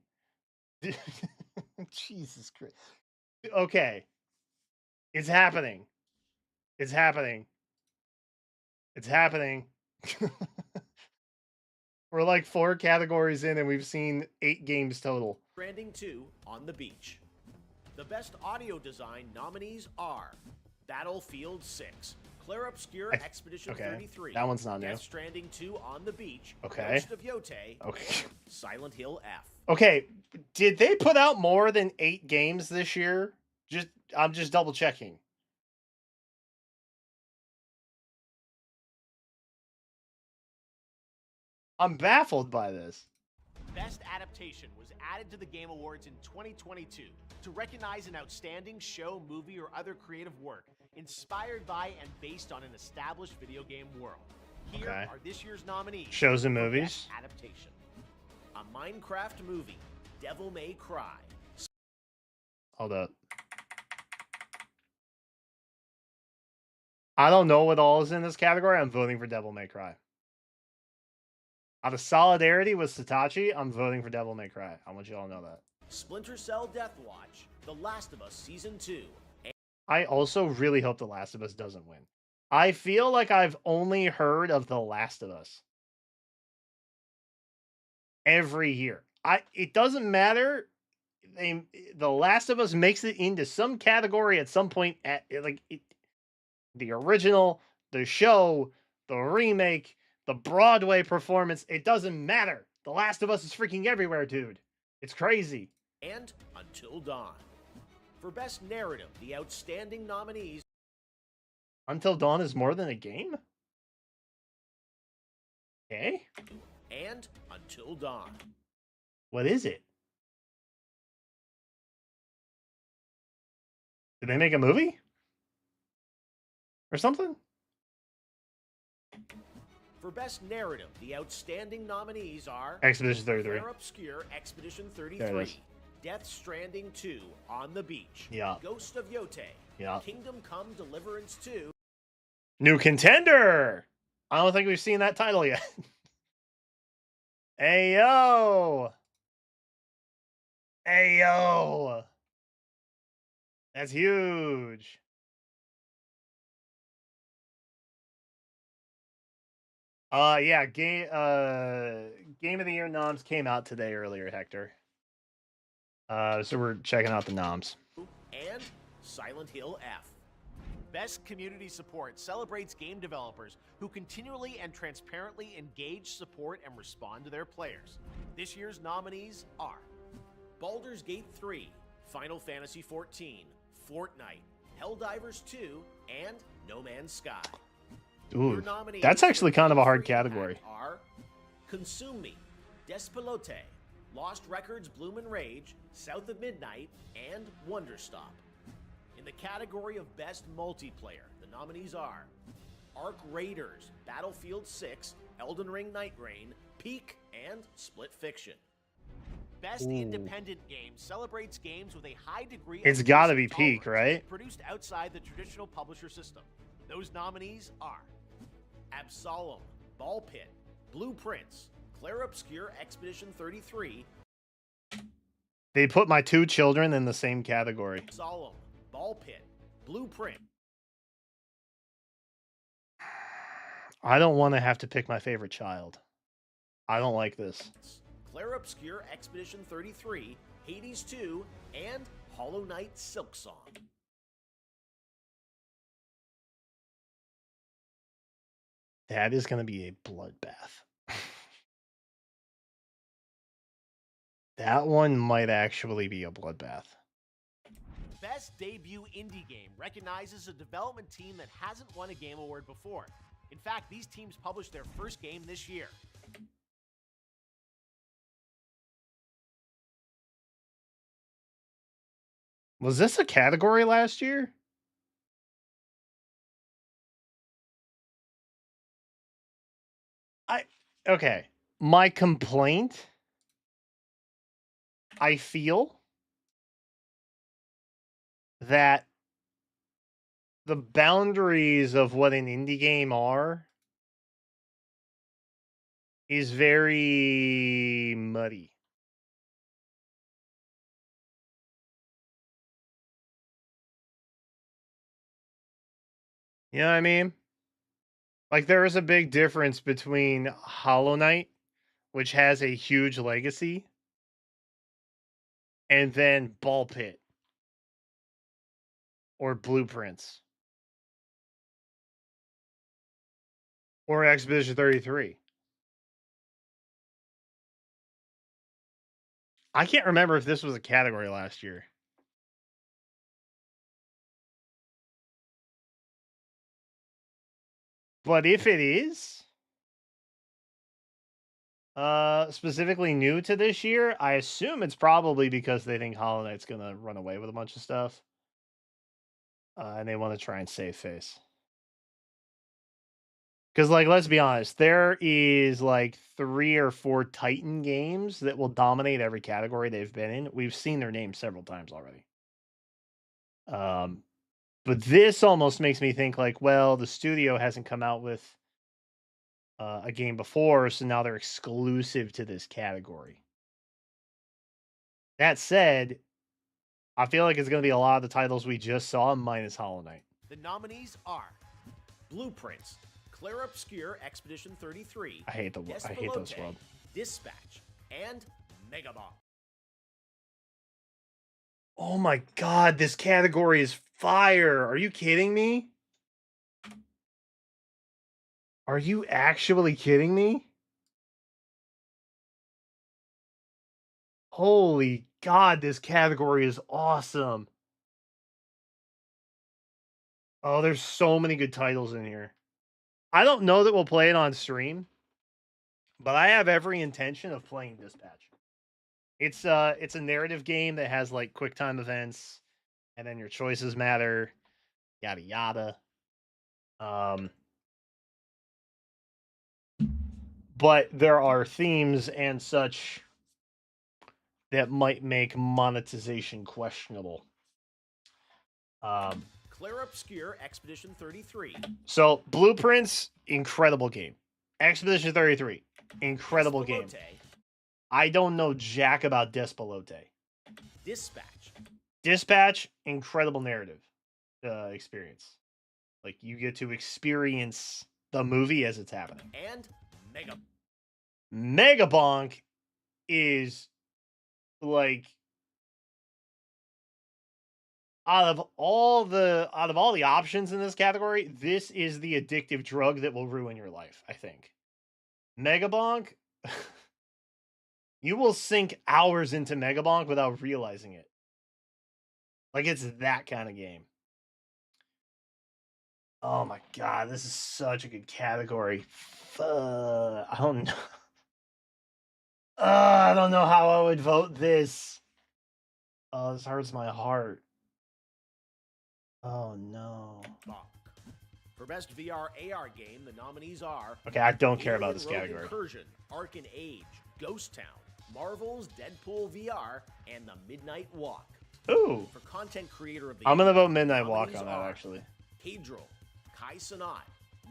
Jesus Christ. Okay. It's happening. It's happening. It's happening. We're like 4 categories in and we've seen 8 games total. Stranding 2 on the beach. The best audio design nominees are Battlefield 6, Clair Obscur Expedition 33, that one's not new. Death Stranding 2 on the beach, Okay. Ghost of Yote, Okay. and Silent Hill F. Okay, did they put out more than 8 games this year? I'm just double checking. I'm baffled by this. Best Adaptation was added to the Game Awards in 2022 to recognize an outstanding show, movie, or other creative work inspired by and based on an established video game world. Here are this year's nominees. Shows and for movies. Best Adaptation. A Minecraft movie, Devil May Cry. Hold up. I don't know what all is in this category. I'm voting for Devil May Cry. Out of solidarity with Satachi, I'm voting for Devil May Cry. I want you all to know that. Splinter Cell Death Watch, The Last of Us Season 2. I also really hope The Last of Us doesn't win. I feel like I've only heard of The Last of Us every year. It doesn't matter. The Last of Us makes it into some category at some point. The original, the show, the remake, the Broadway performance. It doesn't matter. The Last of Us is freaking everywhere, dude. It's crazy. And Until Dawn. For Best Narrative, the outstanding nominees. Until Dawn is more than a game? Okay. And Until Dawn. What is it? Did they make a movie? Or something? For Best Narrative, the outstanding nominees are Expedition 33. Clair Obscur Expedition There it 33, is. Death Stranding 2, On the Beach, Yeah. Ghost of Yote, Yeah. Kingdom Come Deliverance 2, New contender! I don't think we've seen that title yet. Ayo! Ayo! That's huge. Yeah, game of the year noms came out today earlier, Hector. So we're checking out the noms. and Silent Hill F. Best Community Support celebrates game developers who continually and transparently engage, support, and respond to their players. This year's nominees are Baldur's Gate 3, Final Fantasy XIV, Fortnite, Helldivers 2, and No Man's Sky. Ooh, Your nominees that's actually for kind of a hard Game Freak category. are Consume Me, Despilote, Lost Records Bloom and Rage, South of Midnight, and Wonderstop. In the category of Best Multiplayer, the nominees are Arc Raiders, Battlefield 6, Elden Ring Night Rain, Peak, and Split Fiction. Best Independent Game celebrates games with a high degree of It's gotta be risk Peak, tolerance, right? produced outside the traditional publisher system. Those nominees are Absolem, Ball Pit, Blueprints, Clair Obscur Expedition 33, They put my 2 children in the same category. Solemn, Ball Pit, Blueprint, I don't want to have to pick my favorite child. I don't like this. Clair Obscur Expedition 33, Hades 2, and Hollow Knight Silksong. That is going to be a bloodbath. That one might actually be a bloodbath. Best Debut Indie Game recognizes a development team that hasn't won a Game Award before. In fact, these teams published their first game this year. Was this a category last year? Okay. My complaint, I feel that the boundaries of what an indie game are is very muddy. You know what I mean? Like, there is a big difference between Hollow Knight, which has a huge legacy, and then Ball Pit or Blueprints or Expedition 33. I can't remember if this was a category last year. But if it is, specifically new to this year, I assume it's probably because they think Hollow Knight's gonna run away with a bunch of stuff. And they want to try and save face. Because, like, let's be honest, there is like 3 or 4 Titan games that will dominate every category they've been in. We've seen their names several times already. But this almost makes me think like, well, the studio hasn't come out with a game before, so now they're exclusive to this category. That said, I feel like it's going to be a lot of the titles we just saw minus Hollow Knight. The nominees are Blueprints, Clair Obscure Expedition 33. I hate this world. Dispatch, and Megabomb. Oh my god, this category is fire. Are you kidding me? Are you actually kidding me? Holy god, this category is awesome. Oh, there's so many good titles in here. I don't know that we'll play it on stream, but I have every intention of playing Dispatch. It's a narrative game that has like quick time events, and then your choices matter, yada yada. But there are themes and such that might make monetization questionable. Clair Obscure Expedition 33. So Blueprints, incredible game. Expedition 33, incredible game. I don't know jack about Despelote. Dispatch, incredible narrative experience. Like, you get to experience the movie as it's happening. And Megabonk is like, out of all the options in this category, this is the addictive drug that will ruin your life, I think. Megabonk, you will sink hours into Megabonk without realizing it. Like, it's that kind of game. Oh my god, this is such a good category. I don't know. I don't know how I would vote this. Oh, this hurts my heart. Oh no. For best VR AR game, the nominees are... Okay, I don't care about this category. Incursion, Ark and Age, Ghost Town, Marvel's Deadpool VR, and The Midnight Walk. Ooh. For content creator of the I'm gonna vote Midnight Walk on that, actually. Hadril, Kai Sanai,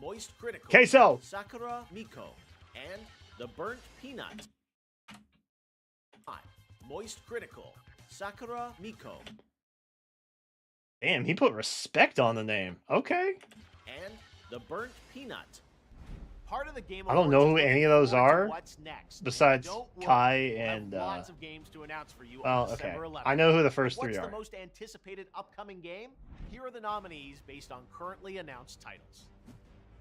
Moist Critical, Queso, Sakura Miko, and The Burnt Peanut. Moist Critical, Sakura Miko. Damn, he put respect on the name. Okay. And The Burnt Peanut. Part of the game. I don't know who any of those are. What's next? Besides Kai and. Lots of games to announce for you well, on okay. 11th. I know who the first 3 What's are. The most anticipated upcoming game? Here are the nominees based on currently announced titles: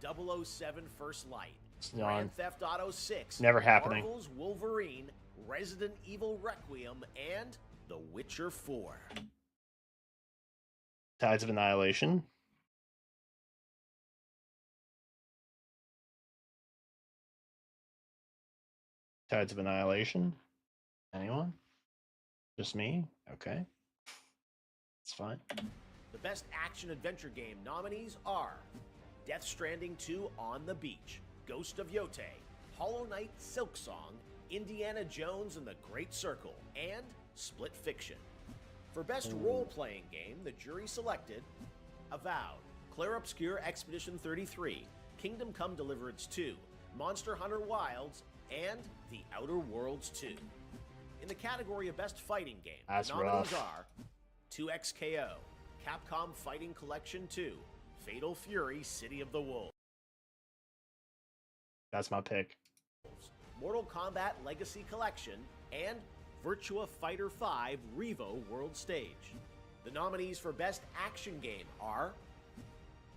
007 First Light, Grand Theft Auto 6, never happening. Marvel's Wolverine, Resident Evil Requiem, and The Witcher 4. Tides of Annihilation. Tides of Annihilation. Anyone? Just me? Okay. It's fine. The best action-adventure game nominees are Death Stranding 2 On the Beach, Ghost of Yote, Hollow Knight Silksong, Indiana Jones and the Great Circle, and Split Fiction. For best role-playing game, the jury selected Avowed, Clair Obscure Expedition 33, Kingdom Come Deliverance 2, Monster Hunter Wilds, and The Outer Worlds 2. In the category of Best Fighting Game, That's the nominees rough. are 2XKO, Capcom Fighting Collection 2, Fatal Fury City of the Wolves, That's my pick. Mortal Kombat Legacy Collection, and Virtua Fighter 5 Revo World Stage. The nominees for Best Action Game are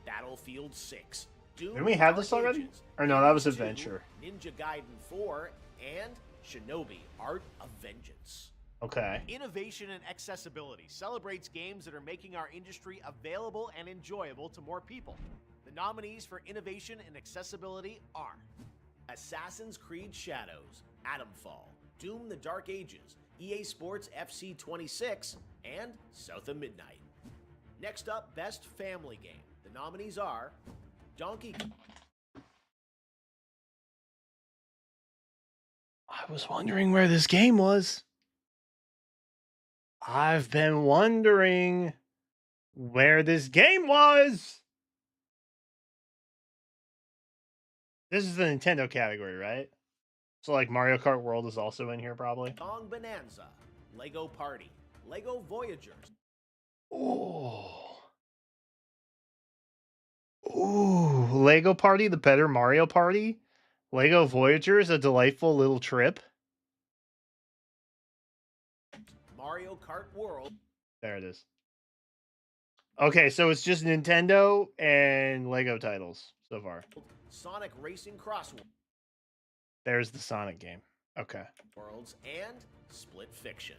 Battlefield 6, Doom Didn't we have this Dark already? Ages, Or no, that was 2, Adventure. Ninja Gaiden 4, and Shinobi Art of Vengeance. Okay. Innovation and accessibility celebrates games that are making our industry available and enjoyable to more people. The nominees for innovation and accessibility are Assassin's Creed Shadows, Atomfall, Doom the Dark Ages, EA Sports FC 26, and South of Midnight. Next up, Best Family Game. The nominees are Donkey Kong. I was wondering where this game was. I've been wondering where this game was. This is the Nintendo category, right? So like Mario Kart World is also in here probably. Kong Bonanza, Lego Party, Lego Voyagers, Oh. Ooh, Lego Party, the better Mario Party. Lego Voyagers, a delightful little trip. Mario Kart World, There it is. Okay, so it's just Nintendo and Lego titles so far. Sonic Racing Cross There's the Sonic game. Okay. Worlds, and Split Fiction.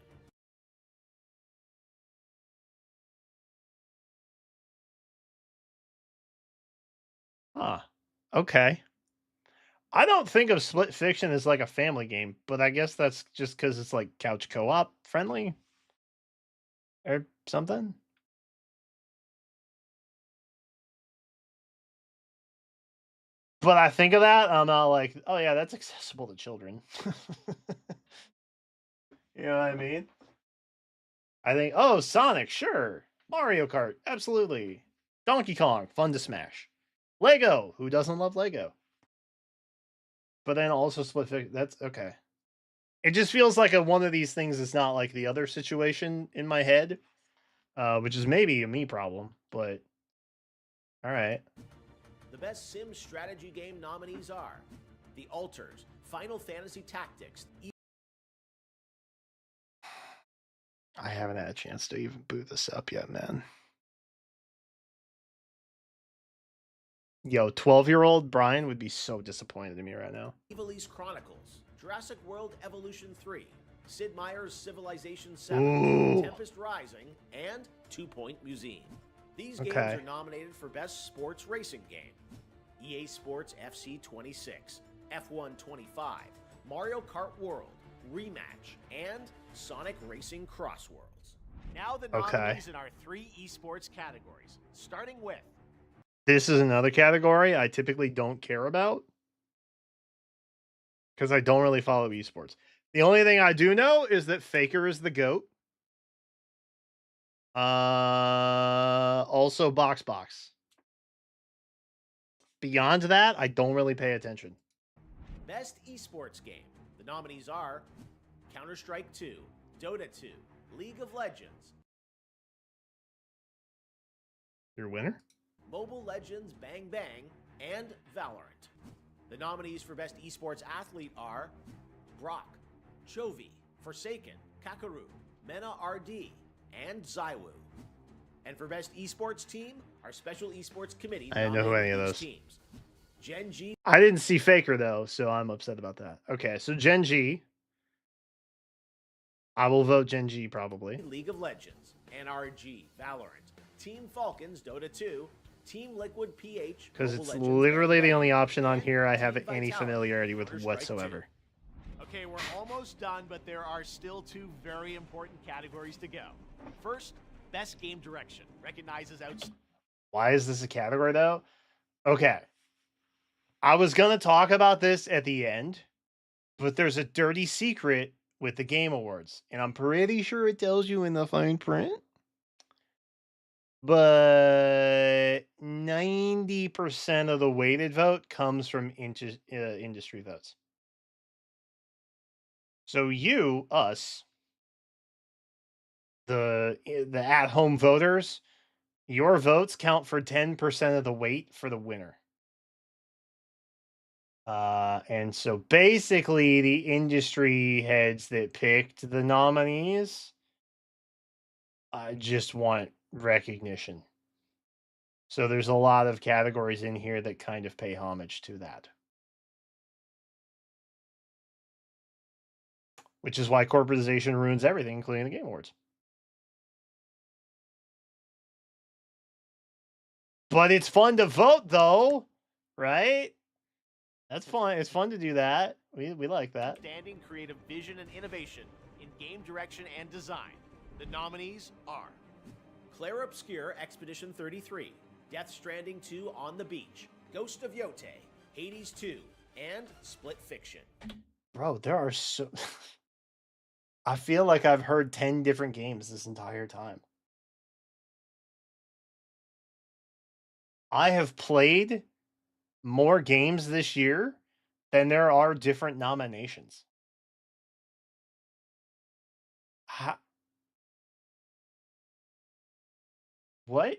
Huh. Okay. I don't think of Split Fiction as like a family game, but I guess that's just because it's like couch co-op friendly or something. But I think of that, I'm not like, oh yeah, that's accessible to children. You know what I mean? I think, oh, Sonic, sure. Mario Kart, absolutely. Donkey Kong, fun to smash. Lego, who doesn't love Lego? But then also Split Fiction, that's okay. It just feels like one of these things is not like the other situation in my head, which is maybe a me problem, but all right. The Best Sim Strategy Game nominees are The Alters, Final Fantasy Tactics, I haven't had a chance to even boot this up yet, man. Yo, 12-year-old Brian would be so disappointed in me right now. Evilise Chronicles, Jurassic World Evolution 3, Sid Meier's Civilization 7, Ooh. Tempest Rising, and 2 Point Museum. These games Okay. are nominated for Best Sports Racing Game. EA Sports FC 26, F1 25, Mario Kart World, Rematch, and Sonic Racing Cross Worlds. Now the Okay. nominees in our 3 esports categories, starting with This is another category I typically don't care about because I don't really follow esports. The only thing I do know is that Faker is the GOAT. Also Box. Beyond that, I don't really pay attention. Best Esports Game. The nominees are Counter-Strike 2, Dota 2, League of Legends, Your winner? Mobile Legends Bang Bang, and Valorant. The nominees for Best Esports Athlete are Brock, Chovy, Forsaken, Kakaru, Mena RD, and Zywoo. And for Best Esports Team, our Special Esports Committee I didn't know who nominated any of these those. teams. Gen G, I didn't see Faker though, so I'm upset about that. Okay, so Gen G. I will vote Gen G probably. League of Legends, NRG, Valorant, Team Falcons, Dota 2, Team Liquid PH, Because Mobile it's Legends, literally Bang the Bang, only option on and here I Team have any Vitality, familiarity with Counter-Strike 2. whatsoever. Okay, we're almost done, but there are still 2 very important categories to go. First, Best Game Direction recognizes outstanding. Why is this a category though? Okay. I was going to talk about this at the end, but there's a dirty secret with the Game Awards, and I'm pretty sure it tells you in the fine print. but 90% of the weighted vote comes from industry votes. So us, the at-home voters, your votes count for 10% of the weight for the winner. And so basically, the industry heads that picked the nominees just want recognition. So there's a lot of categories in here that kind of pay homage to that. Which is why corporatization ruins everything, including the Game Awards. But it's fun to vote, though, right? That's fun. It's fun to do that. We like that. Outstanding creative vision and innovation in game direction and design. The nominees are Claire Obscure Expedition 33, Death Stranding 2 On the Beach, Ghost of Yote, Hades 2, and Split Fiction. Bro, there are so... I feel like I've heard 10 different games this entire time. I have played more games this year than there are different nominations. What?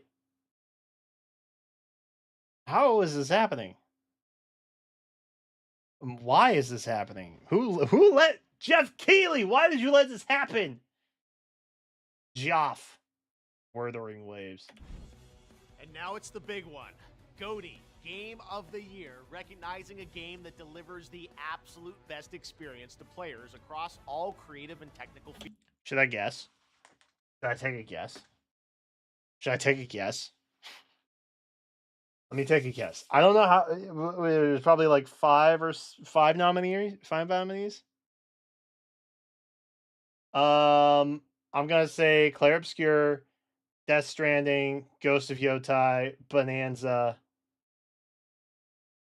How is this happening? Why is this happening? Who let Jeff Keighley? Why did you let this happen? Joff. Wuthering Waves. And now it's the big one. Goty, Game of the Year, recognizing a game that delivers the absolute best experience to players across all creative and technical fields. Should I guess? Should I take a guess? Should I take a guess? Let me take a guess. I don't know how. There's probably like five nominees. Five nominees. I'm gonna say Claire Obscure, Death Stranding, Ghost of Yotai, Bonanza,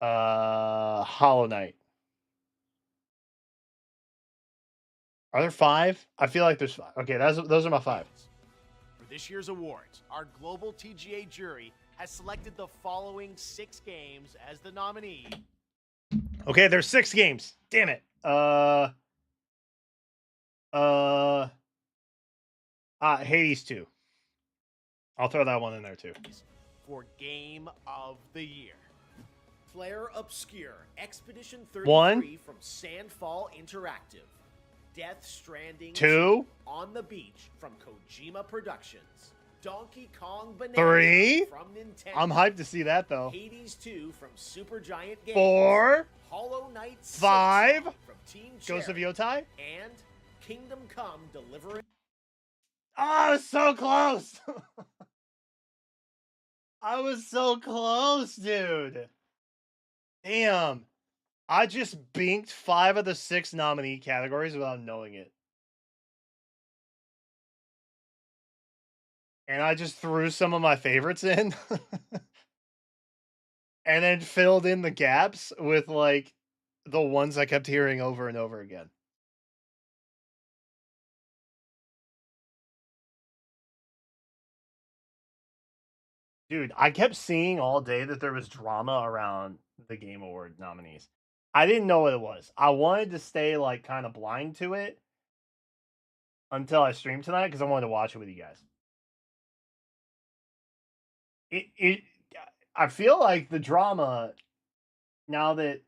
Hollow Knight. Are there five? I feel like there's five. Okay, those are my five. For this year's awards, our global TGA jury has selected the following 6 games as the nominee. Okay, there's 6 games. Damn it. Hades 2. I'll throw that one in there too. For Game of the Year. Claire Obscure, Expedition 33 1 from Sandfall Interactive. Death Stranding 2 On the Beach from Kojima Productions. Donkey Kong Bonanza 3 from Nintendo. I'm hyped to see that though. Hades 2 from Supergiant Games. 4 Hollow Knight 6 5 from Team Ghost of Cherry, Yotai. and Kingdom Come Deliverance. Oh, I was so close. I was so close, dude. Damn. I just binked 5 of the 6 nominee categories without knowing it. And I just threw some of my favorites in. And then filled in the gaps with, like, the ones I kept hearing over and over again. Dude, I kept seeing all day that there was drama around the Game Award nominees. I didn't know what it was. I wanted to stay, like, kind of blind to it until I streamed tonight because I wanted to watch it with you guys. I feel like the drama, now that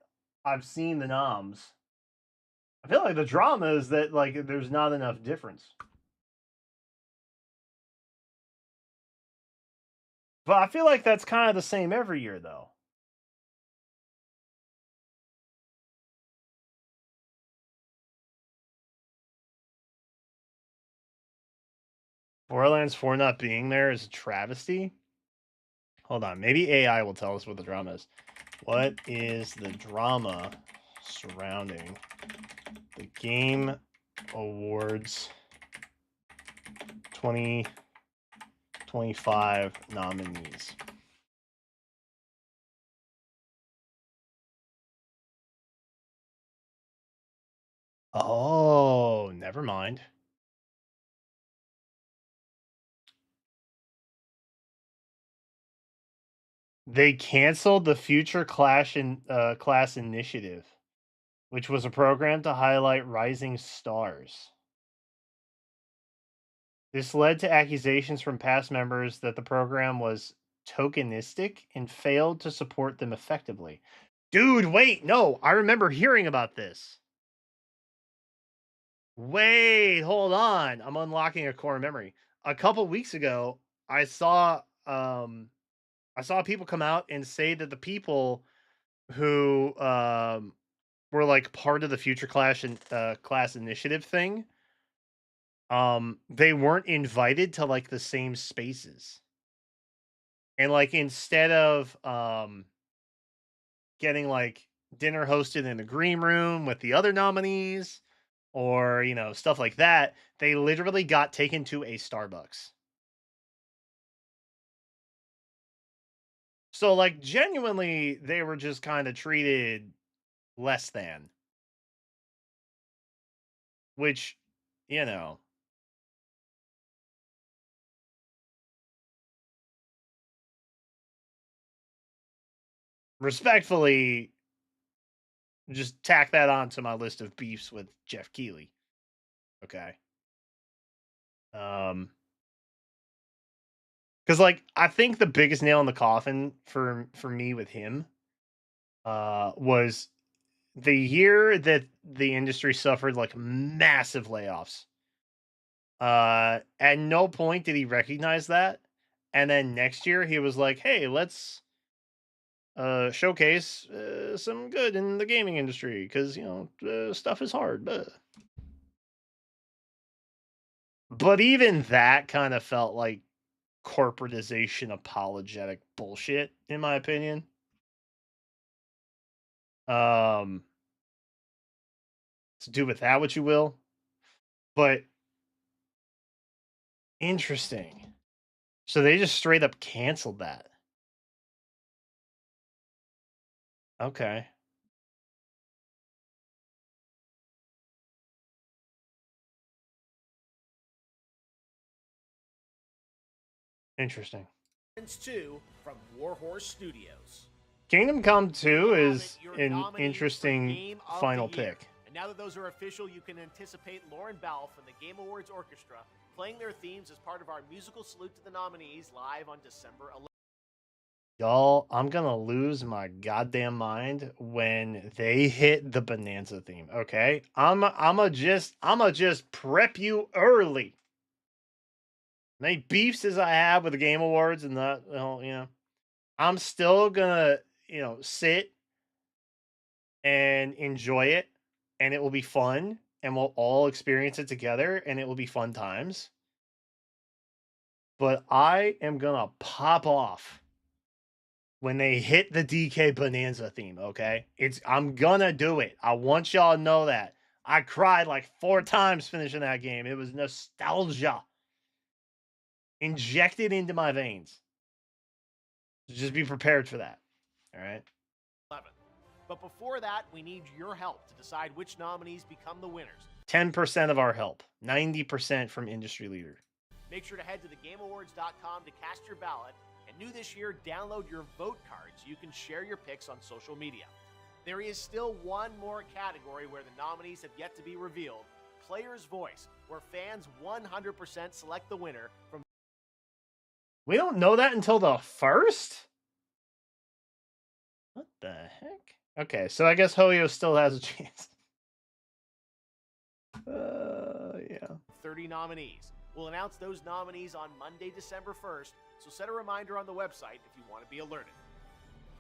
I've seen the noms, I feel like the drama is that, like, there's not enough difference. But I feel like that's kind of the same every year, though. Borderlands 4 not being there is a travesty. Hold on, maybe AI will tell us what the drama is. What is the drama surrounding the Game Awards 2025 nominees? Oh, never mind. They canceled the Future Class Initiative, which was a program to highlight rising stars. This led to accusations from past members that the program was tokenistic and failed to support them effectively. Dude, wait, no, I remember hearing about this. Wait, hold on. I'm unlocking a core memory. A couple weeks ago, I saw people come out and say that the people who were like part of the Future Class Initiative thing, they weren't invited to like the same spaces. And like instead of getting like dinner hosted in the green room with the other nominees or, you know, stuff like that, they literally got taken to a Starbucks. So like genuinely they were just kind of treated less than, which, you know, respectfully, just tack that on to my list of beefs with Jeff Keighley. Okay. Because like I think the biggest nail in the coffin for me with him was the year that the industry suffered like massive layoffs. At no point did he recognize that. And then next year he was like, "Hey, let's showcase some good in the gaming industry because you know stuff is hard." But even that kind of felt like corporatization apologetic bullshit, in my opinion. Um, so do with that what you will. But interesting. So they just straight up canceled that. Okay. Interesting. 2 from Warhorse Studios. Kingdom Come There you 2 have is it, your an nominees for interesting Game of final the Year. pick. And now that those are official, you can anticipate Lauren Balfe and the Game Awards Orchestra playing their themes as part of our musical salute to the nominees live on December 11th. Y'all, I'm gonna lose my goddamn mind when they hit the Bonanza theme. Okay, I'ma just prep you early. Many beefs as I have with the Game Awards and that, well, you know, I'm still gonna, you know, sit and enjoy it, and it will be fun, and we'll all experience it together, and it will be fun times. But I am gonna pop off when they hit the DK Bonanza theme, okay? I'm gonna do it. I want y'all to know that. I cried like 4 times finishing that game. It was nostalgia injected into my veins. So just be prepared for that. All right? 11th. But before that, we need your help to decide which nominees become the winners. 10% of our help, 90% from industry leader. Make sure to head to thegameawards.com to cast your ballot. And new this year, download your vote card so you can share your picks on social media. There is still one more category where the nominees have yet to be revealed: Player's Voice, where fans 100% select the winner from. We don't know that until the first? What the heck? Okay, so I guess Hoyo still has a chance. Yeah. 30 nominees. We'll announce those nominees on Monday, December 1st, so set a reminder on the website if you want to be alerted.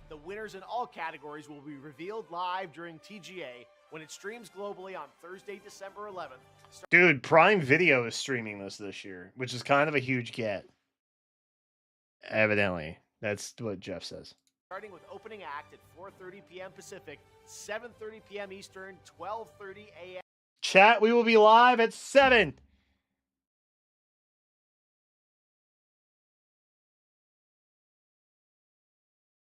The winners in all categories will be revealed live during TGA when it streams globally on Thursday, December 11th. Dude, Prime Video is streaming this year, which is kind of a huge get. Evidently. That's what Jeff says. Starting with opening act at 4:30 p.m. Pacific, 7:30 p.m. Eastern, 12:30 a.m. Chat, we will be live at 7.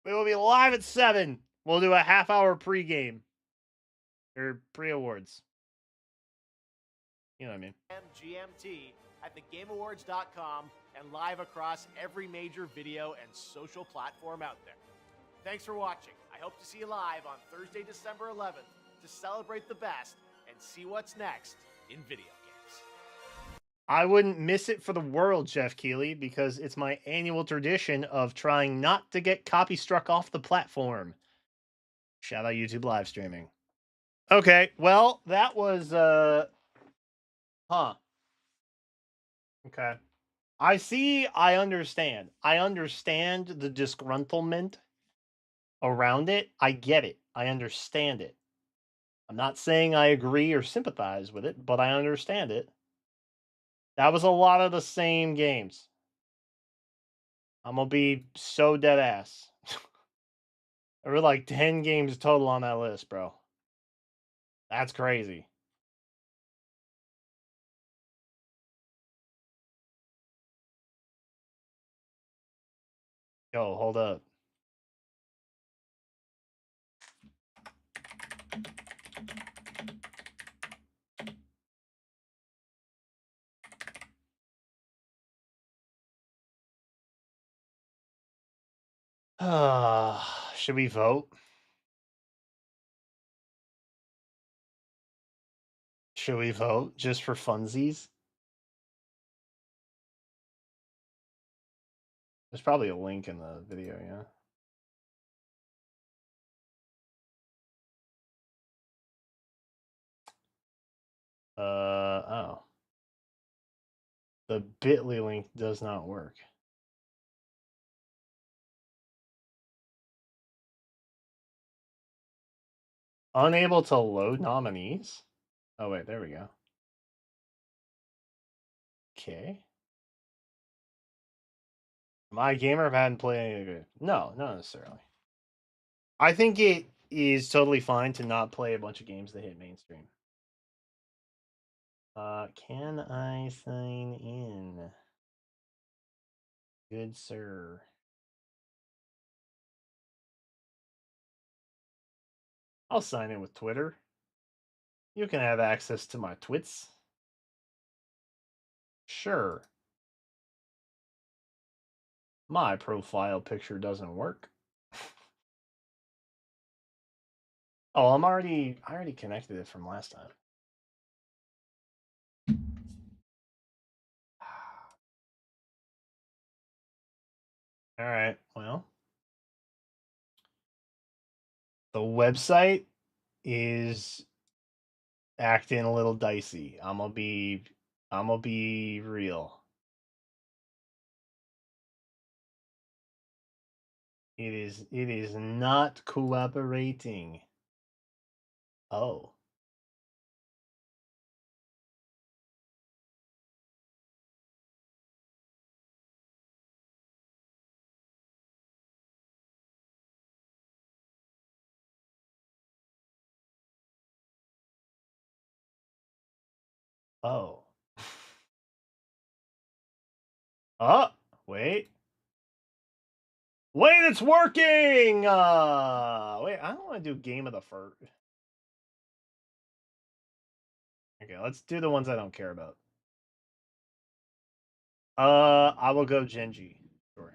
We will be live at 7. We'll do a half-hour pregame. Or pre-awards. You know what I mean. GMT. at thegameawards.com and live across every major video and social platform out there. Thanks for watching. I hope to see you live on Thursday, December 11th to celebrate the best and see what's next in video games. I wouldn't miss it for the world, Jeff Keighley, because it's my annual tradition of trying not to get copy struck off the platform. Shout out YouTube live streaming. Okay, well, that was Okay. I understand. I understand the disgruntlement around it. I get it. I understand it. I'm not saying I agree or sympathize with it, but I understand it. That was a lot of the same games. I'm gonna be so dead ass. There were like 10 games total on that list, bro. That's crazy. Yo, hold up. Should we vote? Should we vote just for funsies? There's probably a link in the video, yeah. Oh. The bit.ly link does not work. Unable to load nominees? Oh, wait, there we go. Okay. Am I a gamer if I hadn't played any of it? No, not necessarily. I think it is totally fine to not play a bunch of games that hit mainstream. Can I sign in? Good sir. I'll sign in with Twitter. You can have access to my twits. Sure. My profile picture doesn't work. Oh, I already connected it from last time. All right. Well, the website is acting a little dicey. I'm gonna be real. It is not cooperating. Oh. Oh. Oh, wait. Wait, it's working! Wait, I don't want to do game of the first. Okay, let's do the ones I don't care about. I will go Genji. Sure.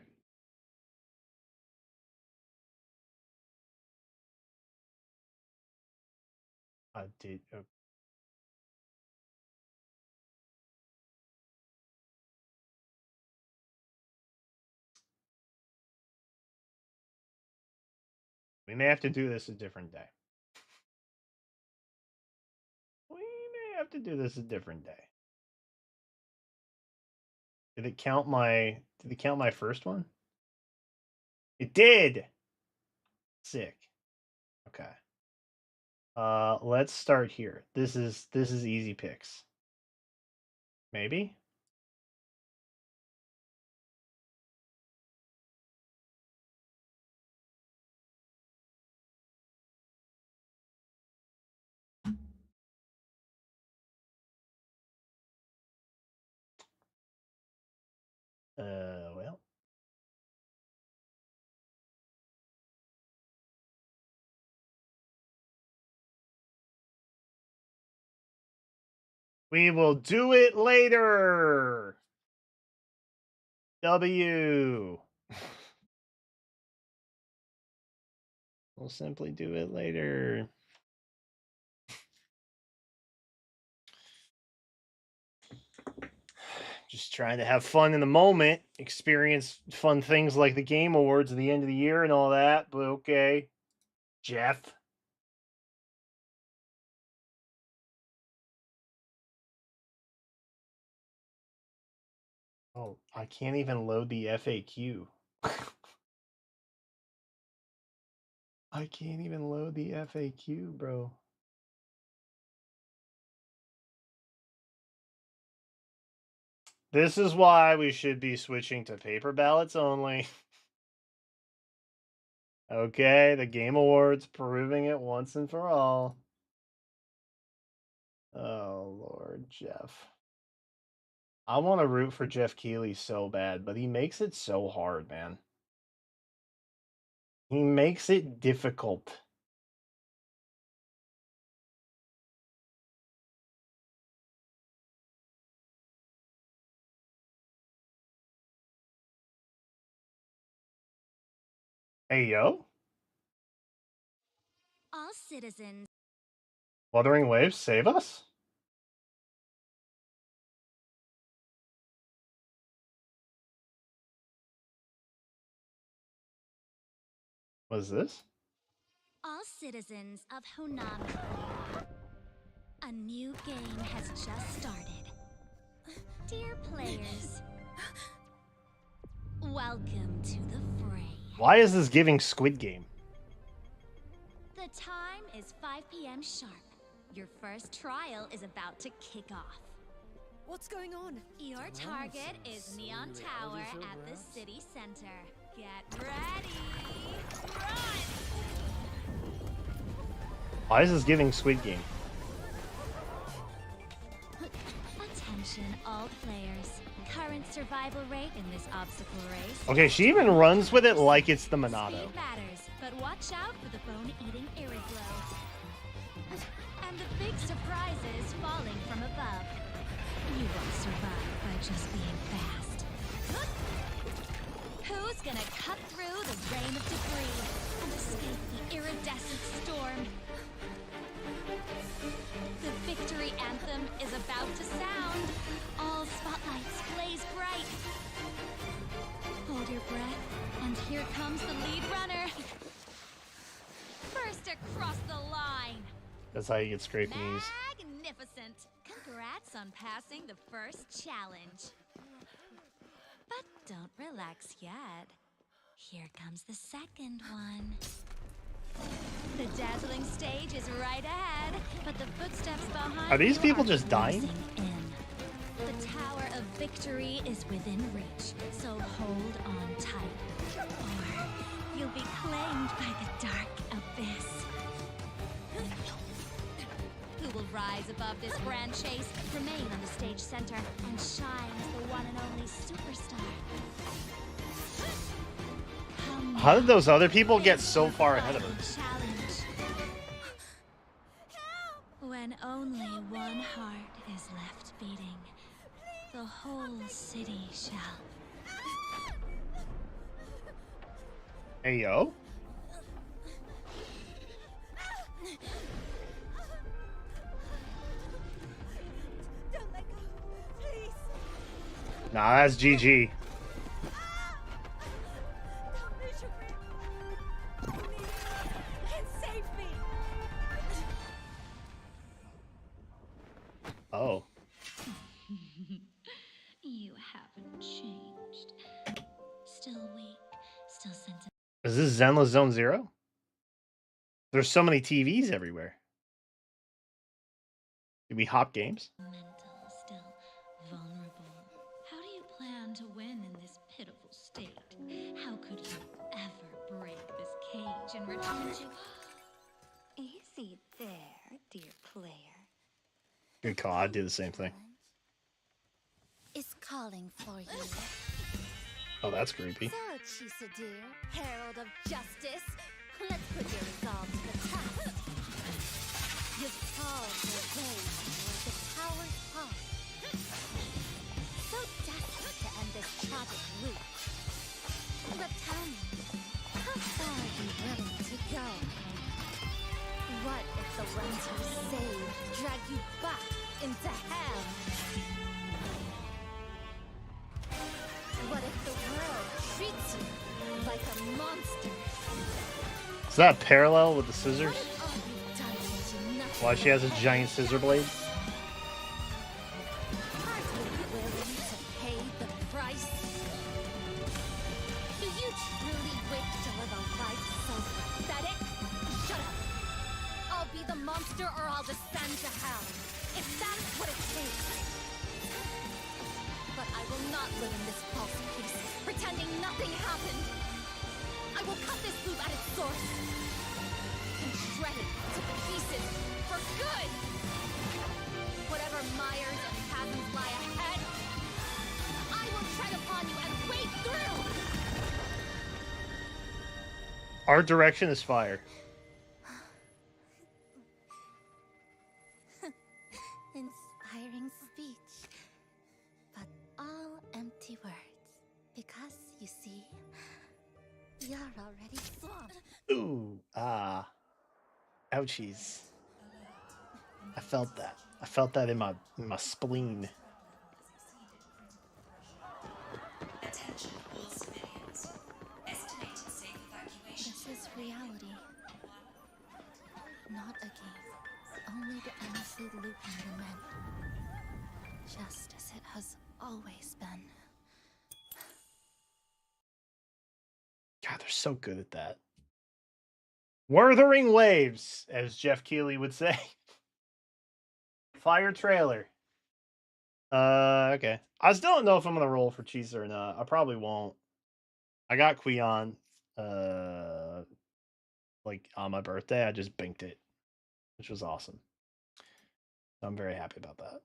I did. We may have to do this a different day. We may have to do this a different day. Did it count my first one? It did. Sick. Okay. Let's start here. This is easy picks. Maybe? Well. We will do it later. W. We'll simply do it later. Just trying to have fun in the moment, experience fun things like the Game Awards at the end of the year and all that, but okay. Jeff. Oh, I can't even load the FAQ. I can't even load the FAQ, bro. This is why we should be switching to paper ballots only. Okay, the Game Awards proving it once and for all. Oh, Lord, Jeff. I want to root for Jeff Keighley so bad, but he makes it so hard, man. He makes it difficult. Hey, yo. All citizens. Wuthering Waves, save us? What is this? All citizens of Honami. A new game has just started. Dear players, welcome to the fray. Why is this giving Squid Game? The time is 5 p.m. sharp. Your first trial is about to kick off. What's going on? Your target is Neon Tower at the city center. Get ready! Run! Why is this giving Squid Game? Attention all players. Current survival rate in this obstacle race. Okay, she even runs with it like it's the Monado. Speed matters, but watch out for the bone-eating irreglows. And the big surprises falling from above. You won't survive by just being fast. Who's gonna cut through the rain of debris and escape the iridescent storm? The victory anthem is about to sound. All spotlights blaze bright. Hold your breath, and here comes the lead runner. First across the line. That's how you get scraped knees. Magnificent. Congrats on passing the first challenge. But don't relax yet. Here comes the second one. The dazzling stage is right ahead, but the footsteps behind Are these you people are just dying? closing in. The Tower of Victory is within reach, so hold on tight, or you'll be claimed by the dark abyss. Who will rise above this grand chase, remain on the stage center, and shine as the one and only superstar? How did those other people get so far ahead of us? Challenge. When only one heart is left beating, the whole city shall. Hey, yo. Don't let go, please. Nah, that's GG. Don't lose your grip. Only you can save me. Oh. You haven't changed. Still weak, still sentimental. Is this Zenless Zone Zero? There's so many TVs everywhere. Do we hop games? Still vulnerable. How do you plan to win in this pitiful state? How could you ever break this cage and return to... Easy there, dear player. Good call. I'd do the same thing. Is calling for you. Oh, that's creepy. So, Chisa dear, herald of justice, let's put your resolve to the test. You've solved your way toward the power's fall. So desperate to end this tragic loop. But tell me, how far are you willing to go? What if the ones you saved drag you back into hell? What if the world treats you like a monster? Is that parallel with the scissors? What if all you've done is you nothing Why she has a giant scissor blade? Are you willing to pay the price? Do you truly wish to live a life so pathetic? Shut up! I'll be the monster or I'll descend to hell. If that's what it takes. But I will not live in this false peace, pretending nothing happened. I will cut this loop at its source and shred it to pieces for good. Whatever mires and chasms lie ahead, I will tread upon you and wade through. Art direction is fire. Inspiring speech, but all empty words. Because, you see, you're already swamped. Ooh, ouchies. I felt that. I felt that in my spleen. Attention all civilians. Estimated safe evacuation. This is reality. Not a game. Only the endlessly looping lament. Just as it has always been. God, they're so good at that. Wuthering waves, as Jeff Keighley would say. Fire trailer. Okay. I still don't know if I'm gonna roll for Cheesa or not. I probably won't. I got Queon, like on my birthday. I just binked it, which was awesome. I'm very happy about that.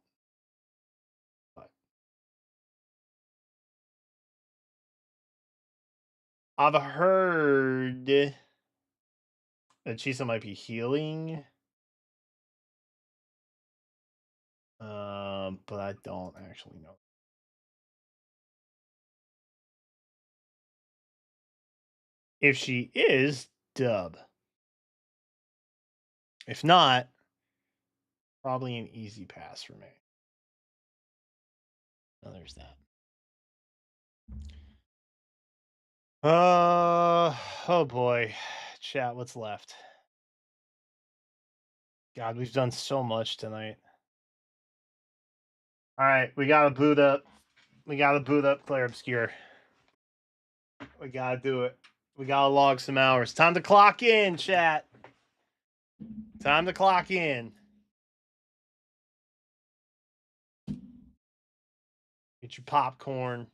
But I've heard that Cheesa might be healing. But I don't actually know. If she is, dub. If not, probably an easy pass for me. Oh, there's that. Oh boy. Chat, what's left? God, we've done so much tonight. All right, we gotta boot up. We gotta boot up Claire Obscure. We gotta do it. We gotta log some hours. Time to clock in, chat. Time to clock in. Get your popcorn.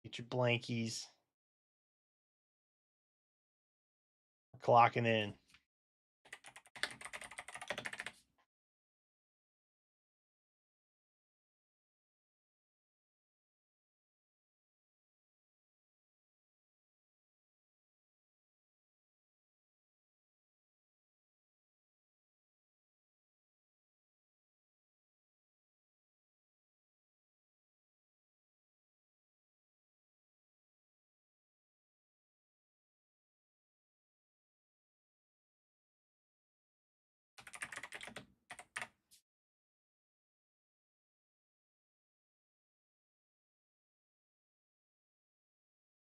Get your blankies. We're clocking in.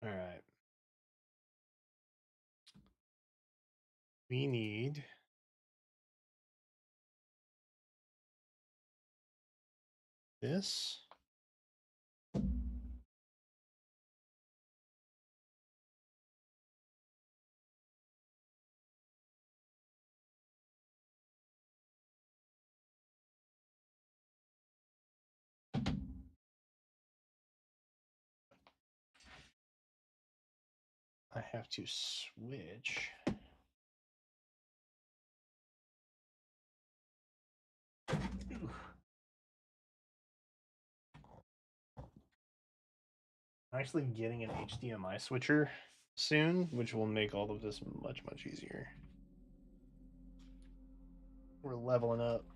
All right. We need this. I have to switch. I'm actually getting an HDMI switcher soon, which will make all of this much, much easier. We're leveling up.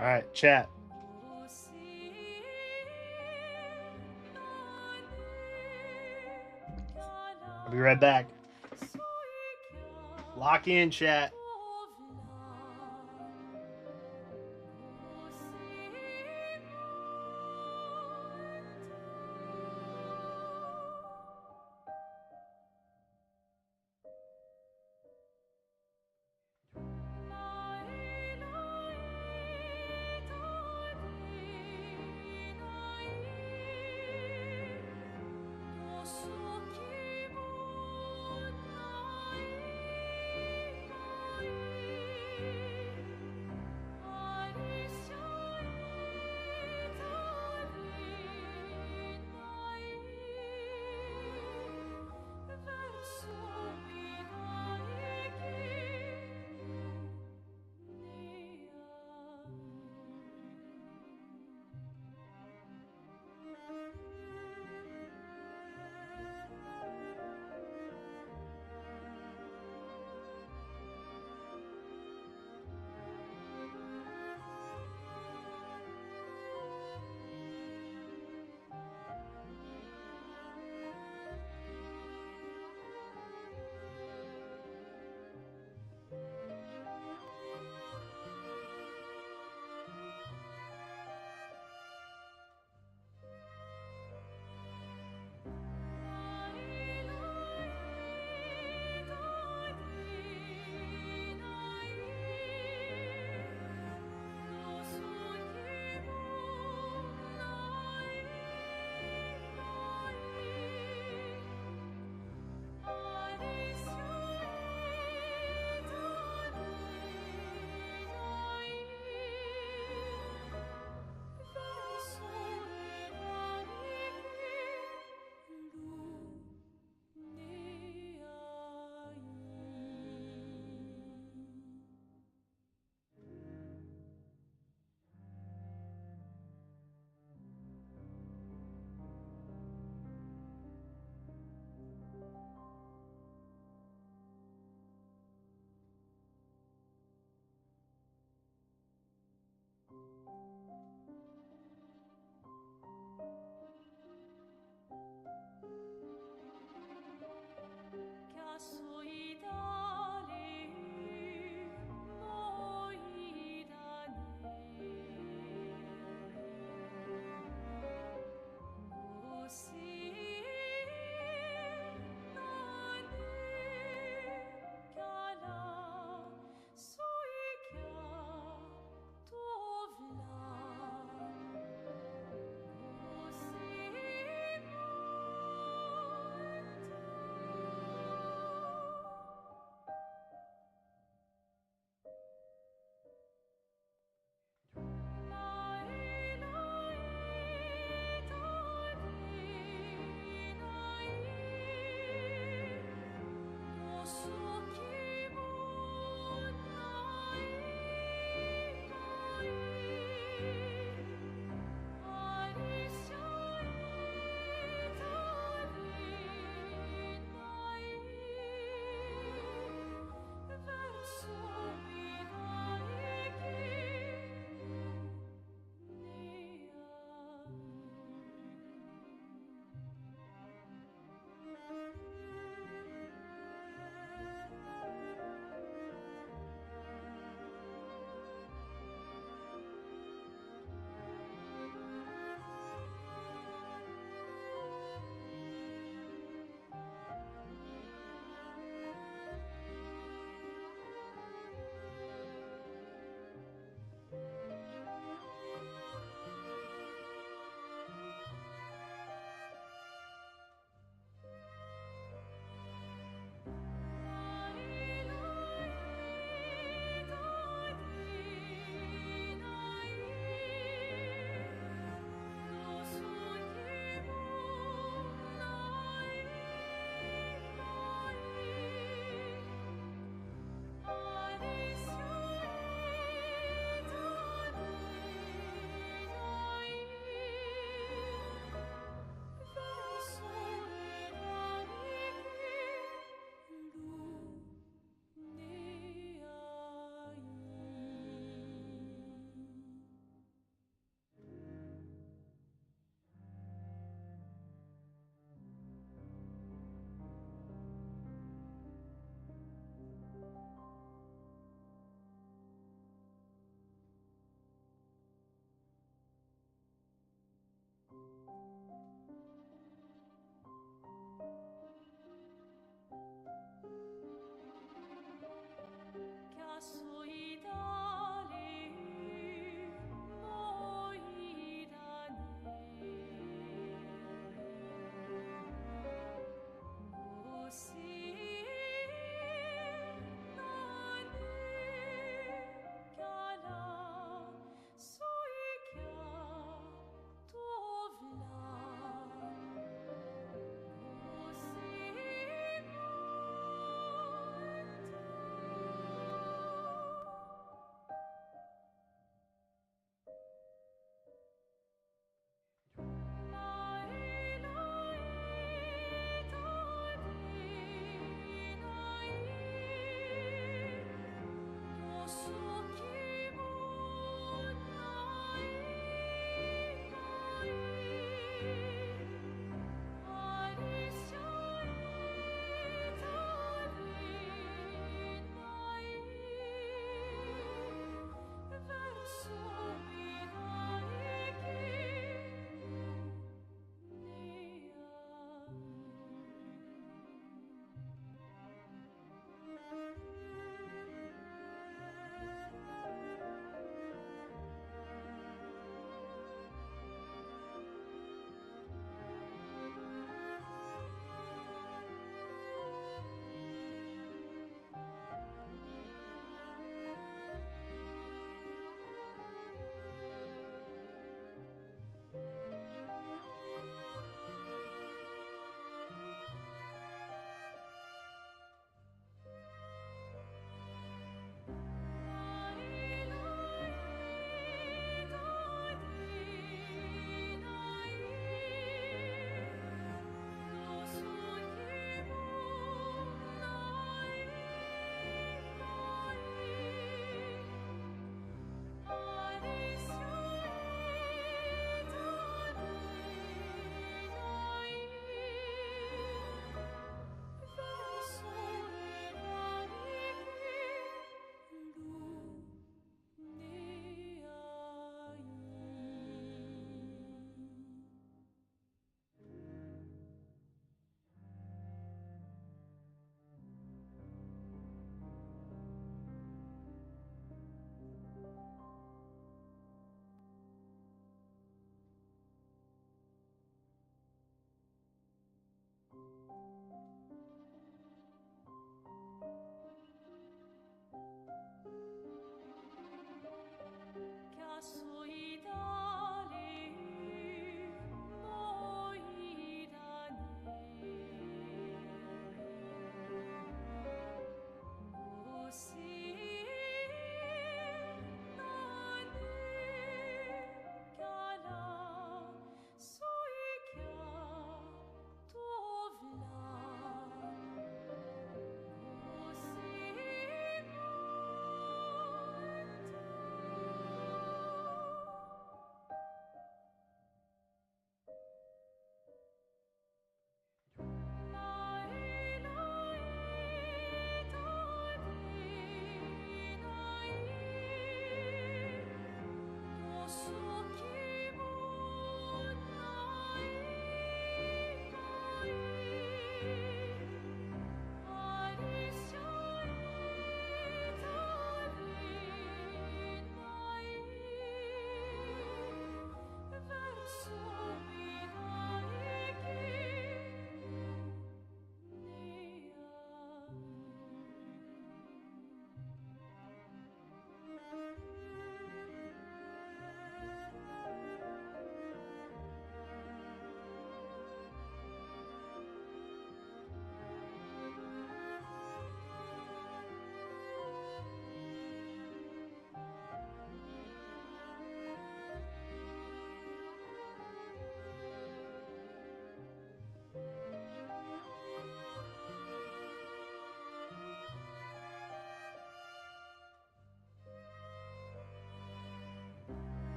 All right, chat. I'll be right back. Lock in, chat.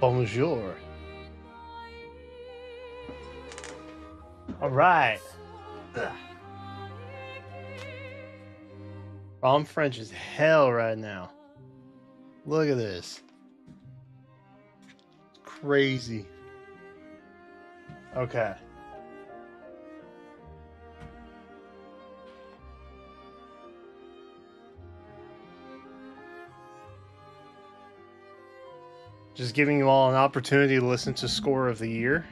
Bonjour. All right. I'm French as hell right now. Look at this. It's crazy. Okay. Just giving you all an opportunity to listen to Score of the Year,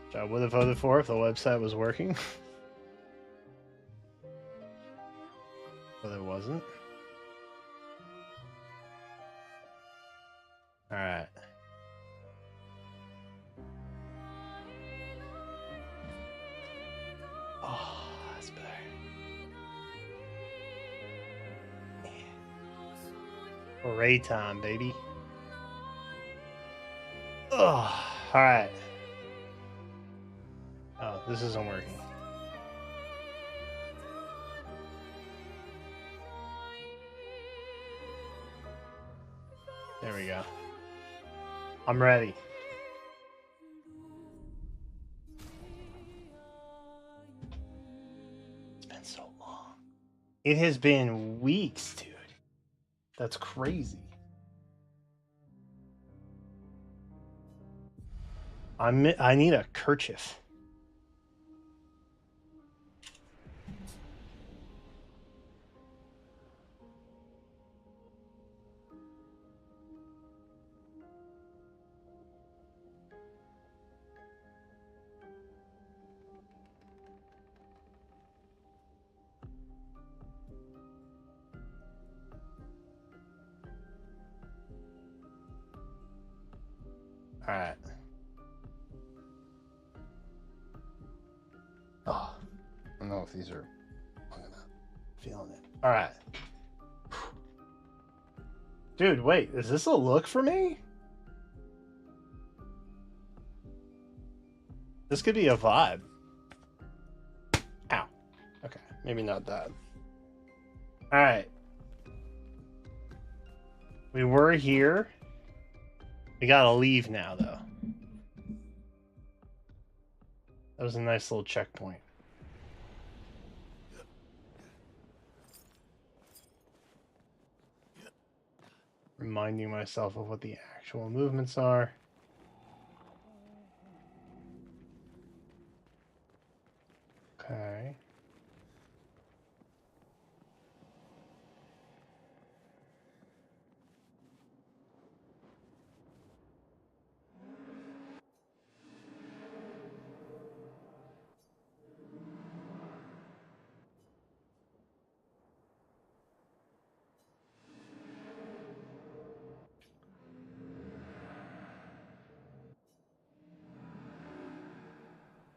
which I would have voted for if the website was working. But it wasn't. Alright. Oh, that's better. Parade time, baby. Oh, alright. Oh, this isn't working. There we go. I'm ready. It's been so long. It has been weeks, dude. That's crazy. I need a kerchief. All right. Oh, I don't know if these are long enough. Feeling it. All right. Dude, wait. Is this a look for me? This could be a vibe. Ow. Okay. Maybe not that. All right. We were here. We gotta leave now, though. That was a nice little checkpoint. Reminding myself of what the actual movements are. Okay.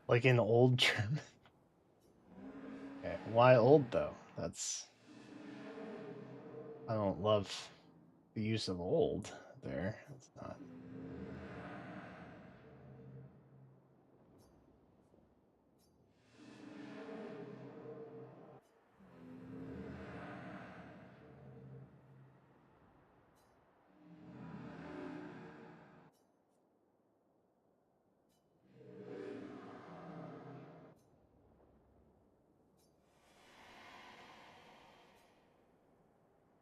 Like in old German. Okay, why old though? That's... I don't love the use of old there. It's not...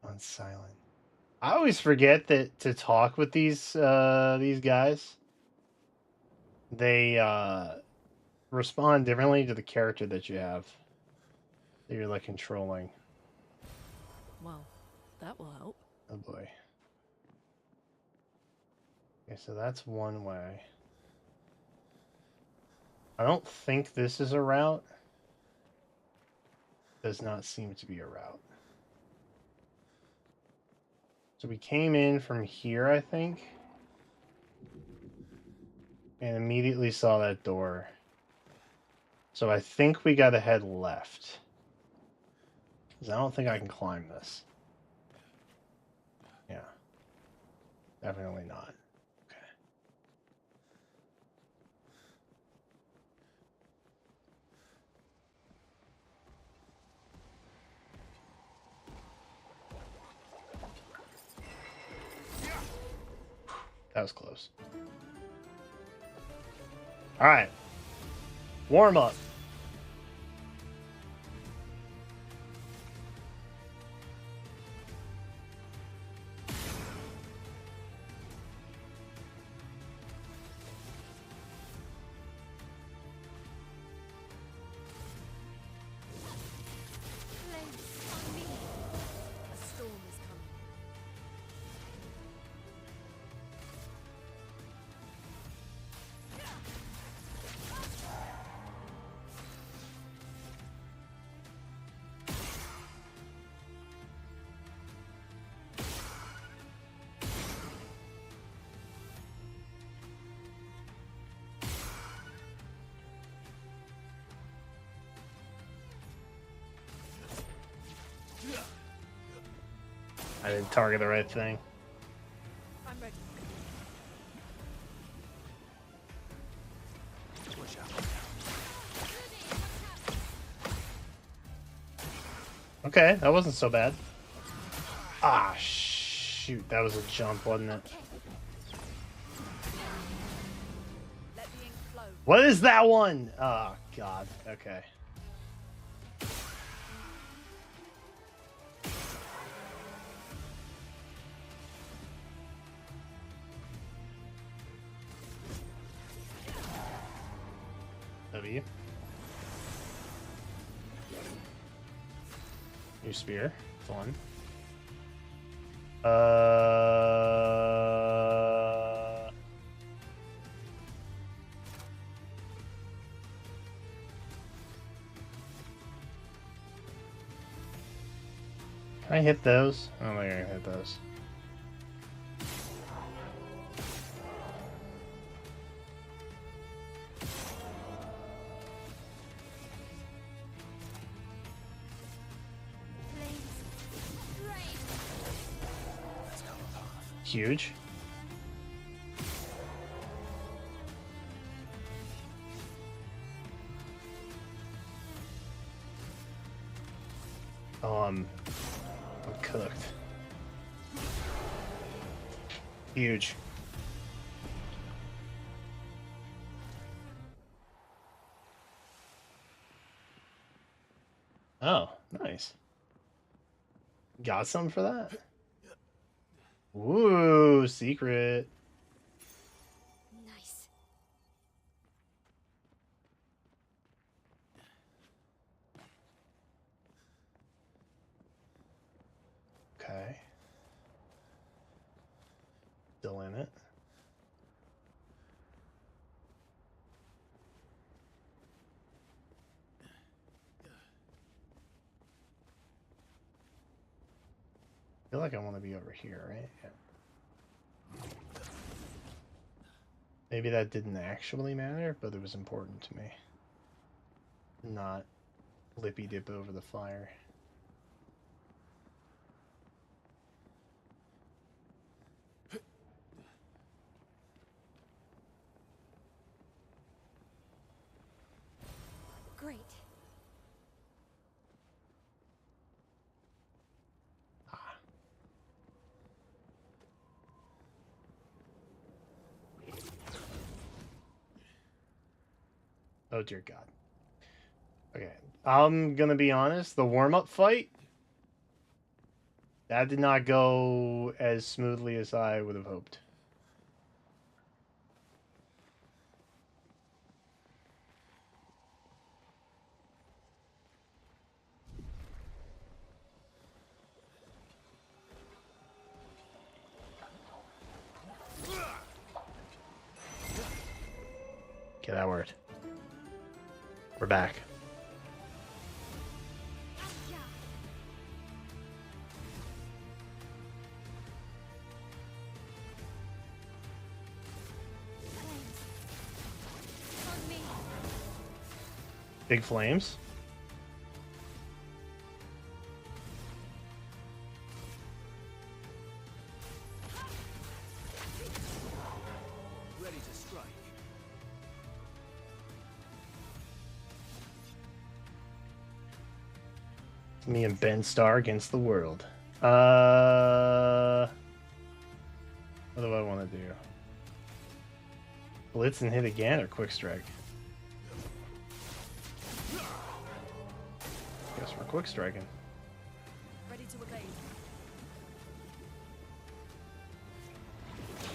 on silent. I always forget that to talk with these guys, they respond differently to the character that you have that you're like controlling. Well, that will help. Oh boy. Okay, so that's one way. I don't think this is a route. Does not seem to be a route. So we came in from here, I think. And immediately saw that door. So I think we gotta head left. Because I don't think I can climb this. Yeah. Definitely not. Okay. That was close. All right. Warm up. Flames on me. A storm is coming. I didn't target the right thing. I'm ready. Okay, that wasn't so bad. Ah, shoot. That was a jump, wasn't it? Let the ink flow. What is that one? Oh, God. Okay. W. New spear. Fun. Can I hit those? I don't think I can hit those. Flames. Rain. Huge. I'm cooked. Huge. Oh, nice. Got something for that? Ooh, secret. Nice. Okay. Still in it. I feel like I want to be over here, right? Yeah. Maybe that didn't actually matter, but it was important to me. Not lippy dip over the fire. Great. Oh dear God. Okay, I'm gonna be honest. The warm-up fight, that did not go as smoothly as I would have hoped. Okay, that worked. We're back. Yeah. Flames. On me. Big flames. Ready to strike. Me and Ben Starr against the world. What do I want to do? Blitz and hit again or quick strike? Guess we're quick striking. Ready to evade.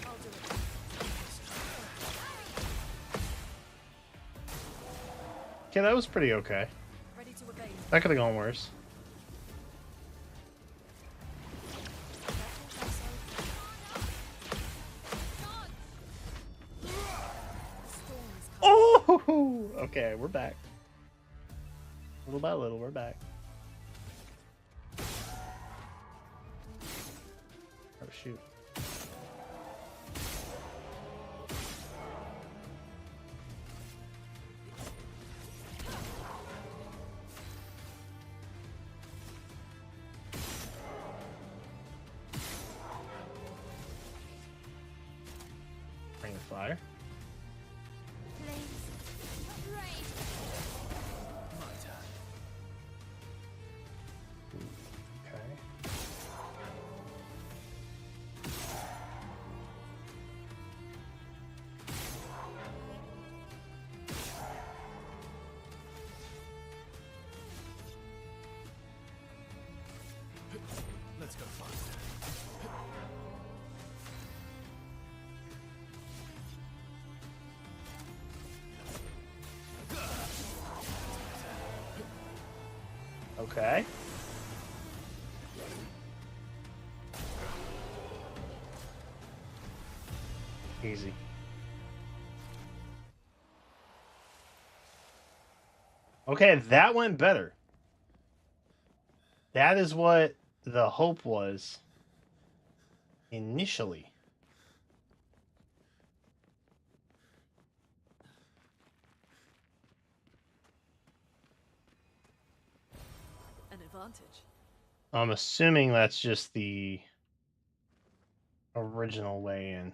I'll do it. Okay, that was pretty okay. Ready to evade. That could have gone worse. Oh, okay, we're back. Little by little, we're back. Oh shoot. Bring the fire. Okay. Let's go faster. Okay. Easy. Okay, that went better. That is what the hope was initially. An advantage. I'm assuming that's just the original way in.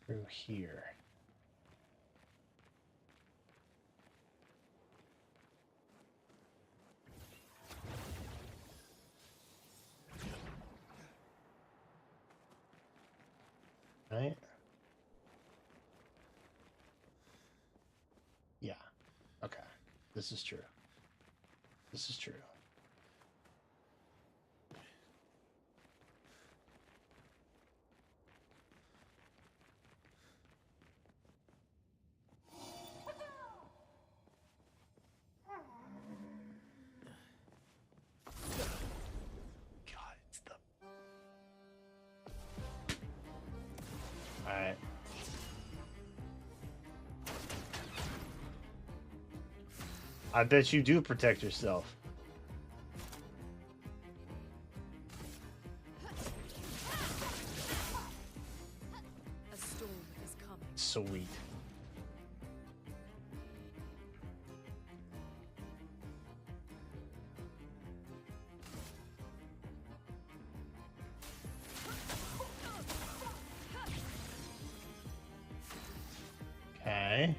Through here. Right? Yeah. Okay. This is true. This is true. God, it's the... Alright. I bet you do protect yourself. A storm is coming. Sweet. Okay.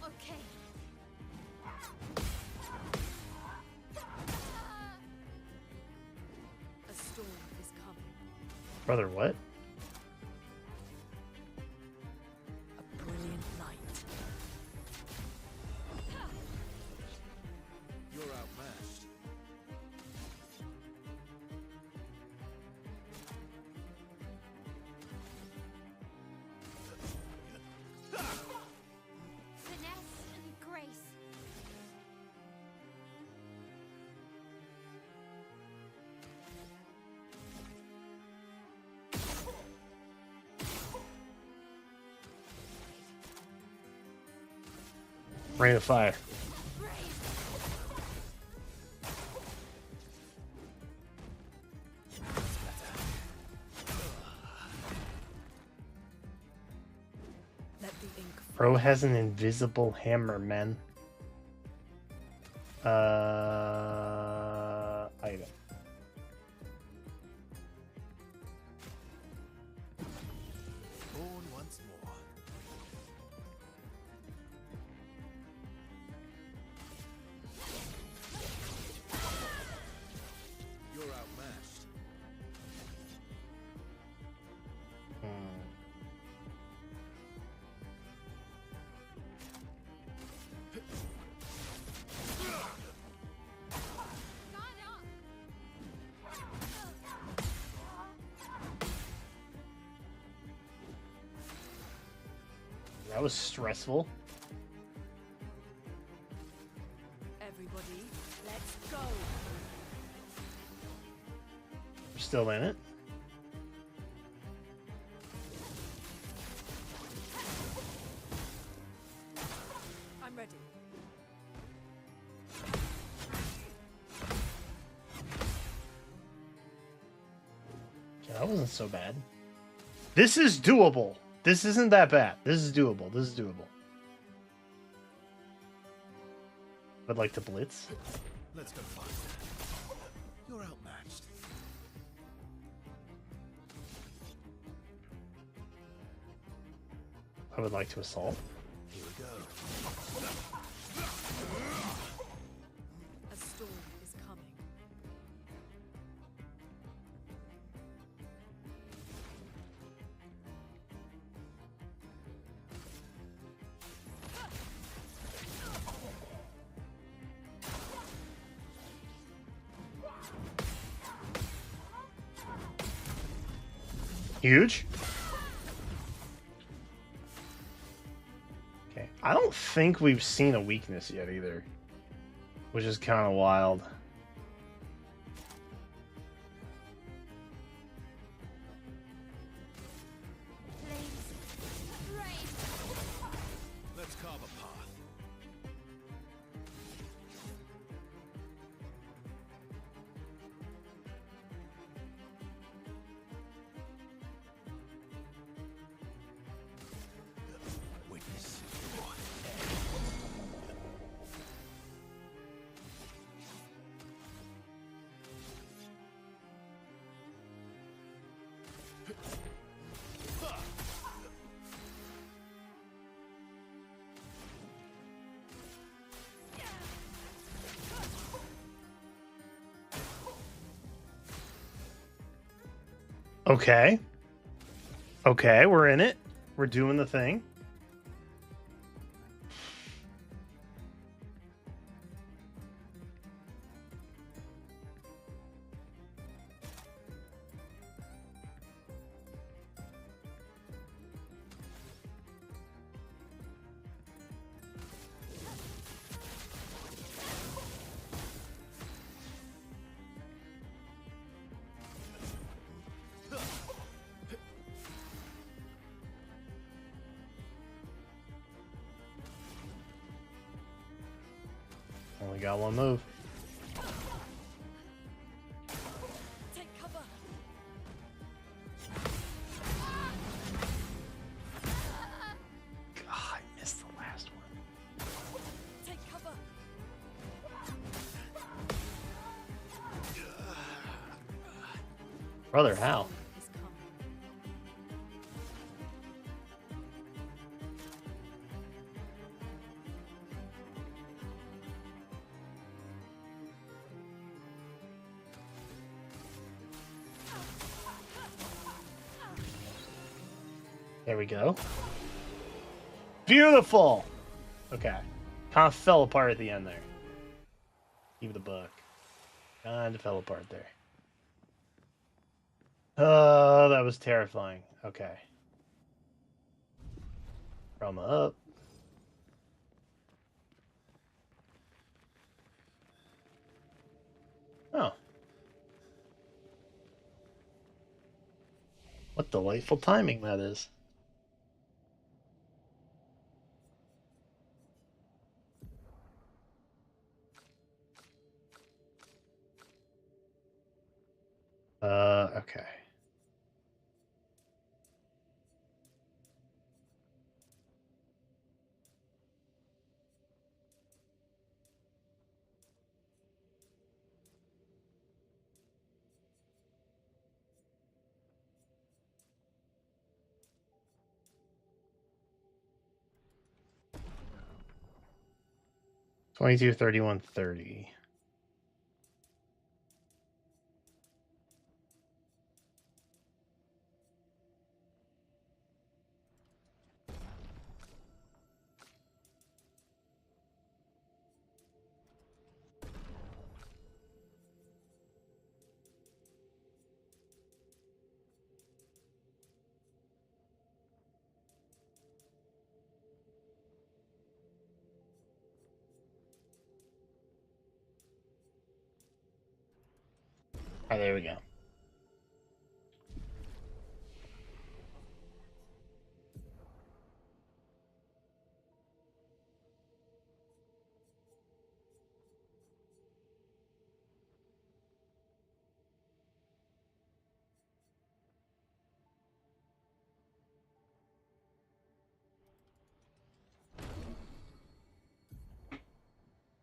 Okay. A storm is coming. Brother, what? A brilliant light. You're outmatched. Finesse and grace. Rain of fire. Let the ink Bro has an invisible hammer, man. Item. Born once more. was stressful. Everybody, let's go. We're still in it. I'm ready. Yeah, that wasn't so bad. This is doable. This isn't that bad. This is doable. This is doable. I'd like to blitz. Let's go find her. You're outmatched. I would like to assault. Here we go. A storm is coming. Huge. Okay. I don't think we've seen a weakness yet either, which is kind of wild. Let's carve a path. Witness. Okay. Okay, we're in it. We're doing the thing. Only got one move. Take cover. God, I missed the last one. Take cover. Brother, how? Is coming. There we go. Beautiful! Okay. Kind of fell apart at the end there. Give it a buck. Kind of fell apart there. Oh, that was terrifying. Okay. From up. Oh. What delightful timing that is. Okay. 22, 31, 30. Alright, there we go.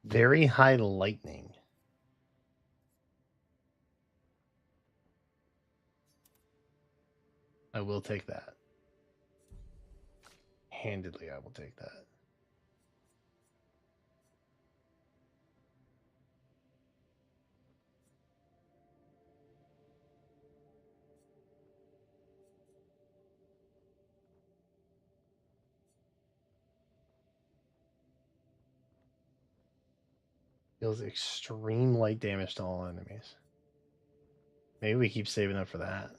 Very high lightning. I will take that. Handedly, I will take that. Deals extreme light damage to all enemies. Maybe we keep saving up for that.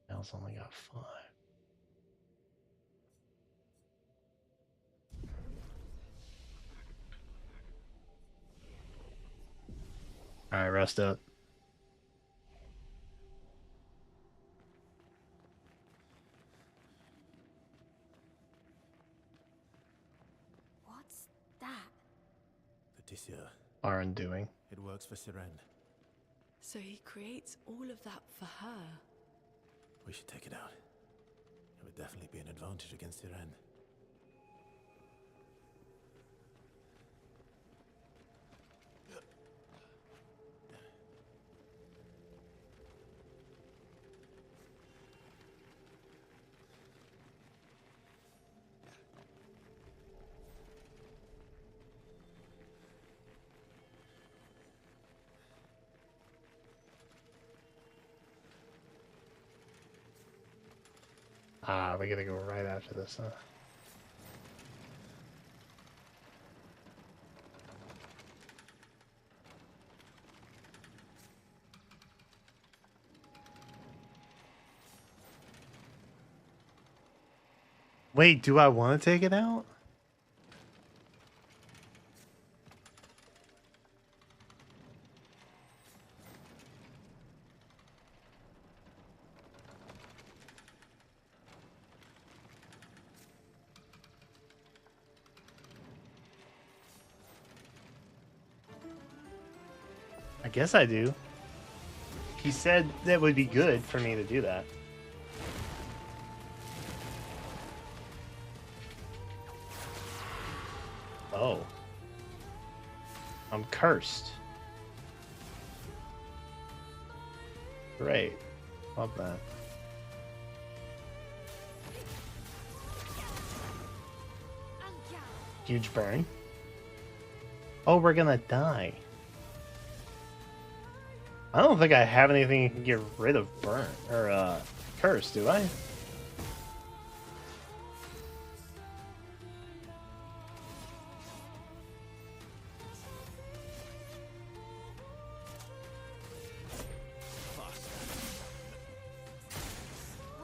Now's only got 5. Alright, rest up. What's that? Patricia, Our undoing. it works for Siren. So he creates all of that for her. We should take it out. It would definitely be an advantage against Siren. Ah, we gotta go right after this, huh? Wait, do I want to take it out? I guess I do. He said that would be good for me to do that. Oh. I'm cursed. Great. Love that. Huge burn. Oh, we're gonna die. I don't think I have anything that can get rid of burn or curse, do I?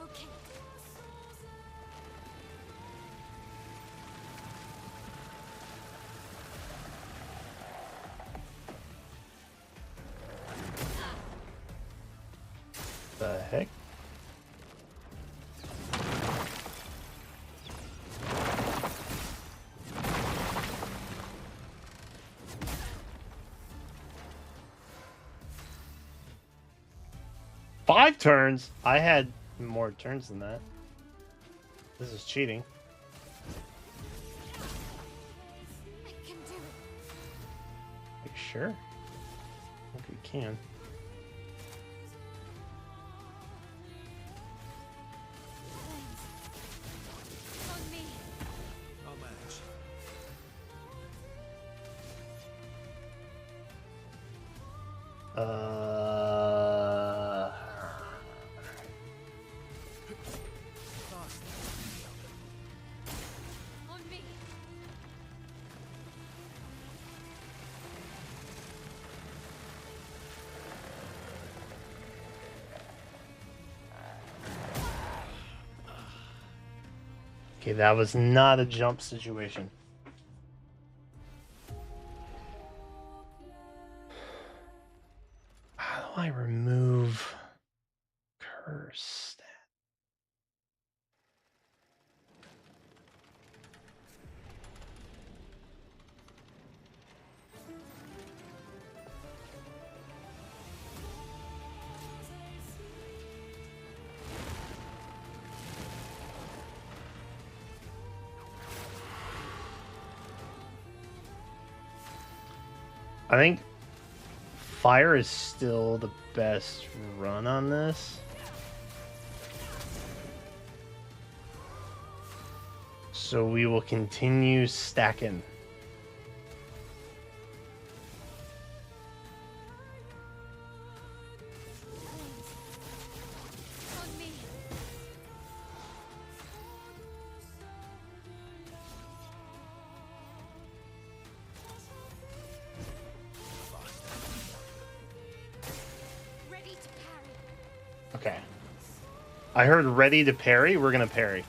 Okay. The heck? Five turns? I had more turns than that. This is cheating. I can do it. Are you sure? I think we can. Thanks. On me. I'll manage. On me. Okay, that was not a jump situation. How do I remove curse? I think fire is still the best run on this. So we will continue stacking. On me. Ready to parry. Okay. I heard ready to parry. We're gonna parry.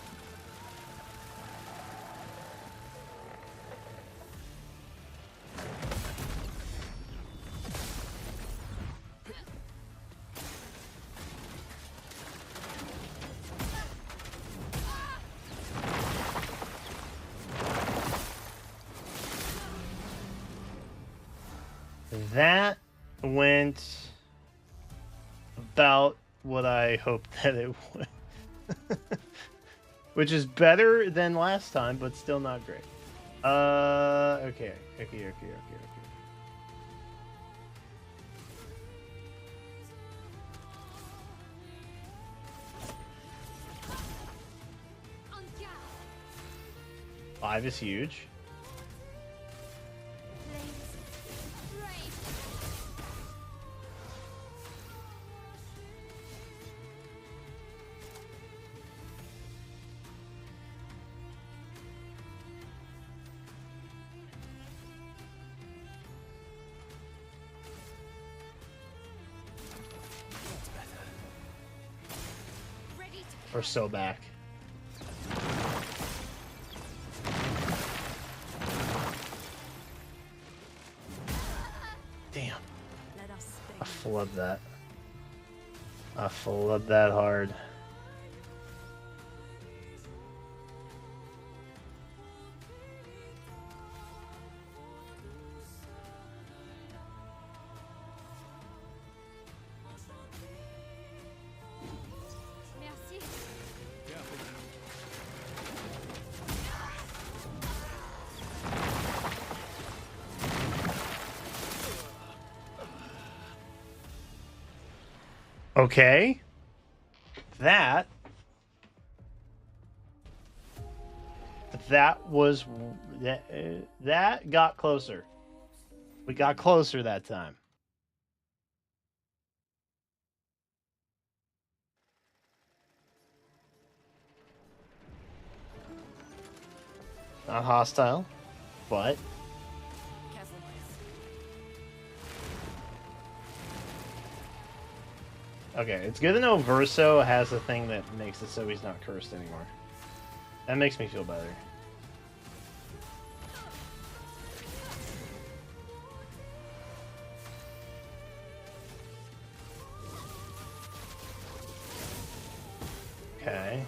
That went about what I hoped that it would. Which is better than last time, but still not great. Okay. On guard. 5 is huge. Flames. Rain. Ready to We're so back. Damn. Let us stay. I flubbed that. I flubbed that hard. Merci. Okay. That was that got closer. We got closer that time. Not hostile, but Careful. okay. It's good to know Verso has a thing that makes it so he's not cursed anymore. That makes me feel better. Okay.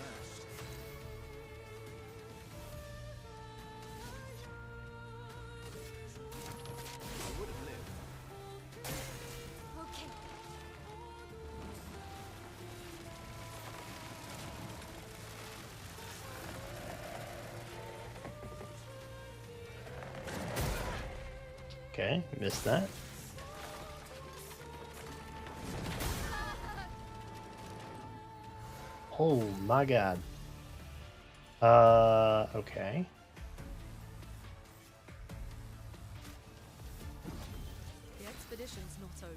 Okay. Okay, missed that. Oh my god. Okay. The expedition's not over.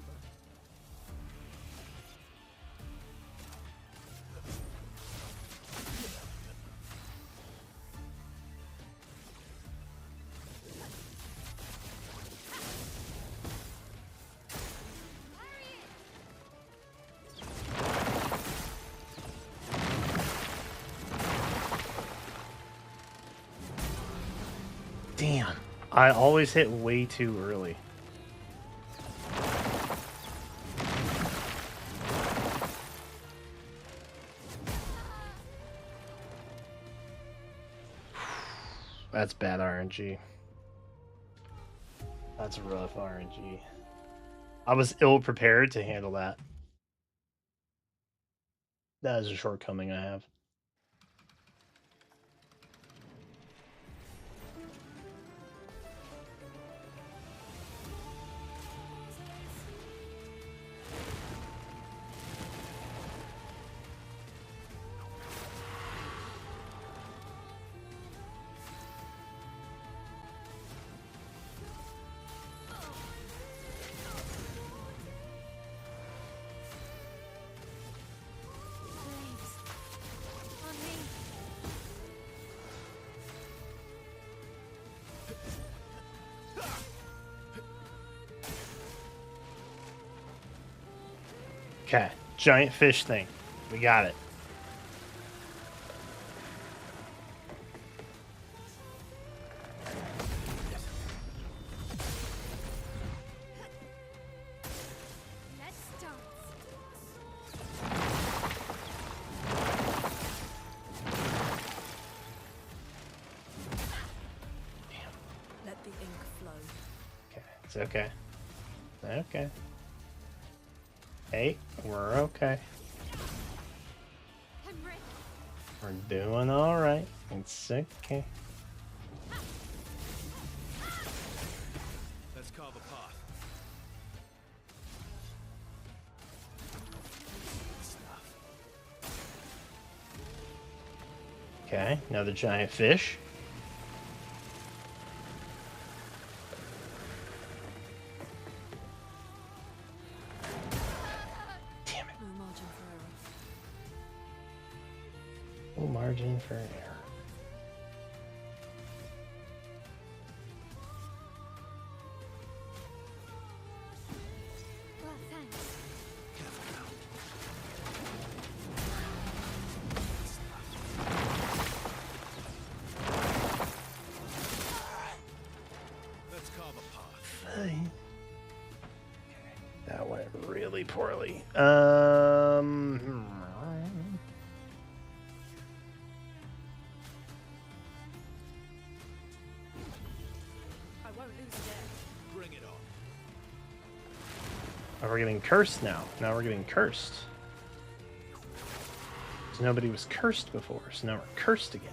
Damn. I always hit way too early. That's bad RNG. That's rough RNG. I was ill prepared to handle that. That is a shortcoming I have. Flames. On me. Okay, giant fish thing. We got it. Let's dance. Let the ink flow. Okay, it's okay. Okay. Hey, we're okay. I'm ready. We're doing all right. It's okay. Let's carve a path. Okay, another giant fish. Damn it. No margin for error. No margin for error. Well, thanks. Let's carve a path. Fine. That went really poorly. I won't lose again. Bring it on. Oh, we're getting cursed now. Now we're getting cursed. So nobody was cursed before, so now we're cursed again.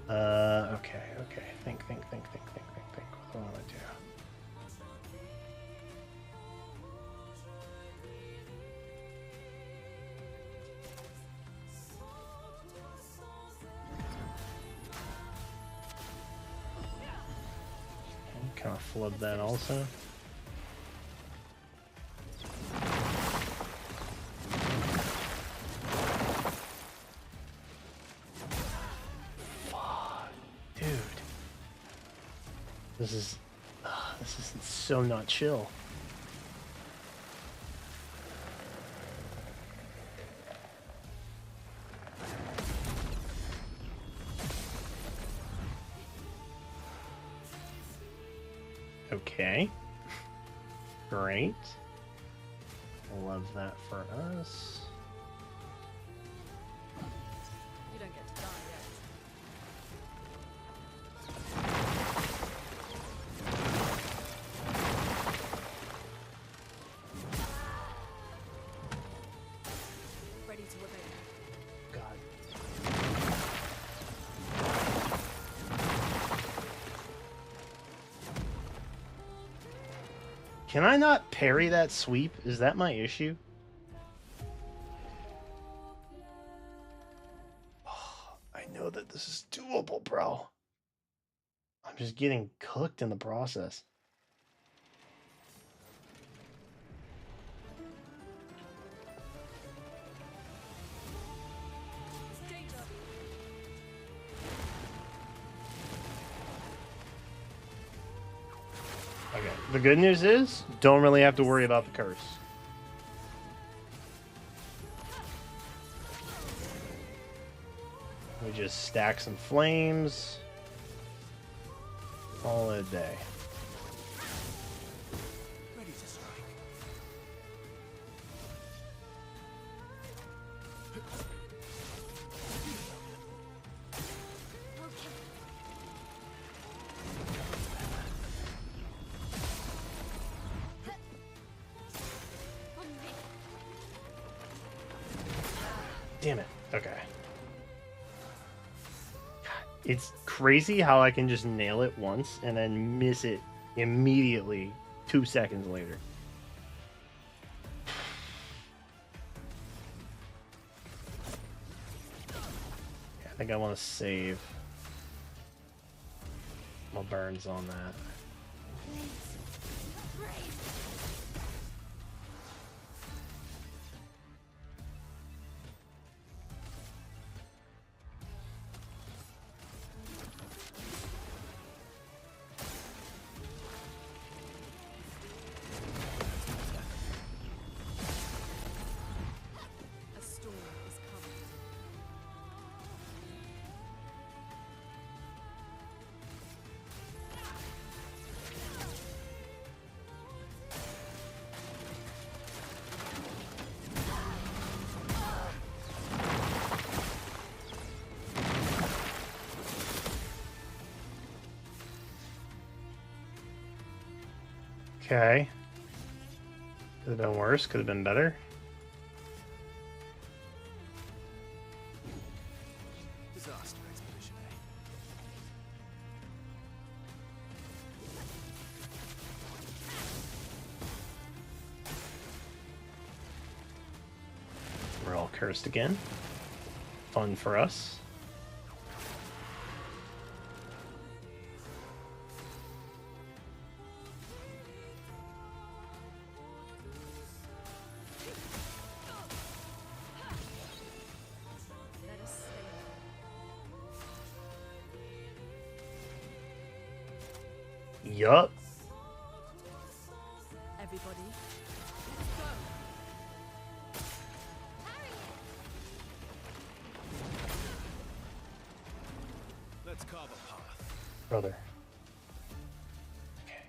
Okay. Think. What do I want to do? Kind of flub that also. Fuck, dude. This is so not chill. Okay. Great. Love that for us. You don't get to die yet. Ready to evade. God. Can I not parry that sweep? Is that my issue? Oh, I know that this is doable, bro. I'm just getting cooked in the process. Danger. Okay. The good news is, don't really have to worry about the curse. We just stack some flames. All a day. Ready to strike. Damn it. Okay. It's crazy how I can just nail it once and then miss it immediately 2 seconds later. Yeah, I think I want to save my burns on that. A storm is coming. Okay. Could have been worse, could have been better. Disaster expedition, eh? We're all cursed again. Fun for us. Let us stay. Yup. Everybody, Let's carve a path. Brother. Okay.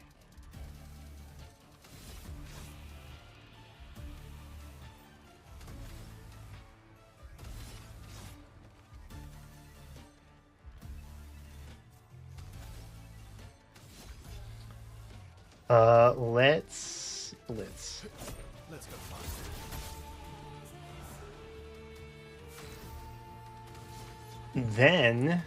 Let's blitz. Let's go faster. Then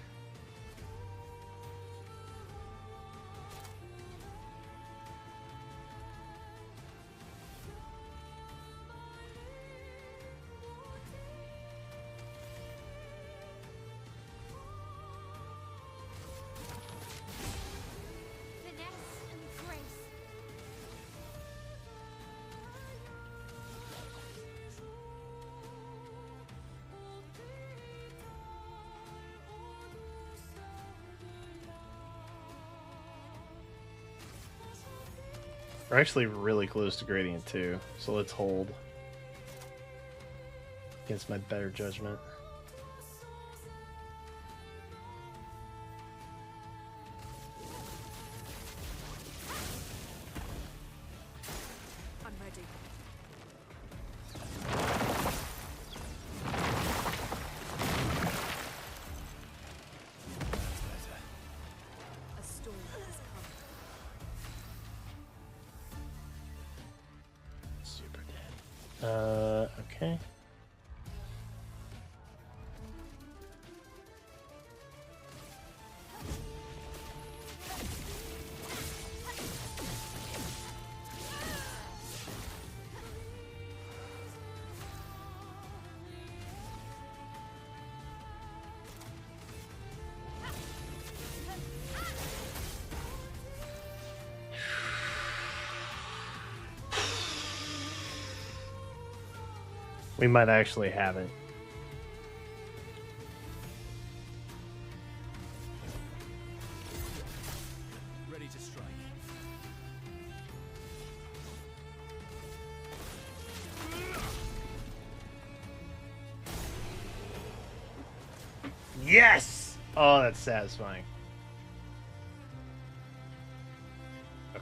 Finesse and grace. we're actually really close to gradient too, so let's hold against my better judgment. I'm ready. That's better. A storm is coming. Super dead. Okay. We might actually have it. Ready to strike. Yes! Oh, that's satisfying.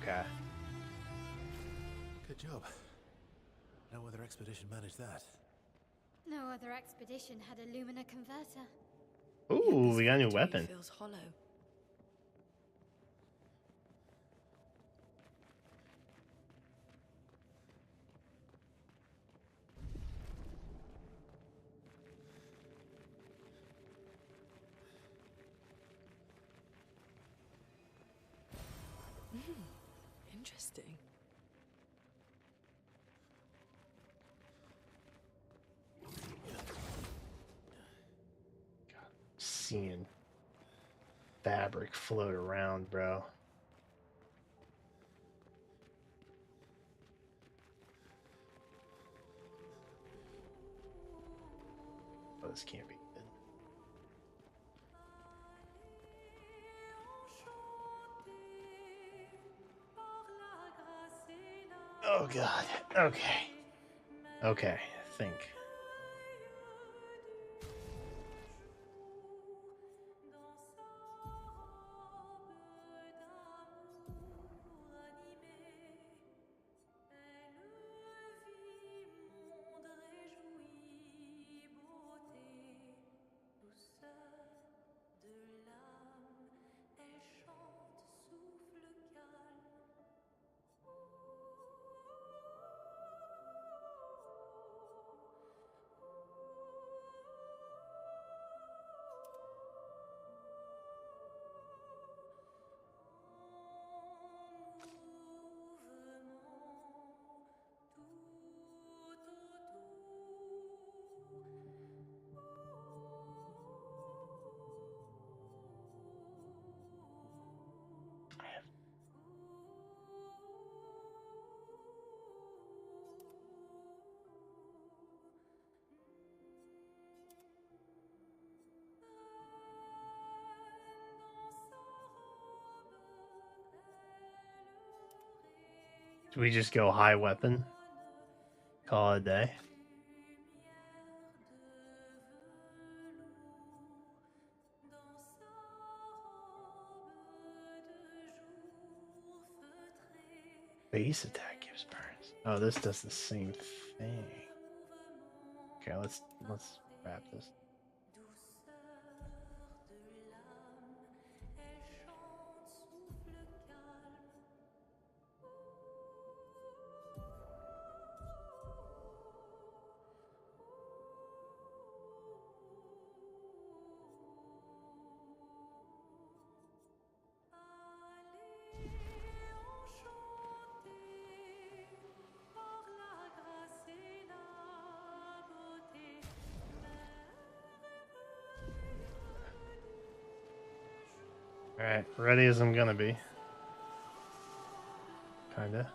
Okay. Good job. No other expedition managed that. No other expedition had a Lumina converter. Yet Ooh, this we got a new factory weapon. feels hollow. Interesting. Seeing fabric float around, bro. Oh, this can't be good. Oh god. Okay. Okay. Think. Do we just go high weapon? Call it a day? Base attack gives burns. Oh, this does the same thing. Okay, let's wrap this. Alright, ready as I'm gonna be. Kinda.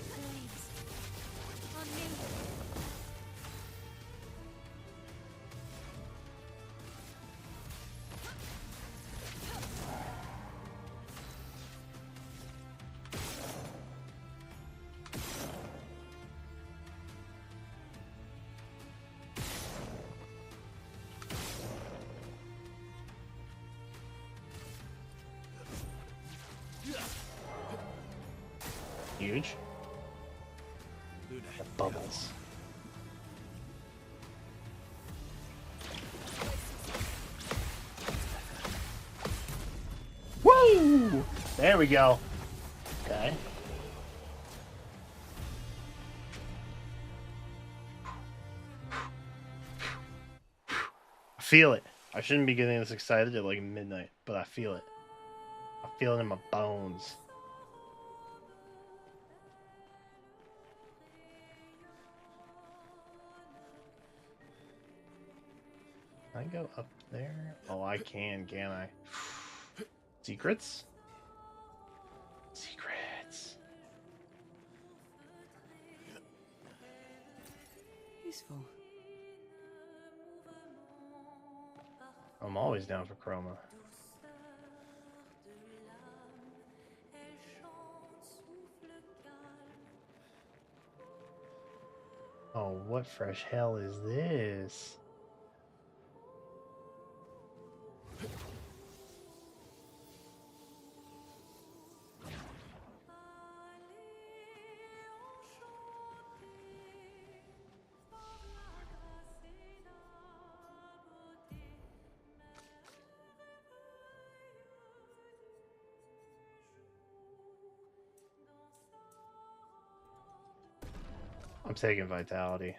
Flames. On me. Huge. Luna, The bubbles. Woo! There we go. Okay. I feel it. I shouldn't be getting this excited at like midnight, but I feel it. I feel it in my bones. Can I go up there? Oh, I can I? Secrets? Secrets. always down for Chroma. Oh, what fresh hell is this? I'm taking Vitality.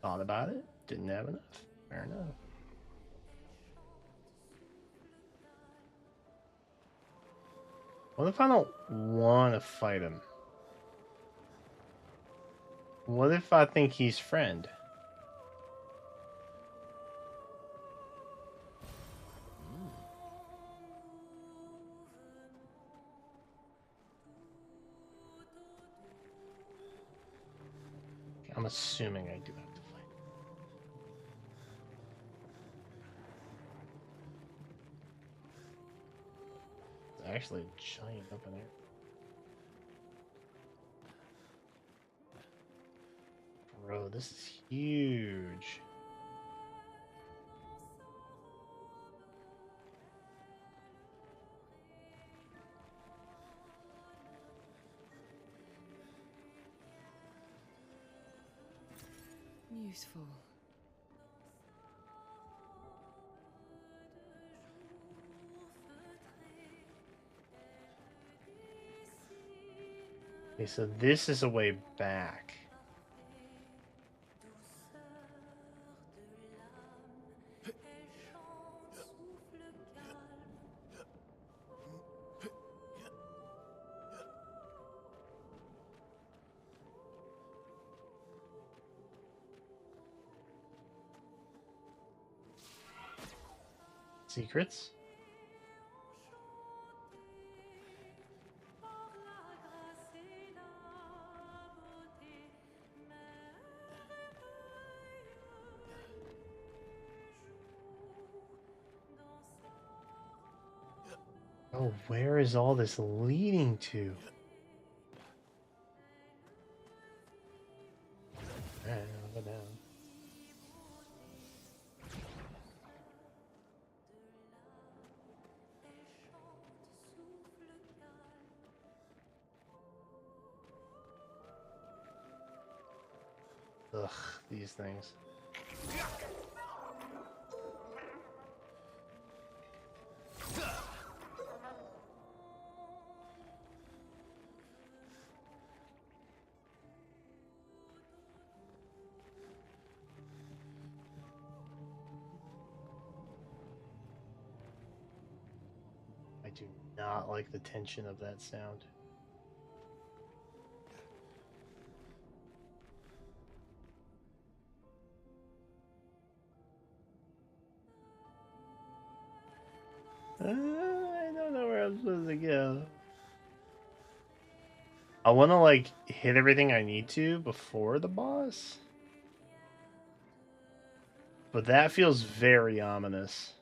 Thought about it. Didn't have enough. Fair enough. What if I don't want to fight him? What if I think he's friend? I'm assuming I do have to fight. There's actually a giant up in here. Bro, this is huge. Useful. Okay, so this is a way back. Secrets? Oh, where is all this leading to? Alright, I'll go down. Ugh, these things. I do not like the tension of that sound. I don't know where I'm supposed to go. I want to like hit everything I need to before the boss. But that feels very ominous.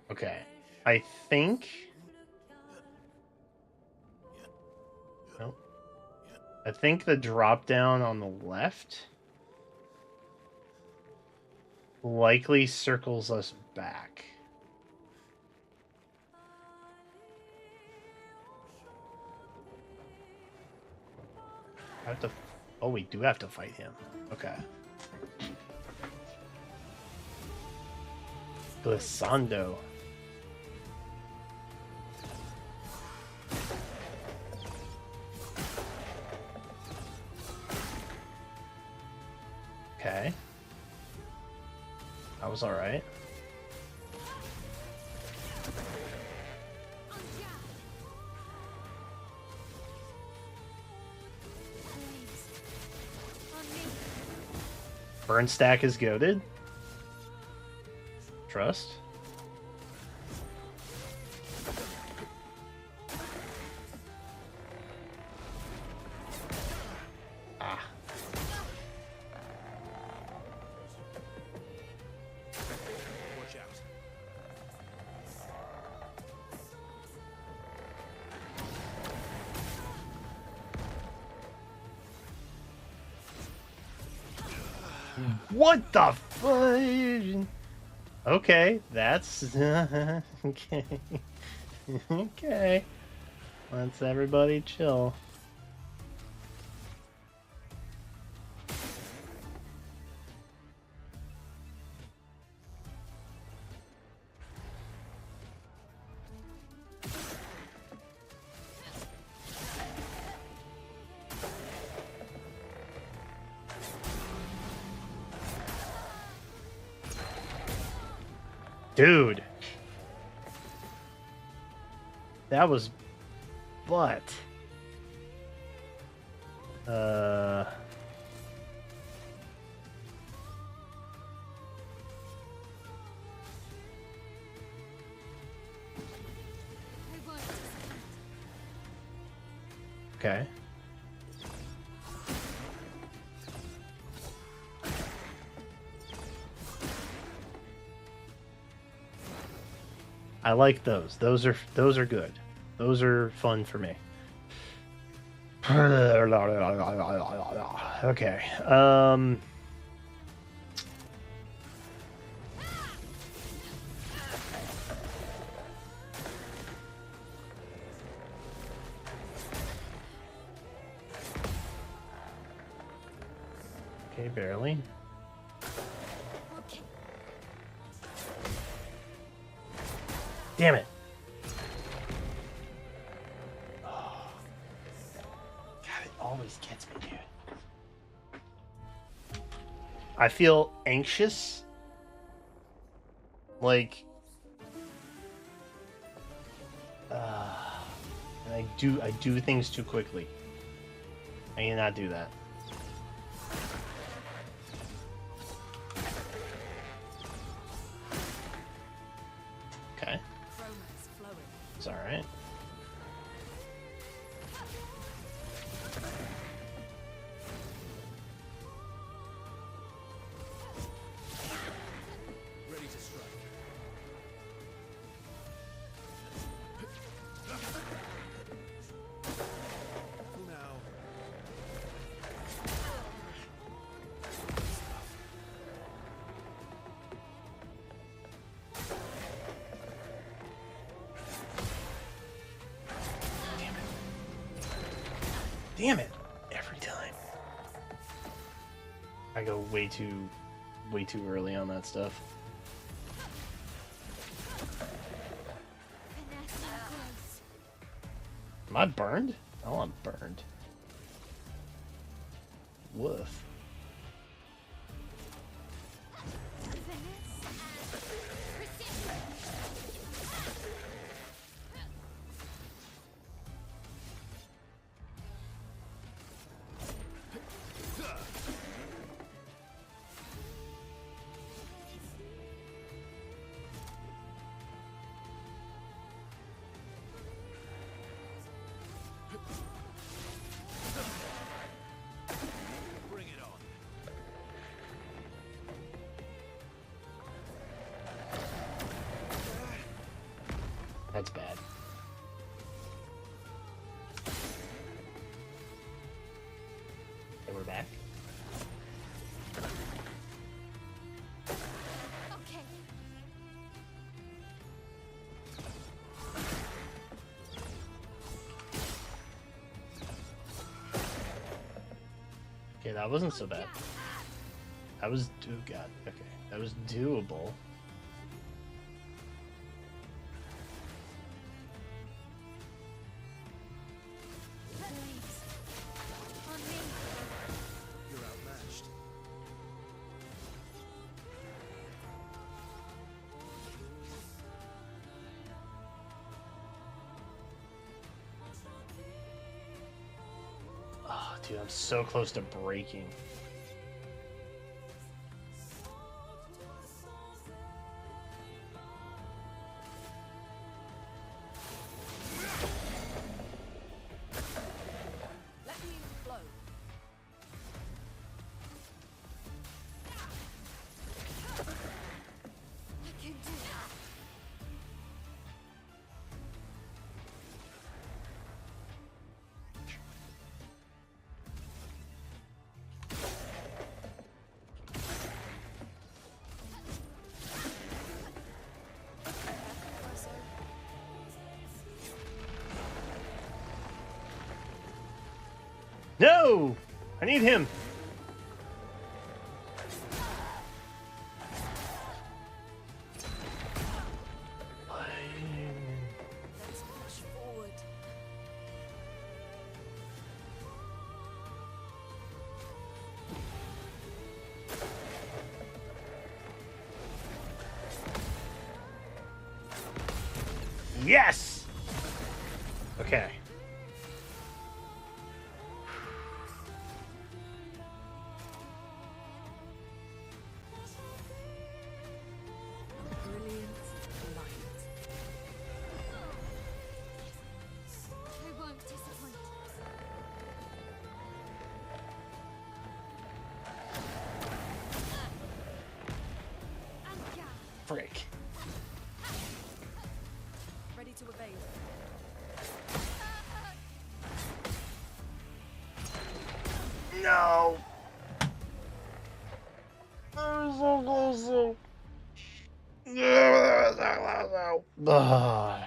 Okay, I think... Nope. I think the drop down on the left likely circles us back. I have to... Oh, we do have to fight him. Okay. Glissando. Okay. That was alright. Burn stack is goaded. Trust. Ah. Watch out. What the fuck? Okay, that's okay. Okay, let's everybody chill. Dude. That was butt. I won't disappoint. Okay. I like those. Those are good. Those are fun for me. Okay. Okay, barely. Okay. Damn it. God, it always gets me, dude. I feel anxious. Like, and I do things too quickly. I cannot do that. Okay. Romance flowing. It's alright. Ready to strike. Careful now. Damn it! Every time. I go way too early on that stuff. Finesse and grace. Am I burned? Oh, I'm burned. Woof. Finesse and precision. Bring it on. That's bad. Okay, we're back. Okay. Okay, that wasn't so bad. That was God. Okay, that was doable. Please. On me. You're outmatched. Oh, dude, I'm so close to breaking. No! I need him. Let's push forward. Yes! Okay. Brilliant light. I won't disappoint. Anka. Frick. Ready to evade. No! I'm so close to... Ugh.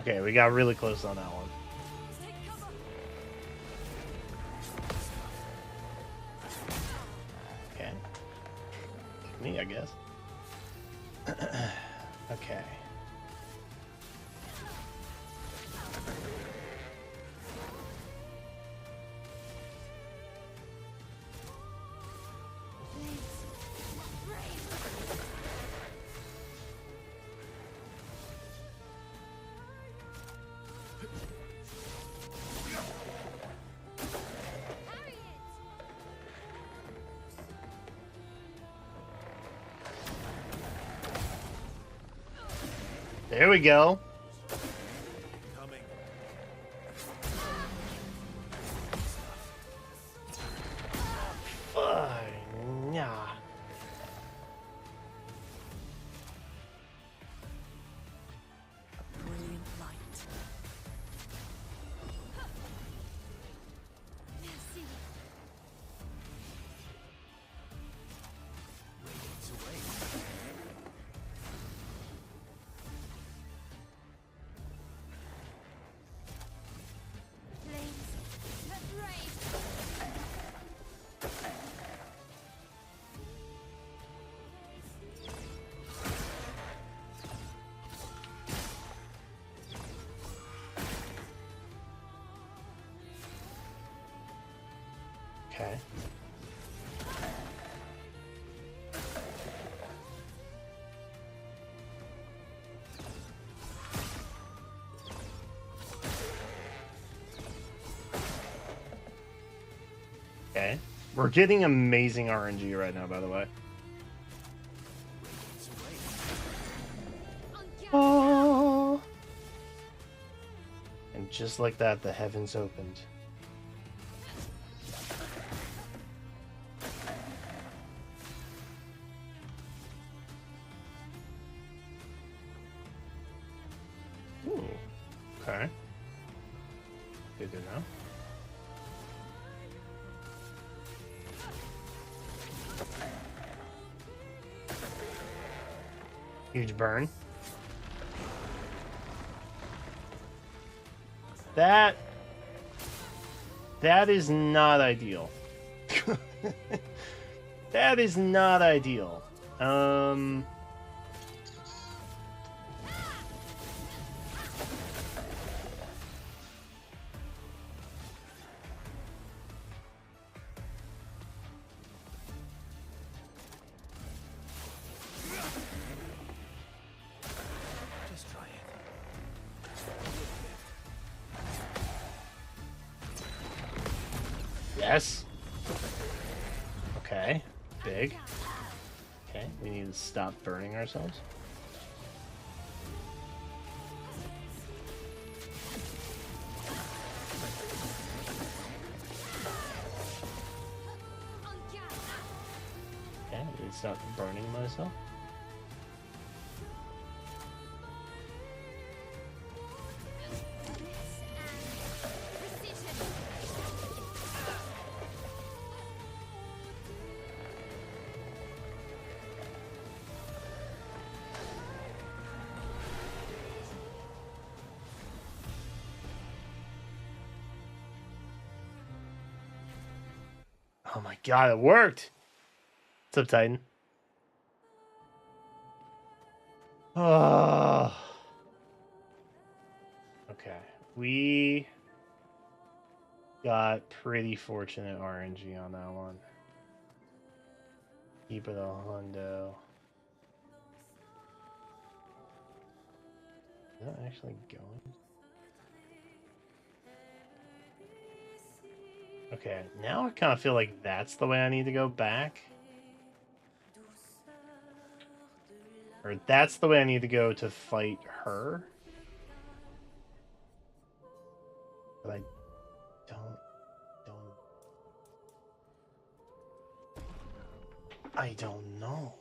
Okay, we got really close on that one. Take cover. Okay. Me, I guess. Okay. Harry it. There we go. Coming. Fine. Yeah. Brilliant light. Merci. Radiance away. Flames. Let rage. Okay. Okay. We're getting amazing RNG right now, by the way. Radiance away. Anka. Oh. And just like that, the heavens opened. Ooh. Okay. Good to know. Huge burn. That is not ideal. That is not ideal. Just try it. Yes. Okay. Big. Okay. We need to stop burning ourselves. Anka. Okay. I need to stop burning myself. Precision. Oh my god, it worked! What's up, Titan? Oh. Okay. We got pretty fortunate RNG on that one. Keep it a hundo. Is that actually going? Okay, now I kind of feel like that's the way I need to go back. Or that's the way I need to go to fight her. But I don't know.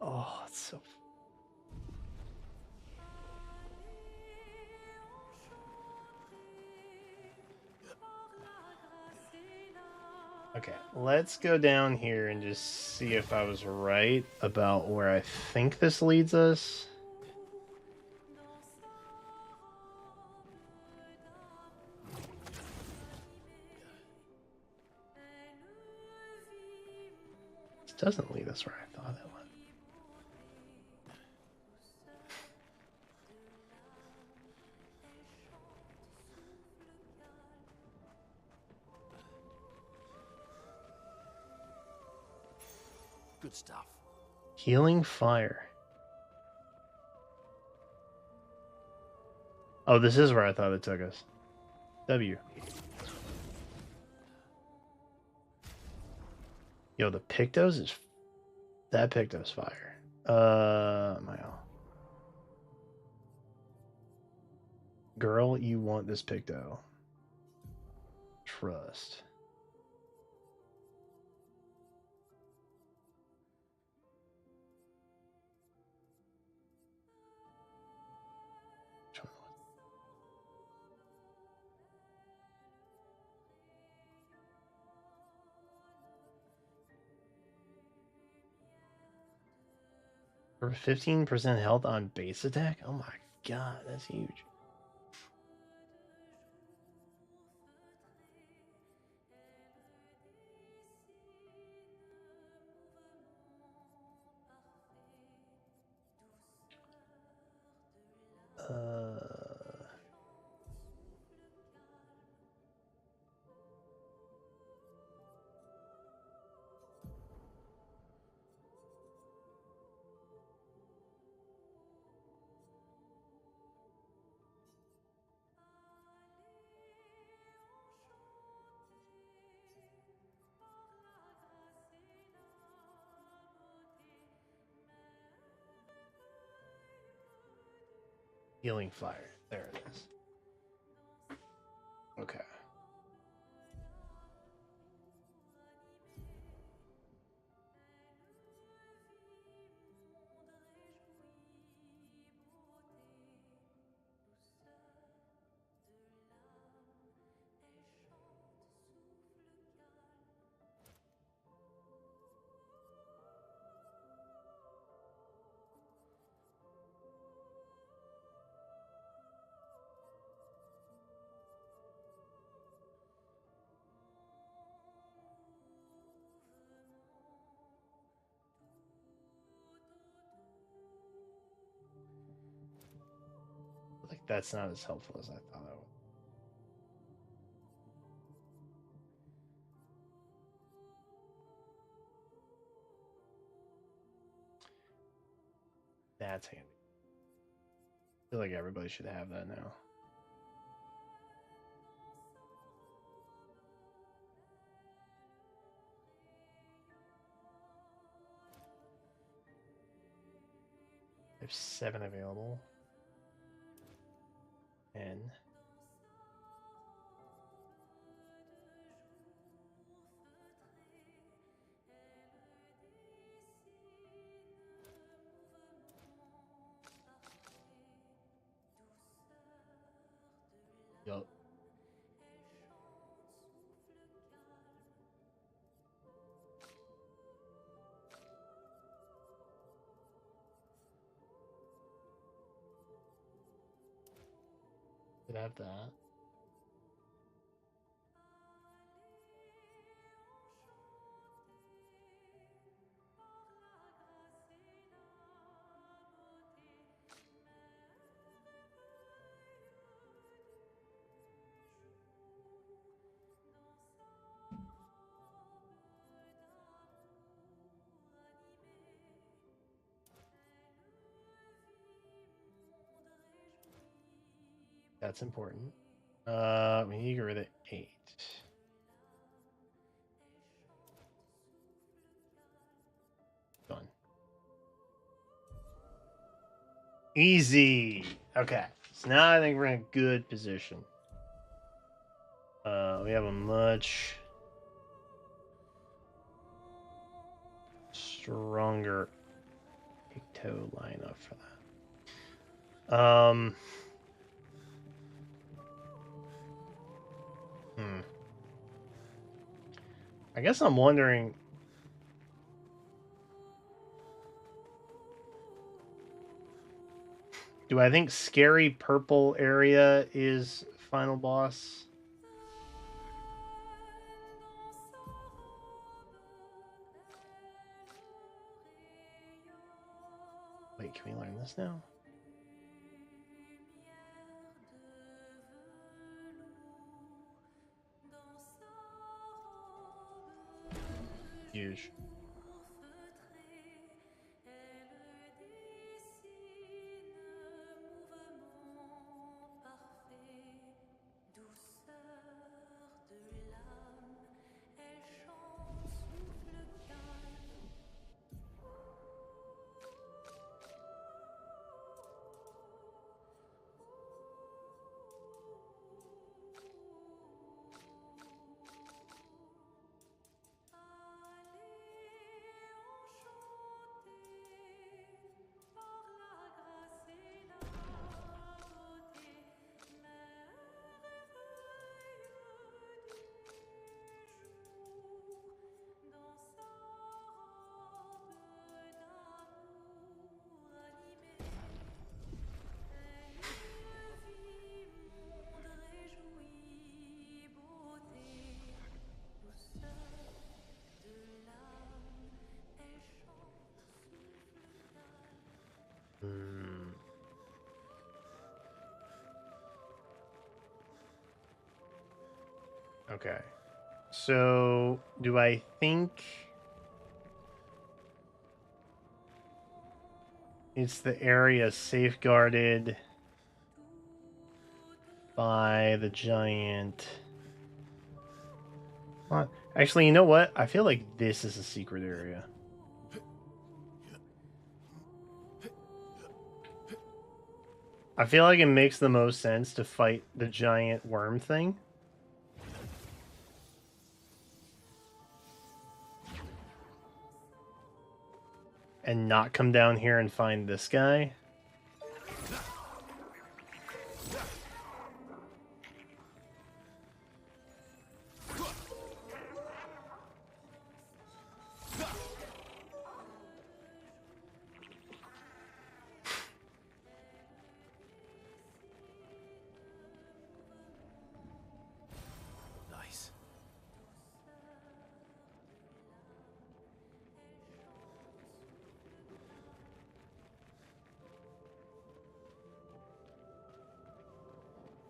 Oh, it's so... Okay, let's go down here and just see if I was right about where I think this leads us. This doesn't lead us where I thought it would. Good stuff. Healing fire. Oh, this is where I thought it took us. W. Yo, the Pictos is... That Picto's fire. Girl, you want this Picto. Trust. For 15% health on base attack? Oh my god, that's huge. Healing fire. There it is. Okay. Like that's not as helpful as I thought it would. That's handy. I feel like everybody should have that now. I have 7 available. And yup. Could have that. That's important. We need to get rid of 8. Done. Easy. Okay. So now I think we're in a good position. We have a much stronger toe lineup for that. I guess I'm wondering. Do I think scary purple area is final boss? Wait, can we learn this now? Huge. Okay. So, do I think it's the area safeguarded by the giant? Actually, you know what? I feel like this is a secret area. I feel like it makes the most sense to fight the giant worm thing. And not come down here and find this guy. Nice.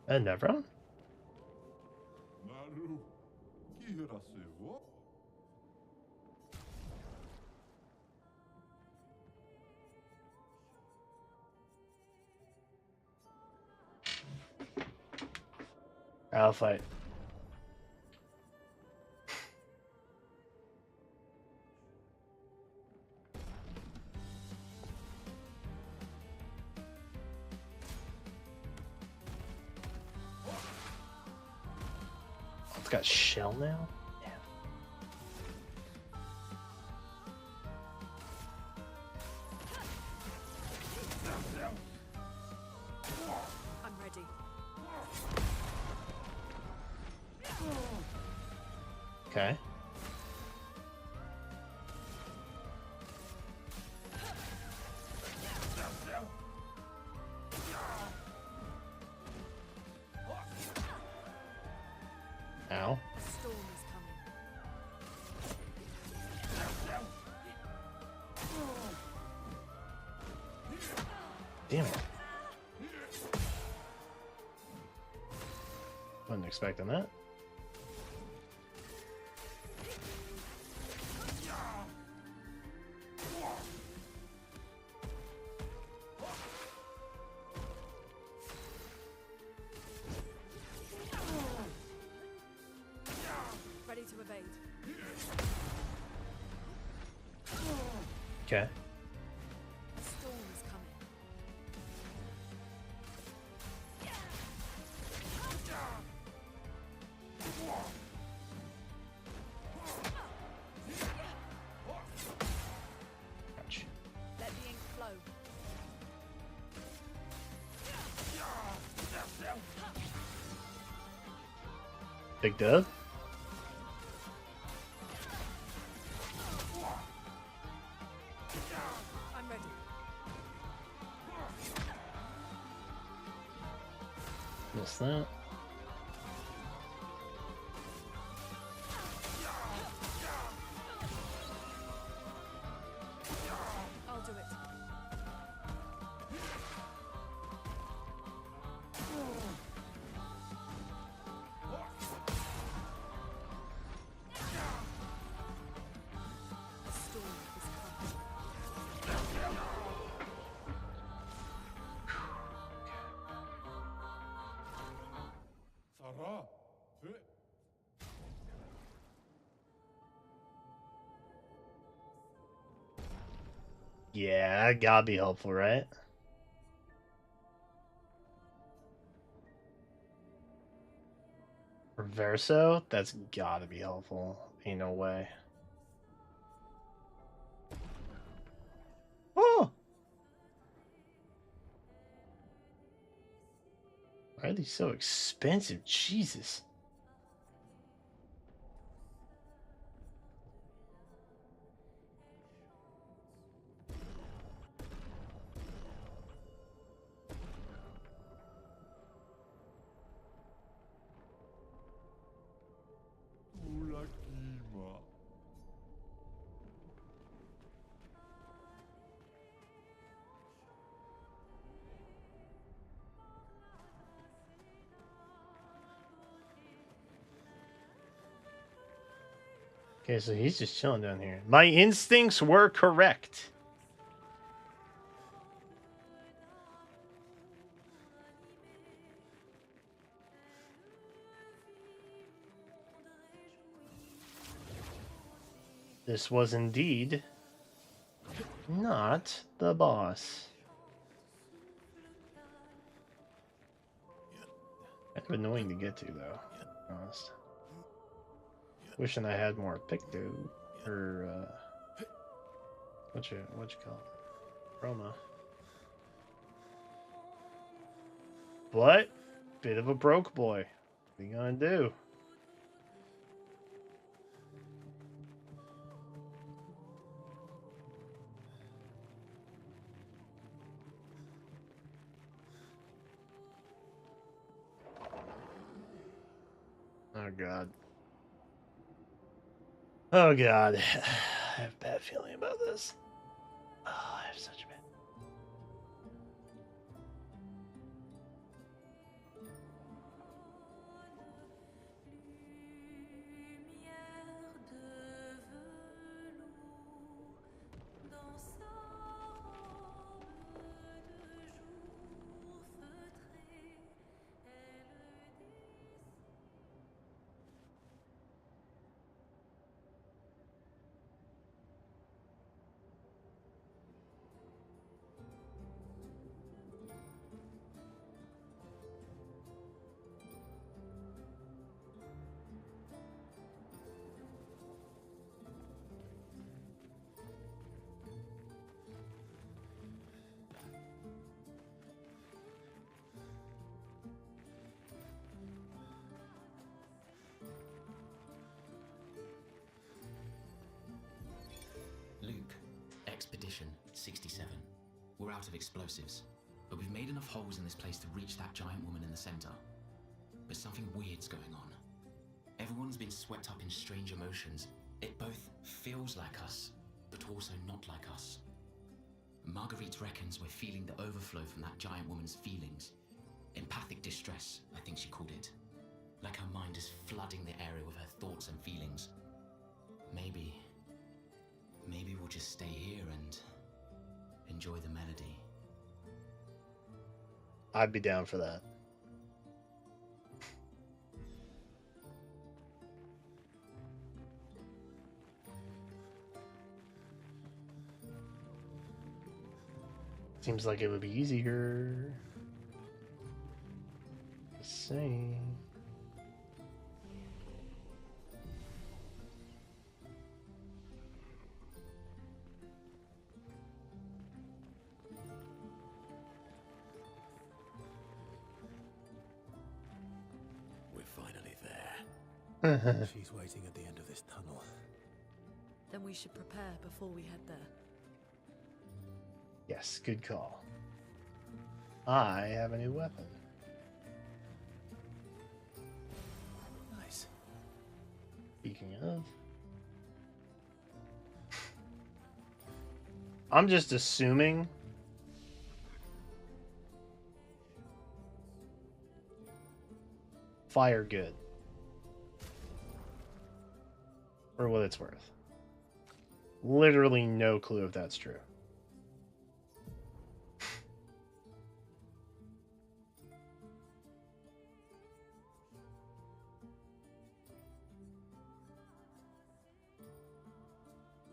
And Nevron? I'll fight. It's got shell now? Yeah. I'm ready. Okay. Ow. A storm is coming. Damn it. Wasn't expecting that. evade. Okay. A storm is coming. Ouch. Let the ink flow. Big dub. I'm ready. Missed that. I'll do it. A storm is coming. Yeah, gotta be helpful, right? Reverso? That's gotta be helpful. Ain't no way. Oh! Why are these so expensive? Jesus. Okay, so he's just chilling down here. My instincts were correct. This was indeed not the boss. Kind of annoying to get to, though. To be honest. Wishing I had more Picto or what you call it? Chroma. But bit of a broke boy. What are you gonna do? Oh god. Oh god. I have a bad feeling about this. Oh, I have such a bad. Luke, Expedition 67. We're out of explosives, but we've made enough holes in this place to reach that giant woman in the center. But something weird's going on. Everyone's been swept up in strange emotions. It both feels like us, but also not like us. Marguerite reckons we're feeling the overflow from that giant woman's feelings. Empathic distress, I think she called it. Like her mind is flooding the area with her thoughts and feelings. Maybe we'll just stay here and enjoy the melody. I'd be down for that. Seems like it would be easier. Just saying. We're finally there. She's waiting at the end of this tunnel. Then we should prepare before we head there. Yes, good call. I have a new weapon. Nice. Speaking of, I'm just assuming fire good. For what it's worth. Literally no clue if that's true.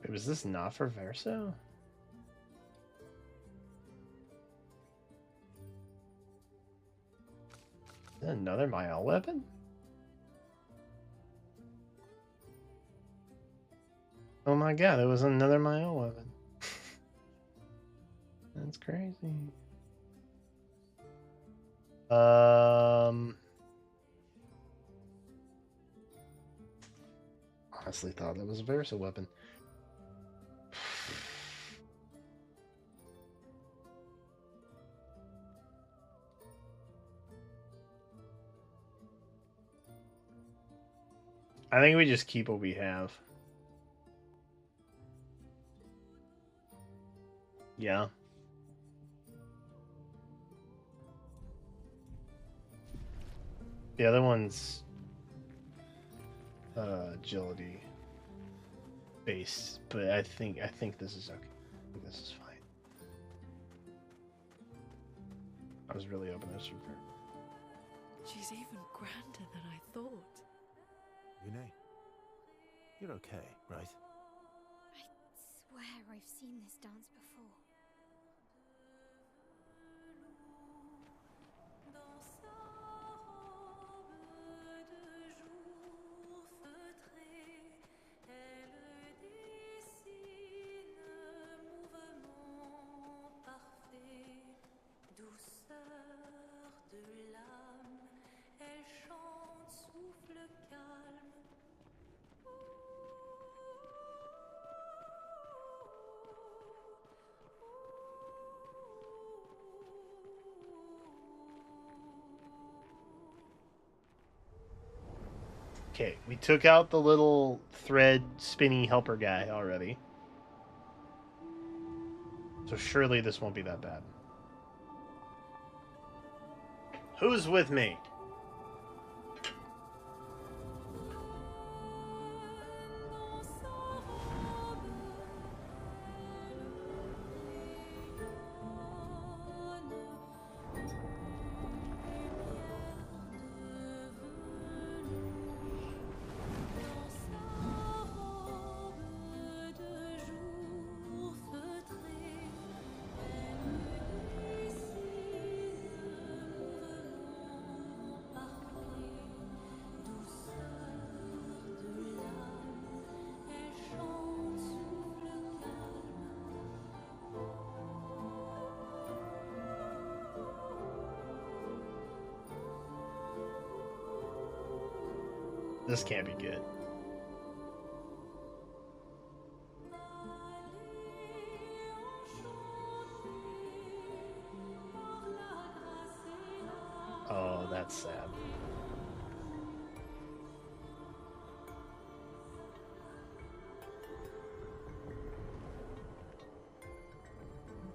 Wait, was this not for Verso? Is that another Mael weapon? Oh my god, it was another Mael weapon. That's crazy. Honestly thought that was a Versa weapon. I think we just keep what we have. Yeah. The other one's agility based, but I think this is okay. I think this is fine. I was really hoping this would work. She's even grander than I thought. Yune, you're okay, right? I swear I've seen this dance before. Okay, we took out the little thread spinny helper guy already. So surely this won't be that bad. Who's with me? This can't be good. Oh, that's sad.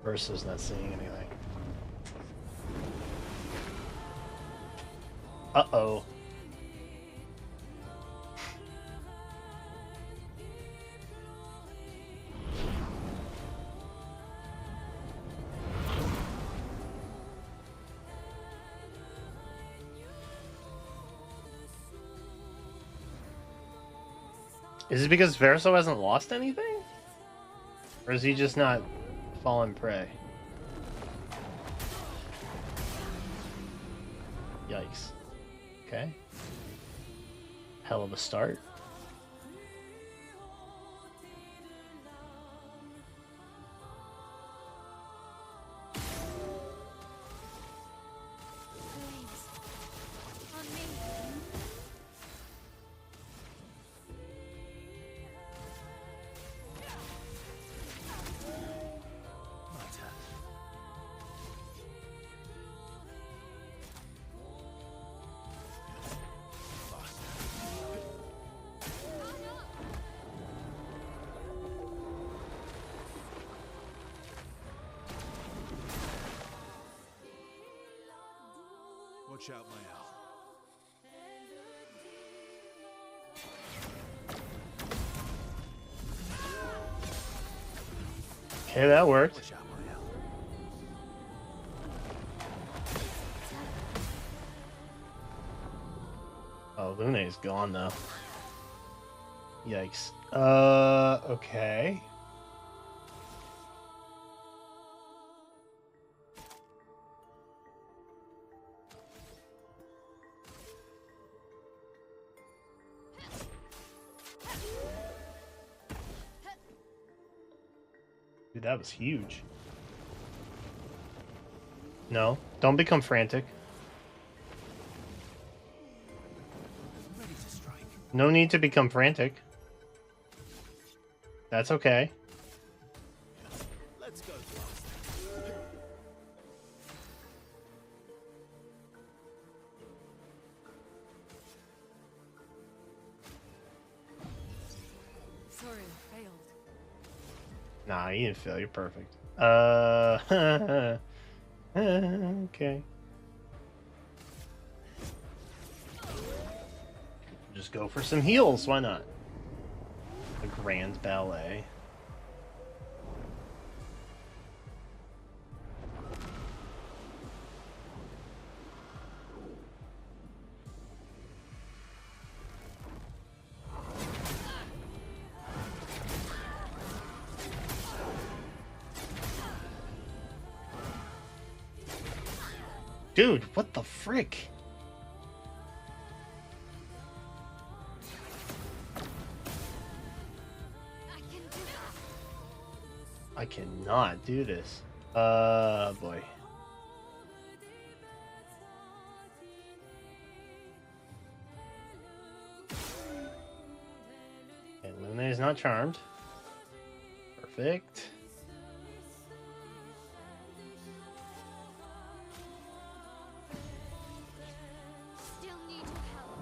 Versus not seeing anything. Uh-oh. Is it because Verso hasn't lost anything? Or is he just not fallen prey? Yikes. Okay. Hell of a start. Flames. On me. My turn. Watch out, my owl. Okay, that worked. Watch out, my owl. Oh, Lune's gone though. Yikes. Okay. Dude, that was huge. No, don't become frantic. Ready to strike. No need to become frantic. That's okay. Let's go fast. Sorry, I failed. Nah, you didn't fail. You're perfect. Okay. Just go for some heals. Why not? A grand ballet. Dude, what the frick? I can do that. I cannot do this. Boy. And Luna is not charmed. Perfect. Still need your help.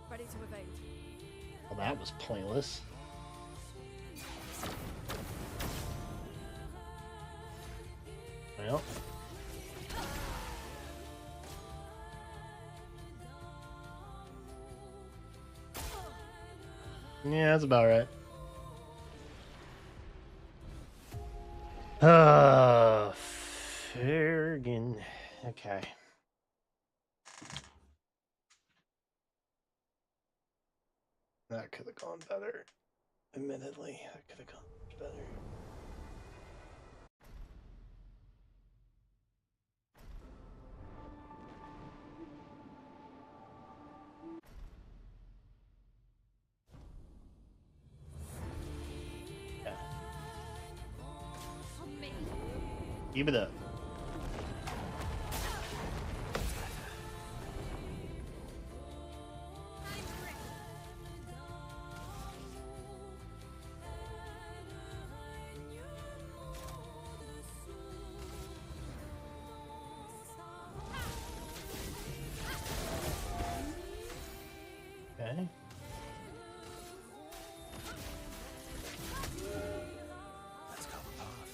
Ready to evade. Well, that was pointless. Well. Yeah, that's about right. Fergin. Okay. That could have gone better. Admittedly, that could have gone much better. Yeah. On me. Keep it up. Okay. Let's cover path.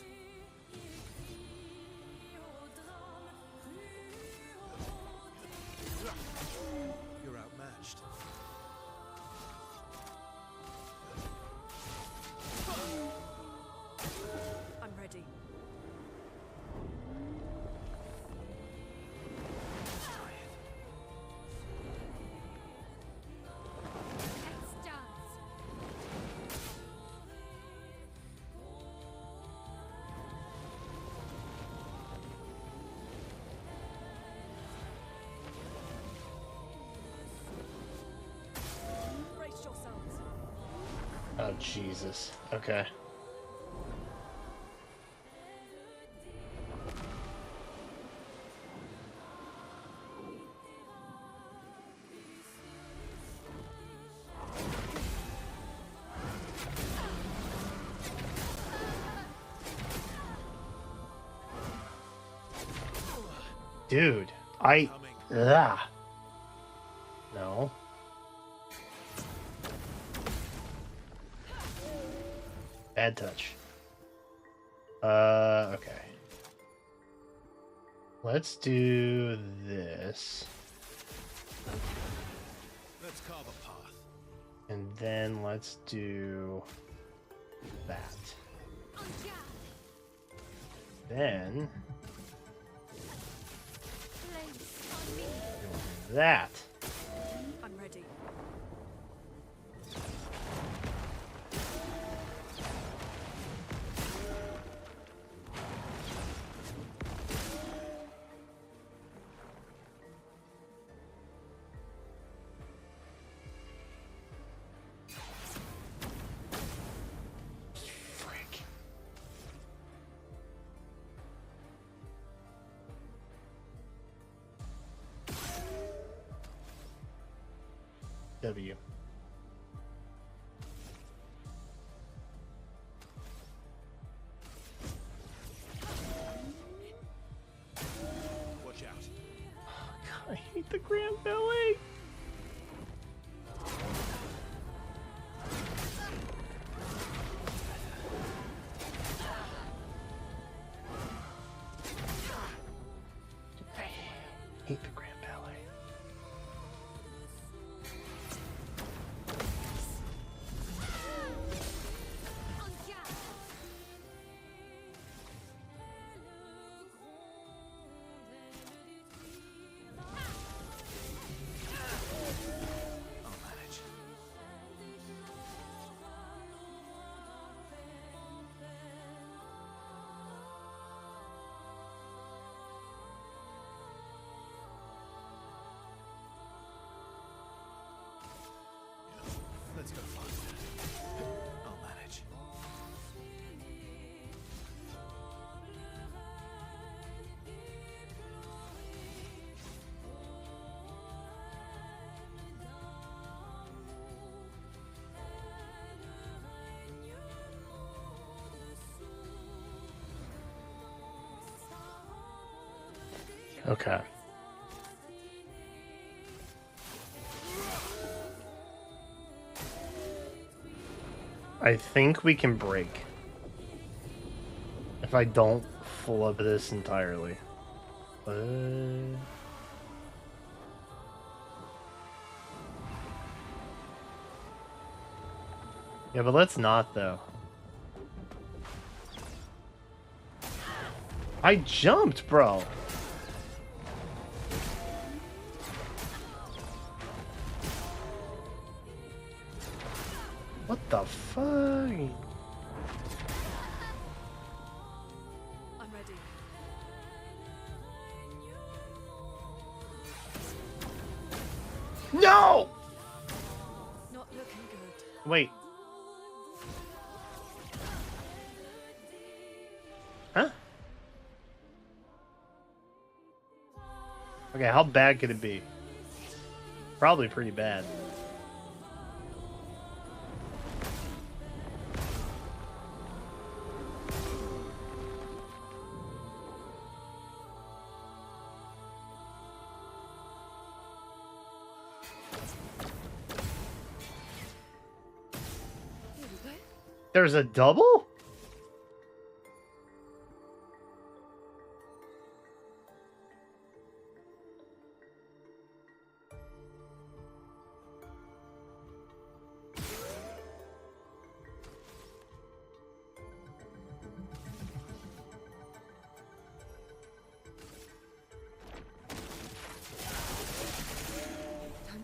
Oh, Jesus. Okay. Dude, ugh. No. Bad touch. Okay. Let's do this. Let's carve a path. And then let's do that. Then that. I'm ready. Frick. W. Watch out. God, I hate the grand ballet. I hate the grand ballet. I'll manage. Let's go find her. I'll manage. Okay. I think we can break. If I don't flub this entirely. Yeah, but let's not, though. I jumped, bro. What the fuck? I'm ready. No! Not looking good. Wait. Huh? Okay, how bad could it be? Probably pretty bad. Here we go. There's a double?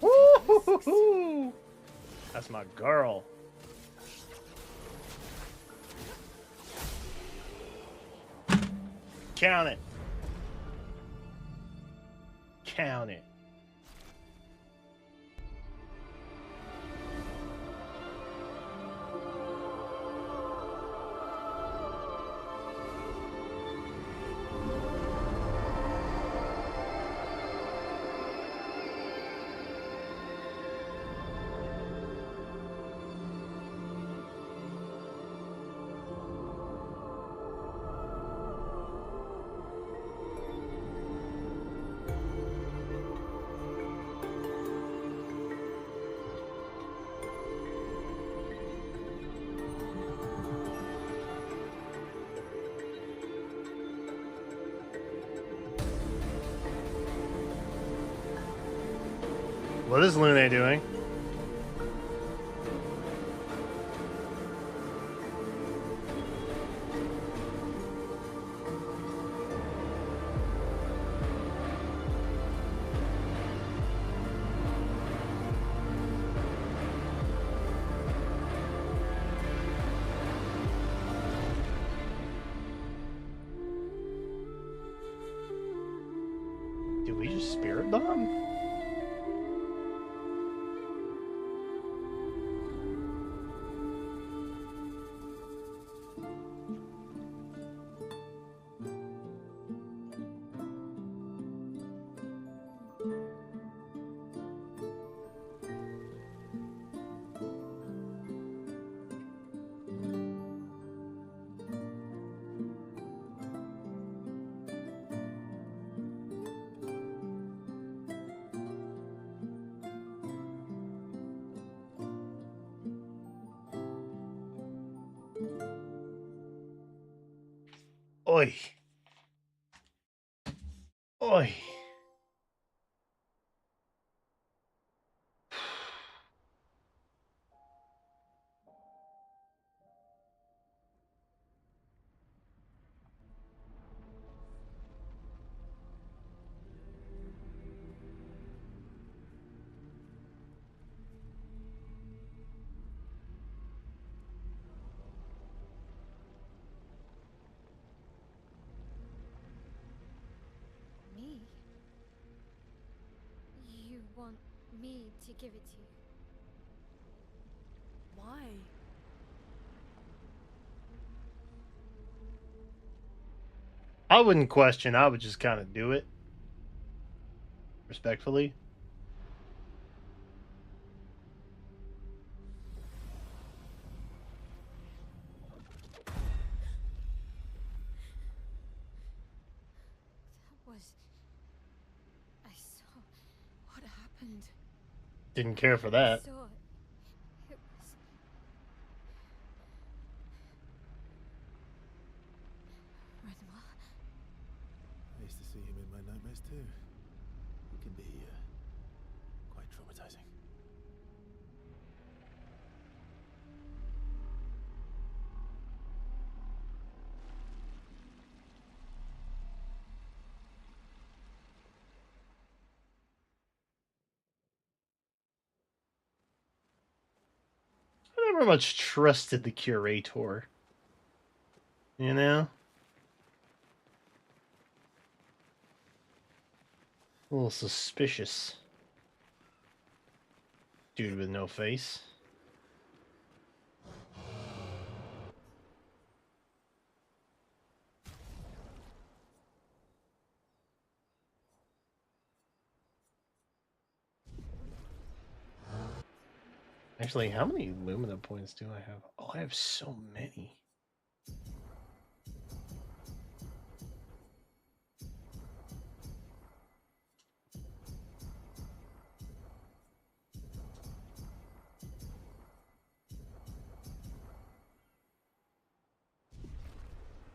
Woo-hoo-hoo-hoo. That's my girl. Count it. Count it. What is Lune doing? Did we just spirit bomb? Oi. Oi. Me? You want me to give it to you? Why? I wouldn't question. I would just kind of do it. Respectfully. That was... I saw... What happened? Didn't care for that. saw it. It was... Renoir? I used to see him in my nightmares too. It can be quite traumatizing. I never much trusted the curator. You know? A little suspicious. Dude with no face. Actually, how many Lumina points do I have? Oh, I have so many.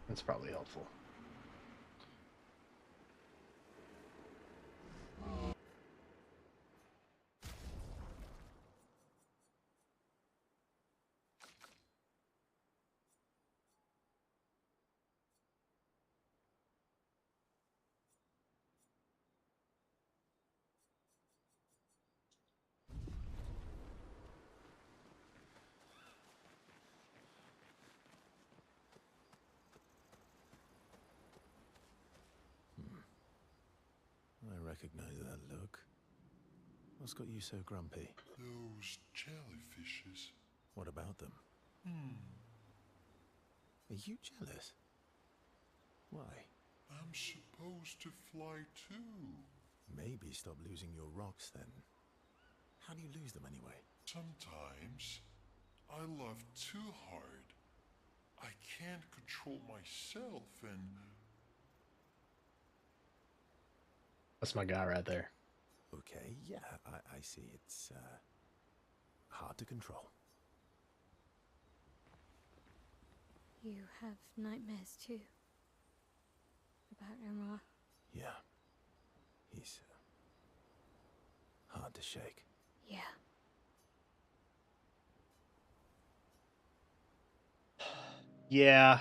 That's probably helpful. I recognize that look. What's got you so grumpy? Those jellyfishes. What about them? Are you jealous? Why? I'm supposed to fly too. Maybe stop losing your rocks then. How do you lose them anyway? Sometimes I love too hard. I can't control myself and... That's my guy right there. Okay, yeah, I see. It's hard to control. You have nightmares too? About Renoir? Yeah. He's hard to shake. Yeah. Yeah.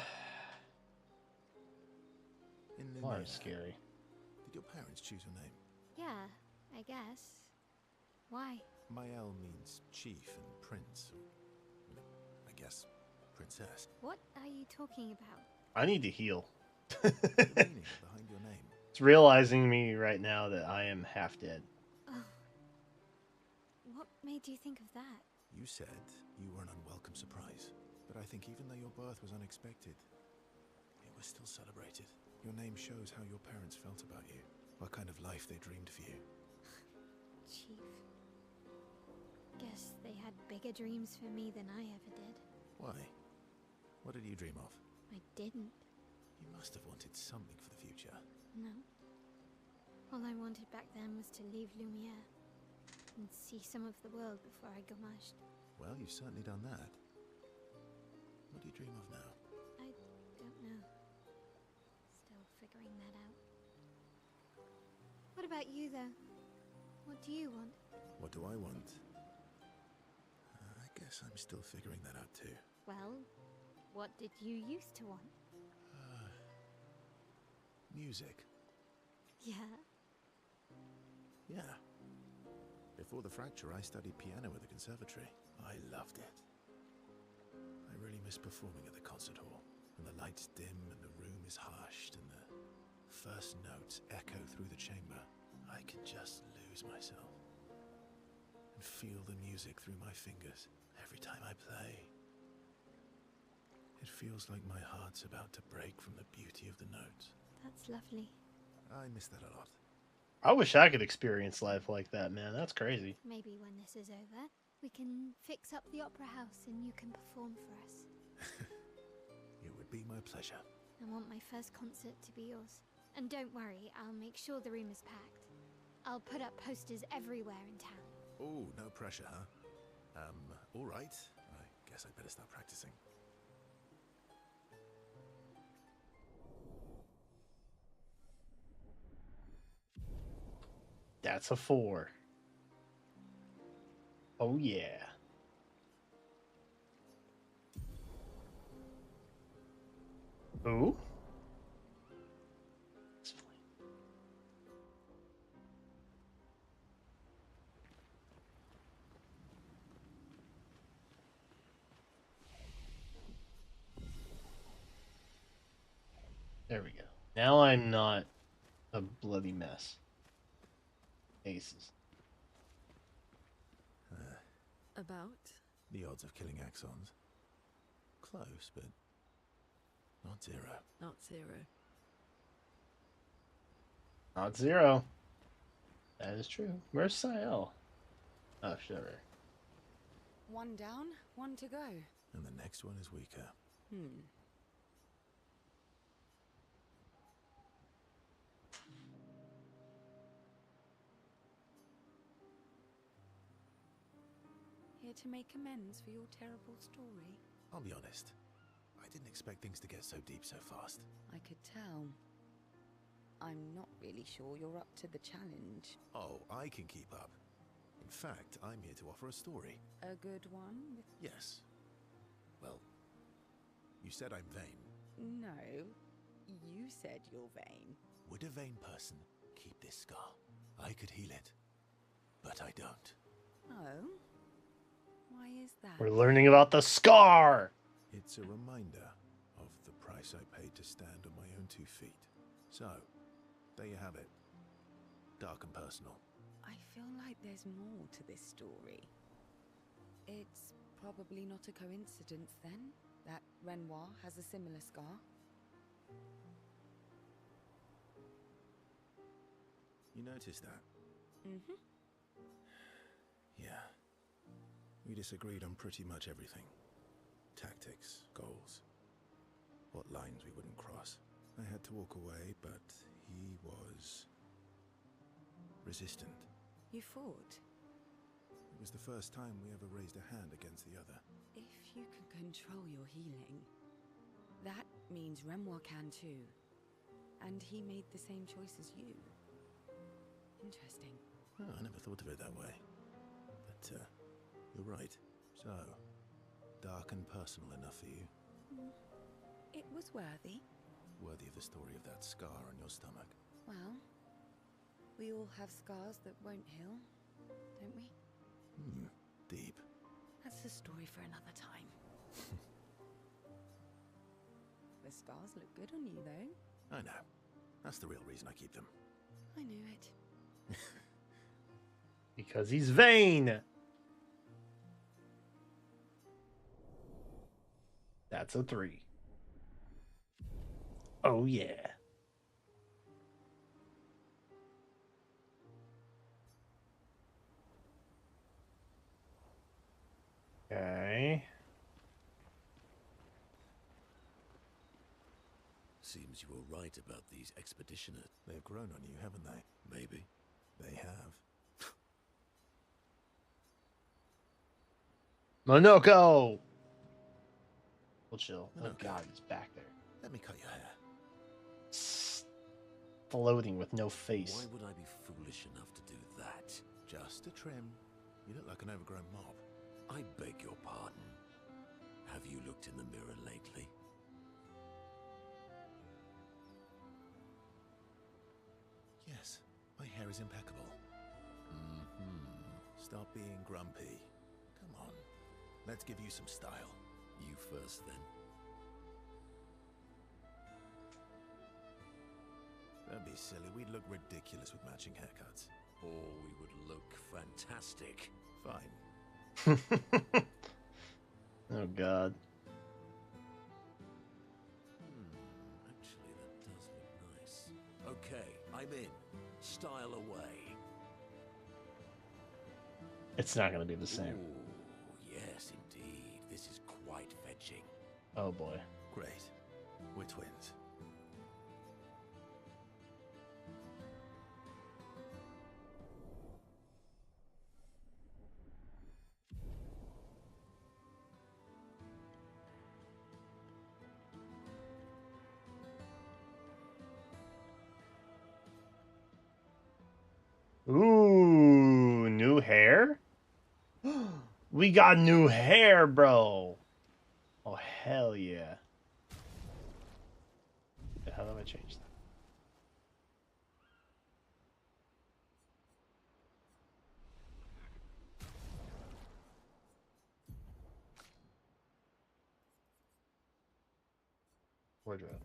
In Are Lumiere, scary. did your parents choose your name? Yeah, I guess. Why? Mael means chief and prince, or, I guess, princess. What are you talking about? I need to heal. The meaning behind your name. It's realizing me right now that I am half dead. Oh. What made you think of that? You said you were an unwelcome surprise, but I think even though your birth was unexpected, it was still celebrated. Your name shows how your parents felt about you, what kind of life they dreamed for you. Chief. Guess they had bigger dreams for me than I ever did. Why? What did you dream of? I didn't. You must have wanted something for the future. No. All I wanted back then was to leave Lumiere and see some of the world before I gomashed. Well, you've certainly done that. What do you dream of now? I don't know. Still figuring that out. What about you, though? What do you want? What do I want? I guess I'm still figuring that out too. Well, what did you used to want? Music. Yeah. Yeah. Before the fracture, I studied piano at the conservatory. I loved it. I really miss performing at the concert hall, when the lights dim and the room is hushed and the first notes echo through the chamber. I can just lose myself and feel the music through my fingers every time I play. It feels like my heart's about to break from the beauty of the notes. That's lovely. I miss that a lot. I wish I could experience life like that, man. That's crazy. Maybe when this is over, we can fix up the opera house and you can perform for us. It would be my pleasure. I want my first concert to be yours. And don't worry, I'll make sure the room is packed. I'll put up posters everywhere in town. Oh, no pressure, huh? All right. I guess I'd better start practicing. That's a 4. Oh, yeah. Ooh. There we go. Now I'm not a bloody mess. Aces. About? The odds of killing axons. Close, but not 0. Not 0. Not 0. That is true. Where's Sael? Oh, sure. 1 down, 1 to go. And the next one is weaker. Here to make amends for your terrible story? I'll be honest. I didn't expect things to get so deep so fast. I could tell. I'm not really sure you're up to the challenge. Oh, I can keep up. In fact, I'm here to offer a story. A good one? Yes. Well, you said I'm vain. No, you said you're vain. Would a vain person keep this scar? I could heal it, but I don't. Oh? Why is that? We're learning about the scar! It's a reminder of the price I paid to stand on my own 2 feet. So, there you have it. Dark and personal. I feel like there's more to this story. It's probably not a coincidence then, that Renoir has a similar scar. You noticed that? Mm-hmm. Yeah. We disagreed on pretty much everything. Tactics, goals, what lines we wouldn't cross. I had to walk away, but he was resistant. You fought? It was the first time we ever raised a hand against the other. If you can control your healing, that means Renoir can too. And he made the same choice as you. Interesting. Oh, I never thought of it that way. you're right. So, dark and personal enough for you? It was worthy. Worthy of the story of that scar on your stomach. Well, we all have scars that won't heal, don't we? Deep. That's a story for another time. The scars look good on you, though. I know. That's the real reason I keep them. I knew it. Because he's vain. That's a 3. Oh, yeah. Okay. Seems you were right about these expeditioners. They've grown on you, haven't they? Maybe. They have. Monoko! Well, chill. Oh, Monoko. God, he's back there. Let me cut your hair. Floating with no face. Why would I be foolish enough to do that? Just a trim. You look like an overgrown mob. I beg your pardon. Have you looked in the mirror lately? Yes, my hair is impeccable. Stop being grumpy. Come on, let's give you some style. You first, then. Don't be silly, we'd look ridiculous with matching haircuts. Or we would look fantastic. Fine. Oh, God. Actually, that does look nice. Okay, I'm in. Style away. It's not going to be the same. Ooh, yes, indeed. This is quite fetching. Oh, boy. Great. We're twins. Ooh, new hair? We got new hair, bro. Oh, hell yeah. How do I change that? Wardrobe.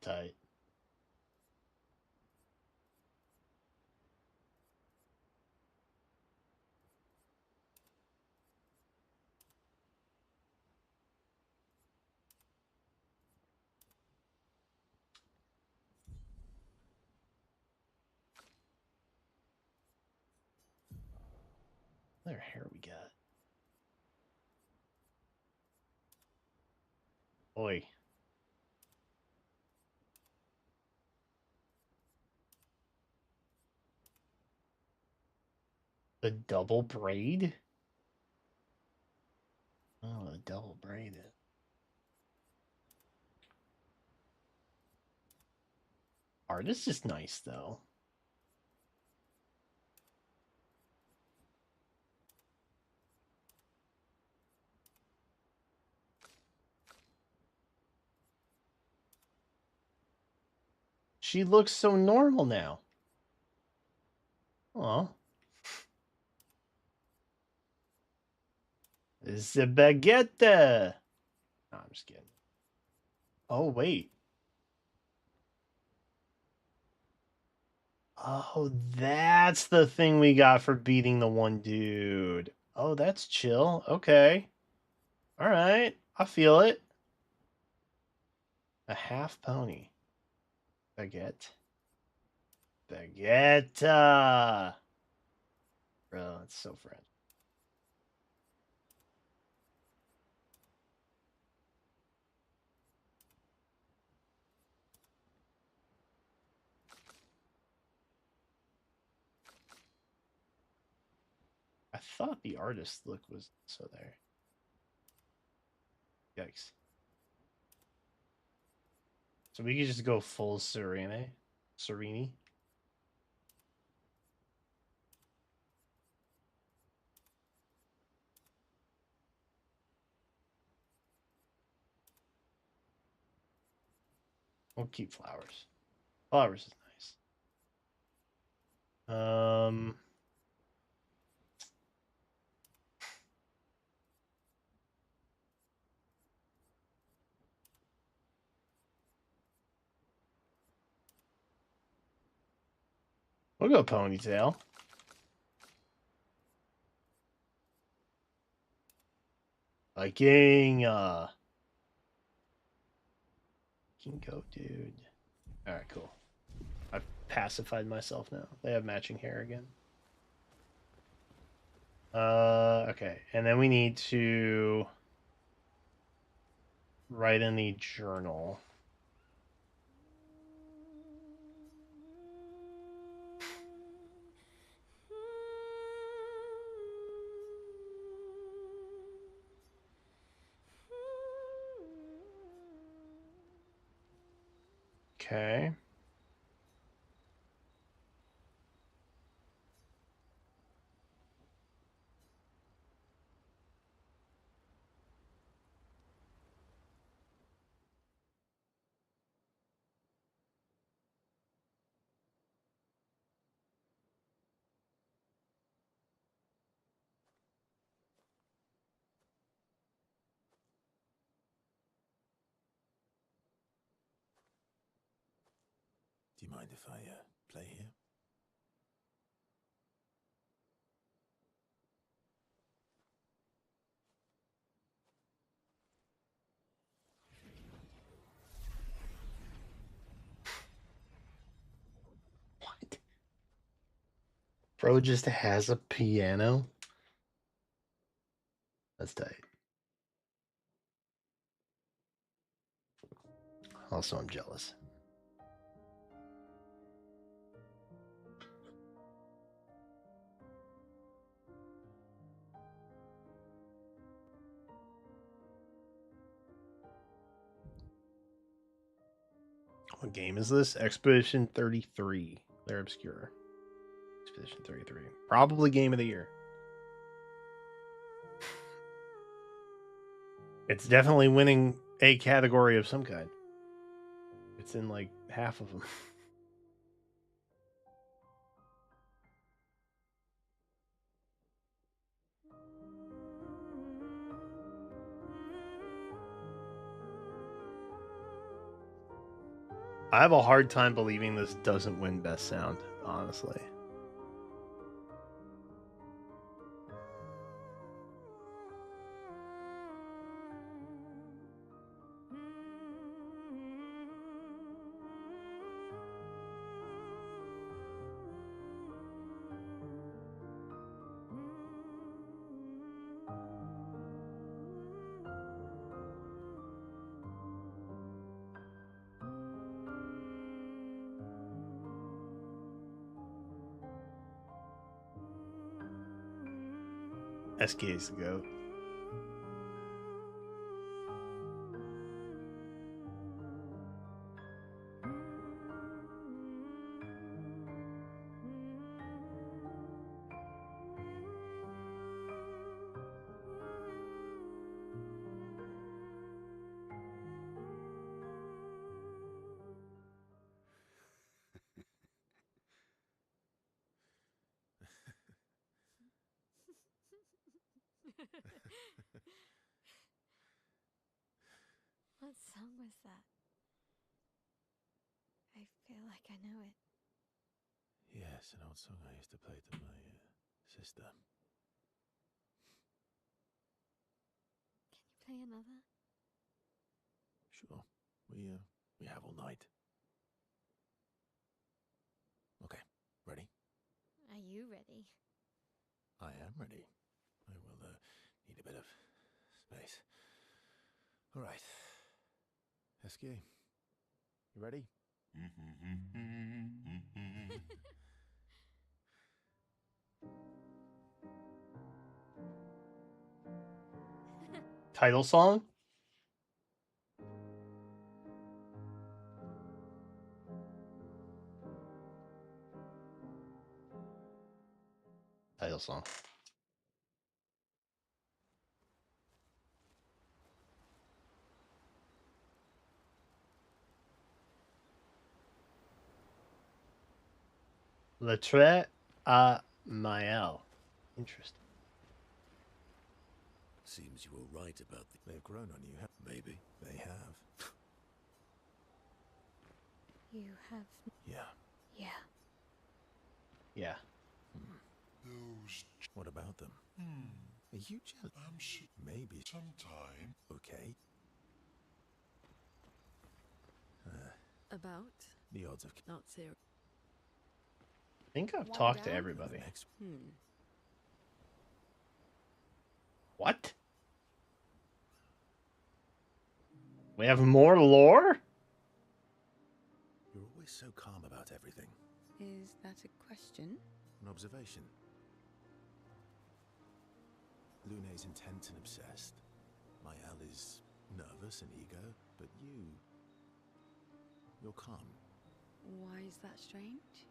Tight. What other hair we got? Oi. The double braid? Oh, the double braided. Artist is nice, though. She looks so normal now. Oh. It's a baguette. No, I'm just kidding. Oh, wait. Oh, that's the thing we got for beating the one dude. Oh, that's chill. Okay. All right. I feel it. A half pony. Baguette. Baguette. Bro, it's so French. I thought the artist look was so there. Yikes. So we could just go full Serini. We'll keep flowers. Flowers is nice. We'll go ponytail. Viking. Can go, dude. All right, cool. I've pacified myself now. They have matching hair again. Okay, and then we need to write in the journal. Okay. Do you mind if I play here? What? Bro just has a piano? That's tight. Also, I'm jealous. What game is this? Expedition 33. They're obscure. Expedition 33. Probably game of the year. It's definitely winning a category of some kind. It's in like half of them. I have a hard time believing this doesn't win best sound, honestly. SK is the GOAT. What song was that? I feel like I know it. Yes, an old song I used to play to my sister. Can you play another? Sure. We have all night. Okay, ready? Are you ready? I am ready. I will need a bit of space. All right. SK, you ready? Title song? title song. Le Trait à Mael. Interesting. Seems you were right about they've grown on you. Maybe they have. You have. Yeah. Yeah. Yeah. Those. What about them? Are you jealous? Maybe. Sometime. Okay. About? The odds of Not serious. I think I've One talked to down? everybody. next. What? We have more lore? You're always so calm about everything. Is that a question? An observation. Lune's intent and obsessed. Mael is nervous and eager, but you're calm. Why is that strange?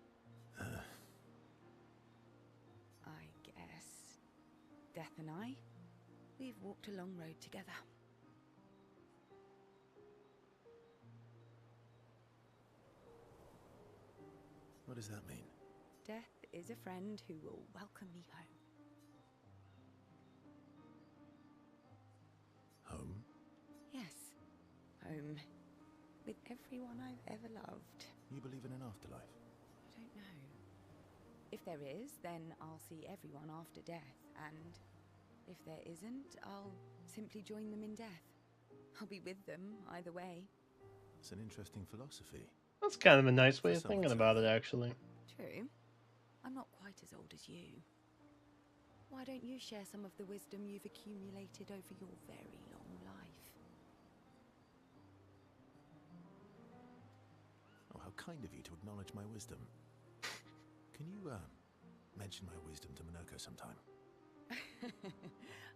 I guess Death and I, we've walked a long road together. What does that mean? Death is a friend who will welcome me home. Home? Yes, home. With everyone I've ever loved. You believe in an afterlife? I don't know. If there is, then I'll see everyone after death, and if there isn't, I'll simply join them in death. I'll be with them either way. It's an interesting philosophy. That's kind of a nice way of thinking about it, actually. True. I'm not quite as old as you. Why don't you share some of the wisdom you've accumulated over your very long life? Oh, how kind of you to acknowledge my wisdom. Can you, mention my wisdom to Minoko sometime?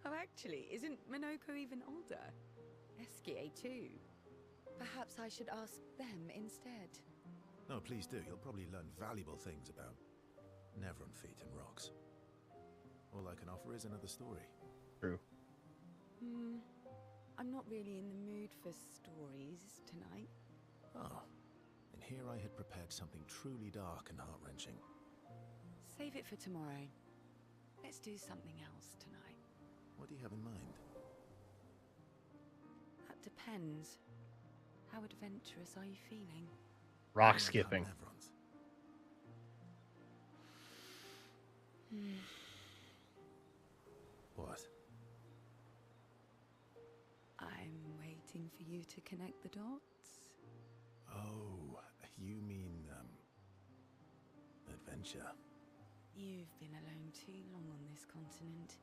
Oh, actually, isn't Minoko even older? Eskie too. Perhaps I should ask them instead. No, please do. You'll probably learn valuable things about Nevron feet and rocks. All I can offer is another story. True. I'm not really in the mood for stories tonight. Oh, and here I had prepared something truly dark and heart-wrenching. Save it for tomorrow. Let's do something else tonight. What do you have in mind? That depends. How adventurous are you feeling? Rock skipping. Nevrons. What? I'm waiting for you to connect the dots. Oh, you mean, adventure. You've been alone too long on this continent.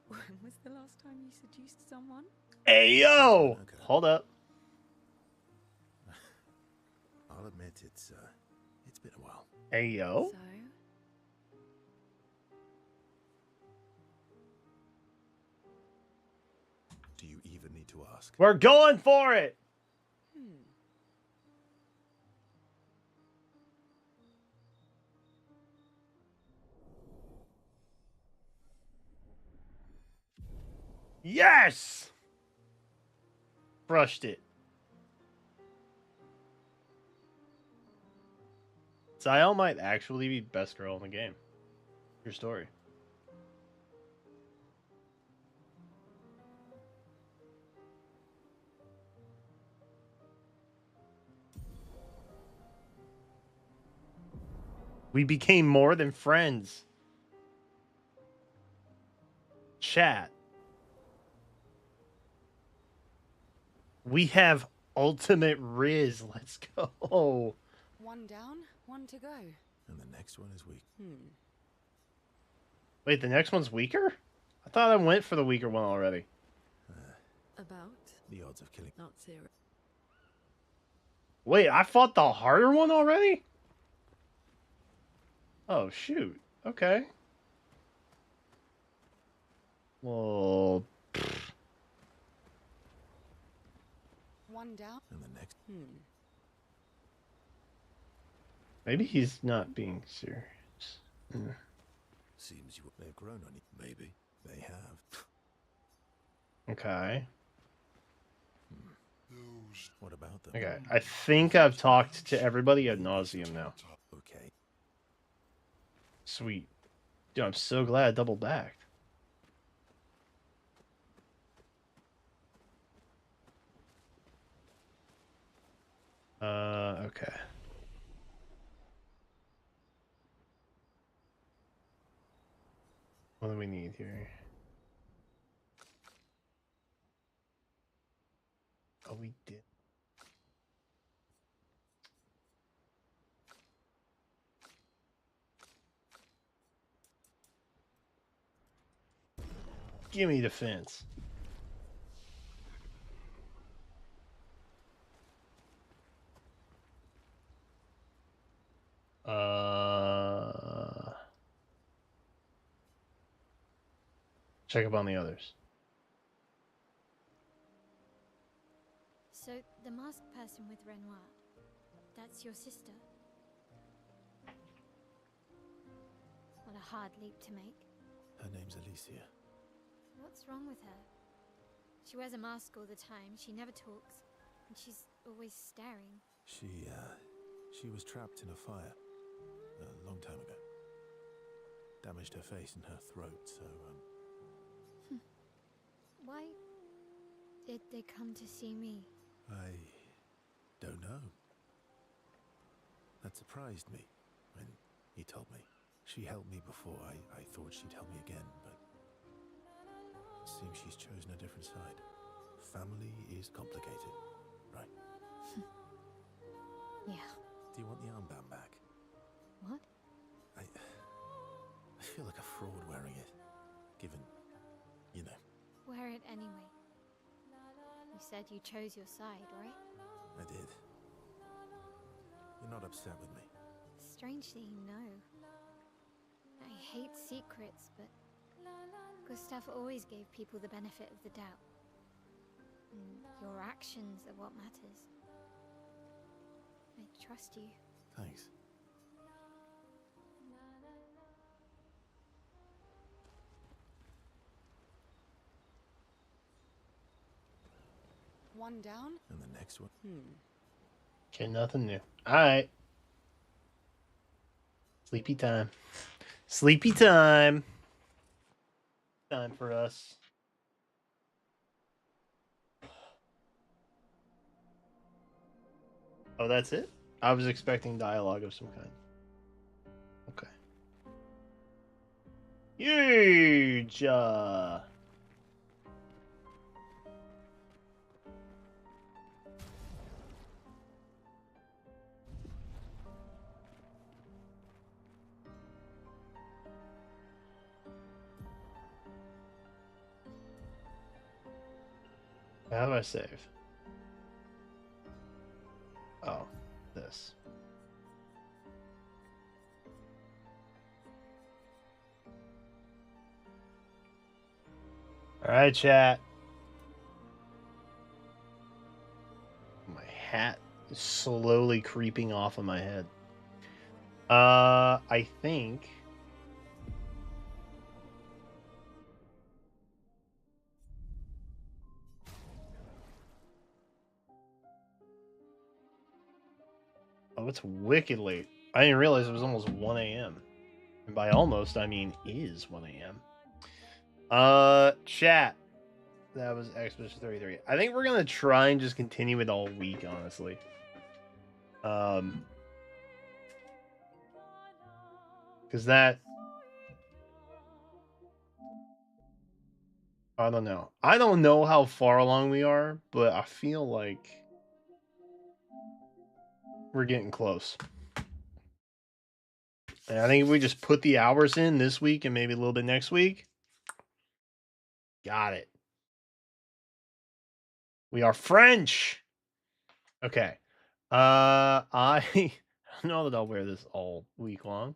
When was the last time you seduced someone? Hey, yo! Okay. Hold up. I'll admit it's been a while. Hey, yo? So? Do you even need to ask? We're going for it! Yes! Brushed it. Zion might actually be best girl in the game. Your story. We became more than friends. Chat. We have ultimate Riz. Let's go. One down, one to go. And the next one is weak. Wait, the next one's weaker? I thought I went for the weaker one already. About? The odds of killing. Not serious. Wait, I fought the harder one already? Oh, shoot. Okay. Well, One down. And the next. maybe he's not being serious. Seems they've grown on you. Maybe they have. Okay. What about them? Okay. I think I've talked to everybody ad nauseum now. Okay. Sweet. Dude, I'm so glad I double backed. Okay. What do we need here? Oh, we did. Give me defense. Check up on the others. So, the masked person with Renoir, that's your sister? What a hard leap to make. Her name's Alicia. What's wrong with her? She wears a mask all the time, she never talks, and she's always staring. She was trapped in a fire a long time ago. Damaged her face and her throat, so, Why did they come to see me? I don't know. That surprised me when he told me. She helped me before. I thought she'd help me again, but it seems she's chosen a different side. Family is complicated, right? Yeah. Do you want the armband back? What? I feel like a fraud wearing it, given, you know. Wear it anyway. You said you chose your side, right? I did. You're not upset with me. Strangely, no. I hate secrets, but Gustav always gave people the benefit of the doubt. And your actions are what matters. I trust you. Thanks. One down? And the next one? Okay, nothing new. Alright. Sleepy time. Sleepy time. Time for us. Oh, that's it? I was expecting dialogue of some kind. Okay. Huge! How do I save? Oh, this. All right, chat. My hat is slowly creeping off of my head. I think. Oh, it's wicked late. I didn't realize it was almost 1 a.m. And by almost, I mean is 1 a.m. Chat. That was Expedition 33. I think we're gonna try and just continue it all week, honestly. Because that... I don't know. I don't know how far along we are, but I feel like we're getting close. And I think if we just put the hours in this week and maybe a little bit next week, got it. We are French. Okay. I don't know that I'll wear this all week long,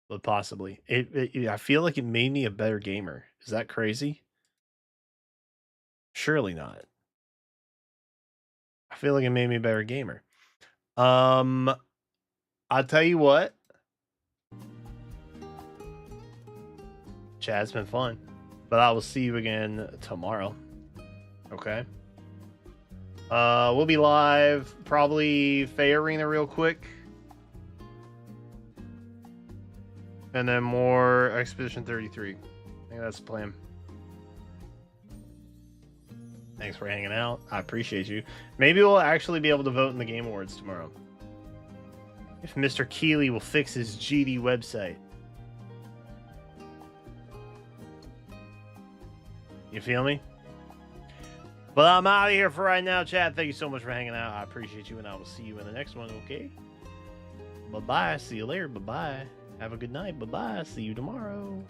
but possibly. I feel like it made me a better gamer. Is that crazy? Surely not. I feel like it made me a better gamer. I'll tell you what. Chat's been fun. But I will see you again tomorrow. Okay? We'll be live, probably Fae Arena real quick. And then more Expedition 33. I think that's the plan. Thanks for hanging out. I appreciate you. Maybe we'll actually be able to vote in the Game Awards tomorrow. If Mr. Keeley will fix his GD website. You feel me? But I'm out of here for right now, chat. Thank you so much for hanging out. I appreciate you, and I will see you in the next one, okay? Bye-bye. See you later. Bye-bye. Have a good night. Bye-bye. See you tomorrow.